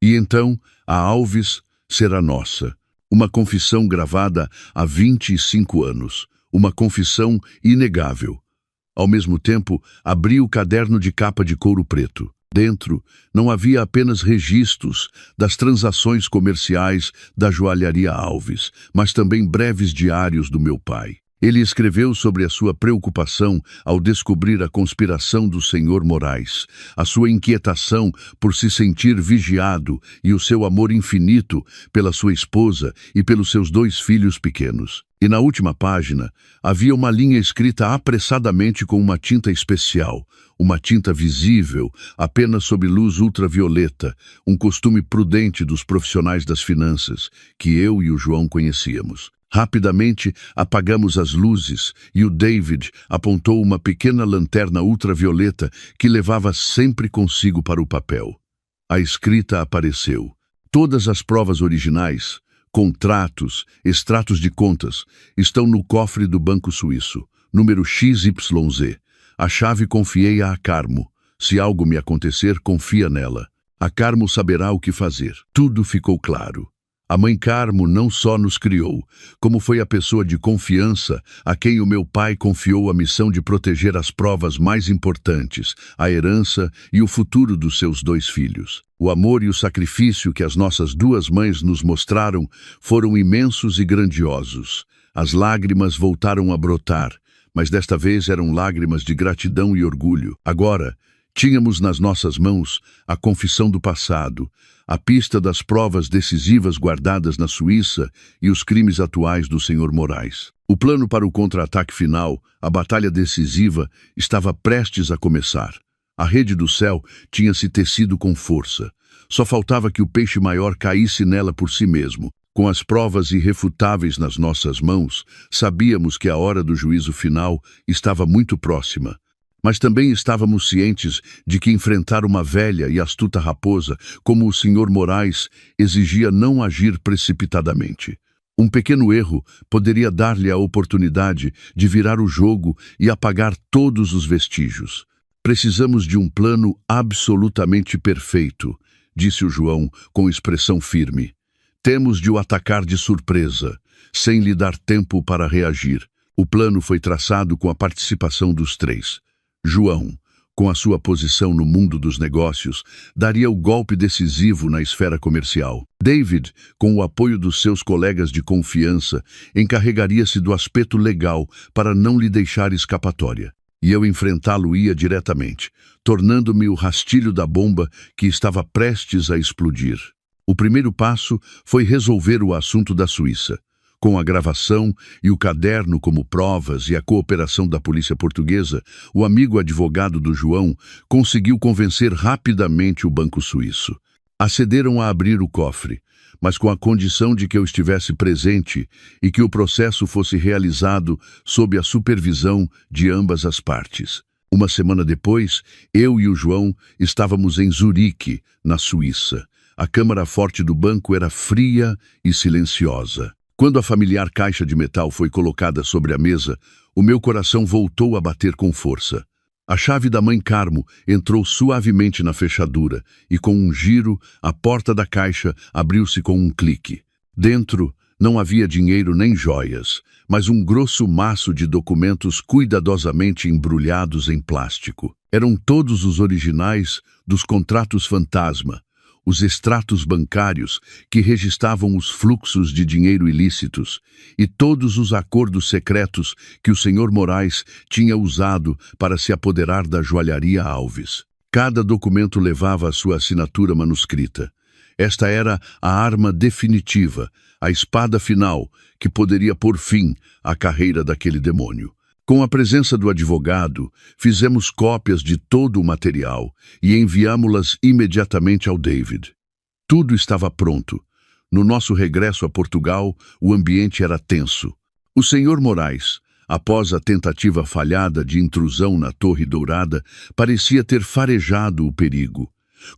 E então, a Alves será nossa. Uma confissão gravada há 25 anos. Uma confissão inegável. Ao mesmo tempo, abri o caderno de capa de couro preto. Dentro, não havia apenas registros das transações comerciais da joalharia Alves, mas também breves diários do meu pai. Ele escreveu sobre a sua preocupação ao descobrir a conspiração do senhor Moraes, a sua inquietação por se sentir vigiado e o seu amor infinito pela sua esposa e pelos seus 2 filhos pequenos. E na última página, havia uma linha escrita apressadamente com uma tinta especial, uma tinta visível, apenas sob luz ultravioleta, um costume prudente dos profissionais das finanças, que eu e o João conhecíamos. Rapidamente apagamos as luzes e o David apontou uma pequena lanterna ultravioleta que levava sempre consigo para o papel. A escrita apareceu. Todas as provas originais, contratos, extratos de contas, estão no cofre do Banco Suíço, número XYZ. A chave confiei a Carmo. Se algo me acontecer, confia nela. A Carmo saberá o que fazer. Tudo ficou claro. A mãe Carmo não só nos criou, como foi a pessoa de confiança a quem o meu pai confiou a missão de proteger as provas mais importantes, a herança e o futuro dos seus 2 filhos. O amor e o sacrifício que as nossas 2 mães nos mostraram foram imensos e grandiosos. As lágrimas voltaram a brotar, mas desta vez eram lágrimas de gratidão e orgulho. Agora, tínhamos nas nossas mãos a confissão do passado, a pista das provas decisivas guardadas na Suíça e os crimes atuais do Sr. Moraes. O plano para o contra-ataque final, a batalha decisiva, estava prestes a começar. A rede do céu tinha se tecido com força. Só faltava que o peixe maior caísse nela por si mesmo. Com as provas irrefutáveis nas nossas mãos, sabíamos que a hora do juízo final estava muito próxima. Mas também estávamos cientes de que enfrentar uma velha e astuta raposa como o Sr. Moraes exigia não agir precipitadamente. Um pequeno erro poderia dar-lhe a oportunidade de virar o jogo e apagar todos os vestígios. Precisamos de um plano absolutamente perfeito, disse o João com expressão firme. Temos de o atacar de surpresa, sem lhe dar tempo para reagir. O plano foi traçado com a participação dos três. João, com a sua posição no mundo dos negócios, daria o golpe decisivo na esfera comercial. David, com o apoio dos seus colegas de confiança, encarregaria-se do aspecto legal para não lhe deixar escapatória. E eu enfrentá-lo-ia diretamente, tornando-me o rastilho da bomba que estava prestes a explodir. O primeiro passo foi resolver o assunto da Suíça. Com a gravação e o caderno como provas e a cooperação da polícia portuguesa, o amigo advogado do João conseguiu convencer rapidamente o banco suíço. Acederam a abrir o cofre, mas com a condição de que eu estivesse presente e que o processo fosse realizado sob a supervisão de ambas as partes. Uma semana depois, eu e o João estávamos em Zurique, na Suíça. A câmara forte do banco era fria e silenciosa. Quando a familiar caixa de metal foi colocada sobre a mesa, o meu coração voltou a bater com força. A chave da mãe Carmo entrou suavemente na fechadura e, com um giro, a porta da caixa abriu-se com um clique. Dentro não havia dinheiro nem joias, mas um grosso maço de documentos cuidadosamente embrulhados em plástico. Eram todos os originais dos contratos fantasma, os extratos bancários que registravam os fluxos de dinheiro ilícitos e todos os acordos secretos que o Sr. Moraes tinha usado para se apoderar da joalharia Alves. Cada documento levava a sua assinatura manuscrita. Esta era a arma definitiva, a espada final que poderia pôr fim à carreira daquele demônio. Com a presença do advogado, fizemos cópias de todo o material e enviámo-las imediatamente ao David. Tudo estava pronto. No nosso regresso a Portugal, o ambiente era tenso. O Sr. Moraes, após a tentativa falhada de intrusão na Torre Dourada, parecia ter farejado o perigo.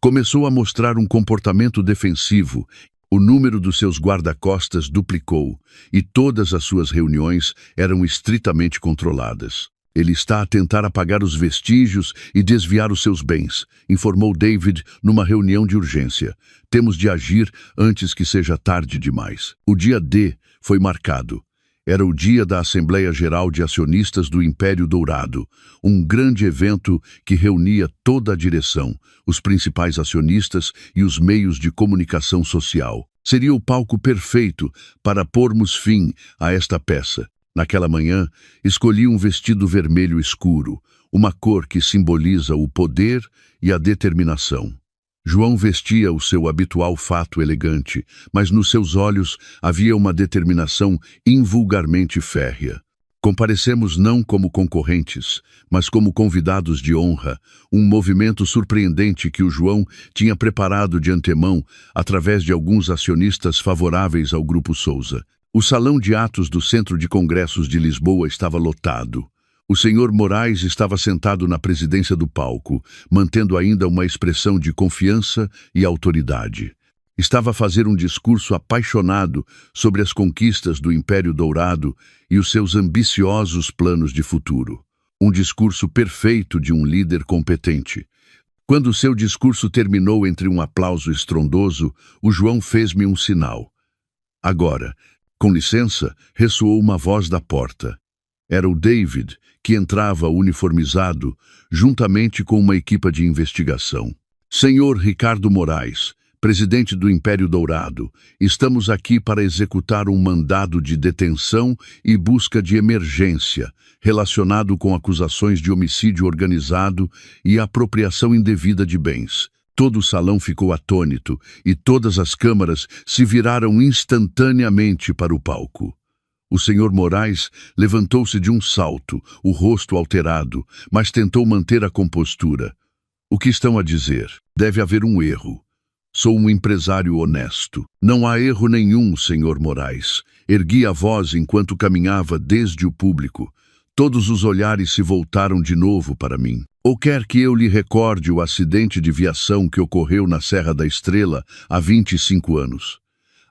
Começou a mostrar um comportamento defensivo. O número dos seus guarda-costas duplicou e todas as suas reuniões eram estritamente controladas. Ele está a tentar apagar os vestígios e desviar os seus bens, informou David numa reunião de urgência. Temos de agir antes que seja tarde demais. O dia D foi marcado. Era o dia da Assembleia Geral de Acionistas do Império Dourado, um grande evento que reunia toda a direção, os principais acionistas e os meios de comunicação social. Seria o palco perfeito para pormos fim a esta peça. Naquela manhã, escolhi um vestido vermelho escuro, uma cor que simboliza o poder e a determinação. João vestia o seu habitual fato elegante, mas nos seus olhos havia uma determinação invulgarmente férrea. Comparecemos não como concorrentes, mas como convidados de honra, um movimento surpreendente que o João tinha preparado de antemão através de alguns acionistas favoráveis ao Grupo Sousa. O salão de atos do Centro de Congressos de Lisboa estava lotado. O Sr. Moraes estava sentado na presidência do palco, mantendo ainda uma expressão de confiança e autoridade. Estava a fazer um discurso apaixonado sobre as conquistas do Império Dourado e os seus ambiciosos planos de futuro. Um discurso perfeito de um líder competente. Quando seu discurso terminou entre um aplauso estrondoso, o João fez-me um sinal. Agora, com licença, ressoou uma voz da porta. Era o David, que entrava uniformizado, juntamente com uma equipa de investigação. Senhor Ricardo Moraes, presidente do Império Dourado, estamos aqui para executar um mandado de detenção e busca de emergência, relacionado com acusações de homicídio organizado e apropriação indevida de bens. Todo o salão ficou atônito e todas as câmaras se viraram instantaneamente para o palco. O senhor Moraes levantou-se de um salto, o rosto alterado, mas tentou manter a compostura. O que estão a dizer? Deve haver um erro. Sou um empresário honesto. Não há erro nenhum, senhor Moraes. Ergui a voz enquanto caminhava desde o público. Todos os olhares se voltaram de novo para mim. Ou quer que eu lhe recorde o acidente de viação que ocorreu na Serra da Estrela há 25 anos.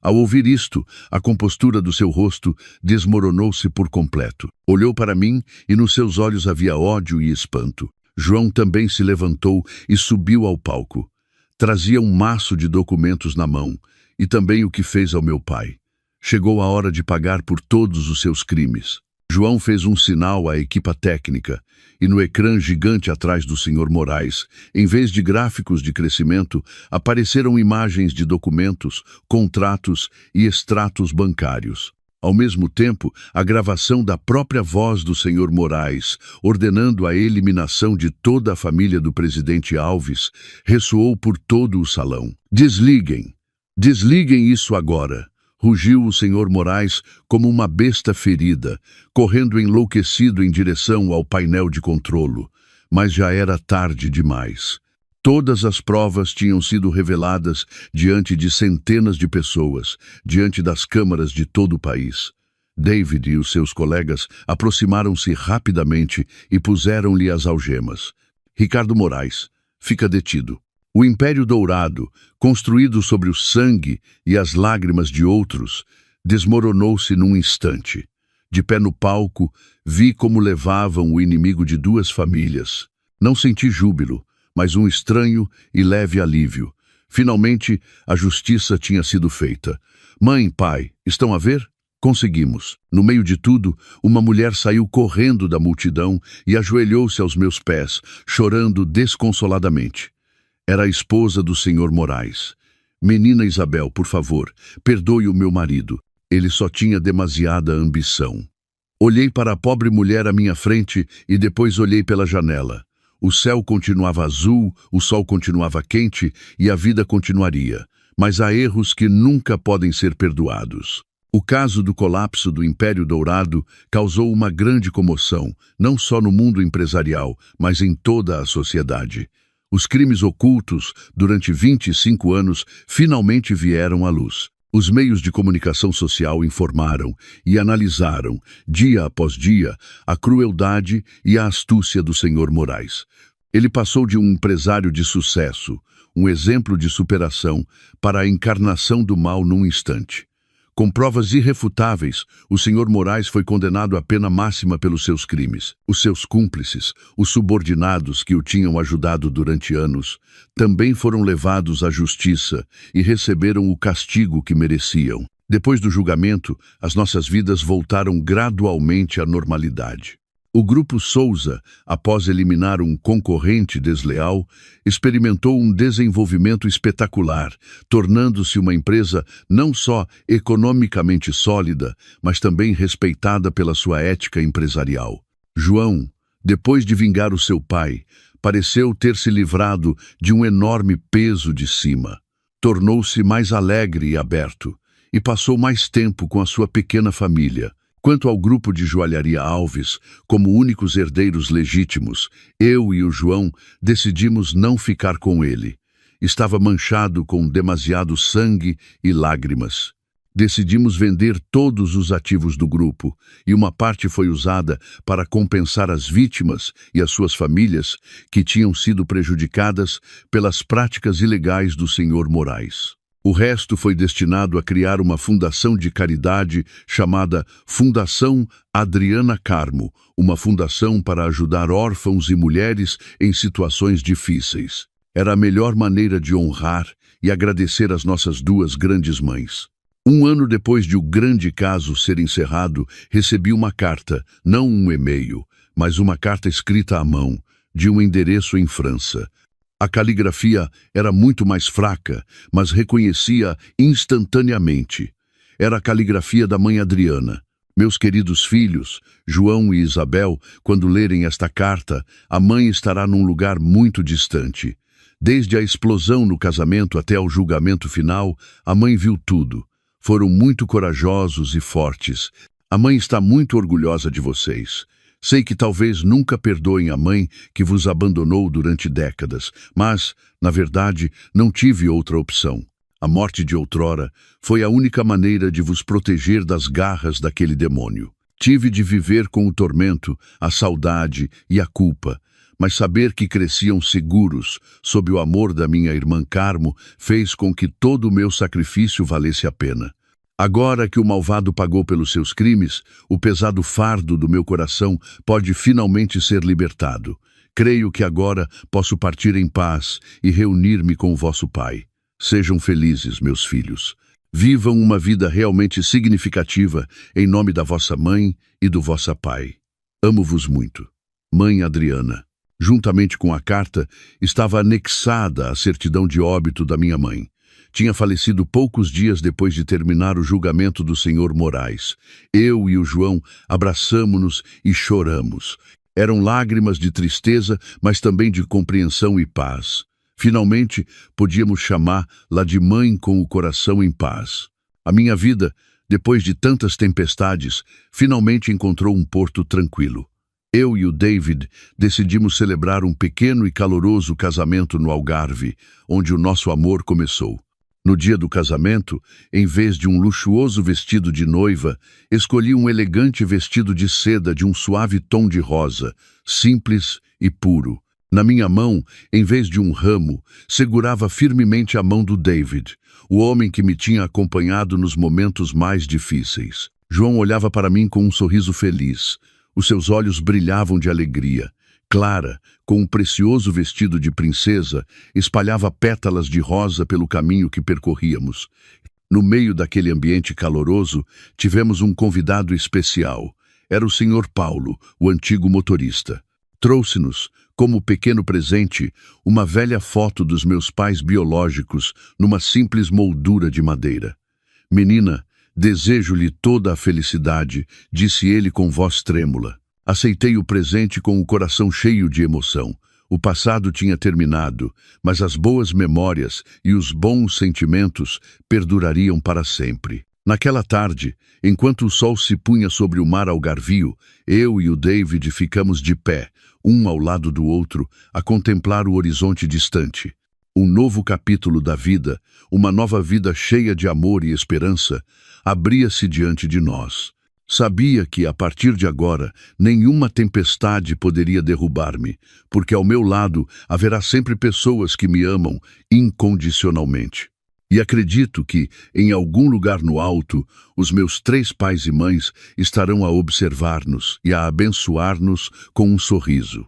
Ao ouvir isto, a compostura do seu rosto desmoronou-se por completo. Olhou para mim e nos seus olhos havia ódio e espanto. João também se levantou e subiu ao palco. Trazia um maço de documentos na mão, e também o que fez ao meu pai. Chegou a hora de pagar por todos os seus crimes. João fez um sinal à equipa técnica, e no ecrã gigante atrás do senhor Moraes, em vez de gráficos de crescimento, apareceram imagens de documentos, contratos e extratos bancários. Ao mesmo tempo, a gravação da própria voz do senhor Moraes, ordenando a eliminação de toda a família do presidente Alves, ressoou por todo o salão. Desliguem! Desliguem isso agora! Rugiu o senhor Moraes como uma besta ferida, correndo enlouquecido em direção ao painel de controlo. Mas já era tarde demais. Todas as provas tinham sido reveladas diante de centenas de pessoas, diante das câmaras de todo o país. David e os seus colegas aproximaram-se rapidamente e puseram-lhe as algemas. Ricardo Moraes, fica detido. O Império Dourado, construído sobre o sangue e as lágrimas de outros, desmoronou-se num instante. De pé no palco, vi como levavam o inimigo de duas famílias. Não senti júbilo, mas um estranho e leve alívio. Finalmente, a justiça tinha sido feita. Mãe, pai, estão a ver? Conseguimos. No meio de tudo, uma mulher saiu correndo da multidão e ajoelhou-se aos meus pés, chorando desconsoladamente. Era a esposa do senhor Moraes. Menina Isabel, por favor, perdoe o meu marido. Ele só tinha demasiada ambição. Olhei para a pobre mulher à minha frente e depois olhei pela janela. O céu continuava azul, o sol continuava quente e a vida continuaria. Mas há erros que nunca podem ser perdoados. O caso do colapso do Império Dourado causou uma grande comoção, não só no mundo empresarial, mas em toda a sociedade. Os crimes ocultos, durante 25 anos, finalmente vieram à luz. Os meios de comunicação social informaram e analisaram, dia após dia, a crueldade e a astúcia do senhor Moraes. Ele passou de um empresário de sucesso, um exemplo de superação, para a encarnação do mal num instante. Com provas irrefutáveis, o senhor Moraes foi condenado à pena máxima pelos seus crimes. Os seus cúmplices, os subordinados que o tinham ajudado durante anos, também foram levados à justiça e receberam o castigo que mereciam. Depois do julgamento, as nossas vidas voltaram gradualmente à normalidade. O Grupo Souza, após eliminar um concorrente desleal, experimentou um desenvolvimento espetacular, tornando-se uma empresa não só economicamente sólida, mas também respeitada pela sua ética empresarial. João, depois de vingar o seu pai, pareceu ter se livrado de um enorme peso de cima. Tornou-se mais alegre e aberto, e passou mais tempo com a sua pequena família. Quanto ao grupo de joalharia Alves, como únicos herdeiros legítimos, eu e o João decidimos não ficar com ele. Estava manchado com demasiado sangue e lágrimas. Decidimos vender todos os ativos do grupo, e uma parte foi usada para compensar as vítimas e as suas famílias que tinham sido prejudicadas pelas práticas ilegais do senhor Moraes. O resto foi destinado a criar uma fundação de caridade chamada Fundação Adriana Carmo, uma fundação para ajudar órfãos e mulheres em situações difíceis. Era a melhor maneira de honrar e agradecer as nossas duas grandes mães. Um ano depois de o grande caso ser encerrado, recebi uma carta, não um e-mail, mas uma carta escrita à mão, de um endereço em França. A caligrafia era muito mais fraca, mas reconhecia instantaneamente. Era a caligrafia da mãe Adriana. Meus queridos filhos, João e Isabel, quando lerem esta carta, a mãe estará num lugar muito distante. Desde a explosão no casamento até ao julgamento final, a mãe viu tudo. Foram muito corajosos e fortes. A mãe está muito orgulhosa de vocês. Sei que talvez nunca perdoem a mãe que vos abandonou durante décadas, mas, na verdade, não tive outra opção. A morte de outrora foi a única maneira de vos proteger das garras daquele demônio. Tive de viver com o tormento, a saudade e a culpa, mas saber que cresciam seguros sob o amor da minha irmã Carmo fez com que todo o meu sacrifício valesse a pena. Agora que o malvado pagou pelos seus crimes, o pesado fardo do meu coração pode finalmente ser libertado. Creio que agora posso partir em paz e reunir-me com o vosso Pai. Sejam felizes, meus filhos. Vivam uma vida realmente significativa em nome da vossa mãe e do vosso pai. Amo-vos muito. Mãe Adriana. Juntamente com a carta, estava anexada a certidão de óbito da minha mãe. Tinha falecido poucos dias depois de terminar o julgamento do senhor Moraes. Eu e o João abraçamo-nos e choramos. Eram lágrimas de tristeza, mas também de compreensão e paz. Finalmente, podíamos chamá-la de mãe com o coração em paz. A minha vida, depois de tantas tempestades, finalmente encontrou um porto tranquilo. Eu e o David decidimos celebrar um pequeno e caloroso casamento no Algarve, onde o nosso amor começou. No dia do casamento, em vez de um luxuoso vestido de noiva, escolhi um elegante vestido de seda de um suave tom de rosa, simples e puro. Na minha mão, em vez de um ramo, segurava firmemente a mão do David, o homem que me tinha acompanhado nos momentos mais difíceis. João olhava para mim com um sorriso feliz. Os seus olhos brilhavam de alegria. Clara, com um precioso vestido de princesa, espalhava pétalas de rosa pelo caminho que percorríamos. No meio daquele ambiente caloroso, tivemos um convidado especial. Era o Sr. Paulo, o antigo motorista. Trouxe-nos, como pequeno presente, uma velha foto dos meus pais biológicos numa simples moldura de madeira. Menina, desejo-lhe toda a felicidade, disse ele com voz trêmula. Aceitei o presente com o coração cheio de emoção. O passado tinha terminado, mas as boas memórias e os bons sentimentos perdurariam para sempre. Naquela tarde, enquanto o sol se punha sobre o mar algarvio, eu e o David ficamos de pé, um ao lado do outro, a contemplar o horizonte distante. Um novo capítulo da vida, uma nova vida cheia de amor e esperança, abria-se diante de nós. Sabia que, a partir de agora, nenhuma tempestade poderia derrubar-me, porque ao meu lado haverá sempre pessoas que me amam incondicionalmente. E acredito que, em algum lugar no alto, os meus 3 pais e mães estarão a observar-nos e a abençoar-nos com um sorriso.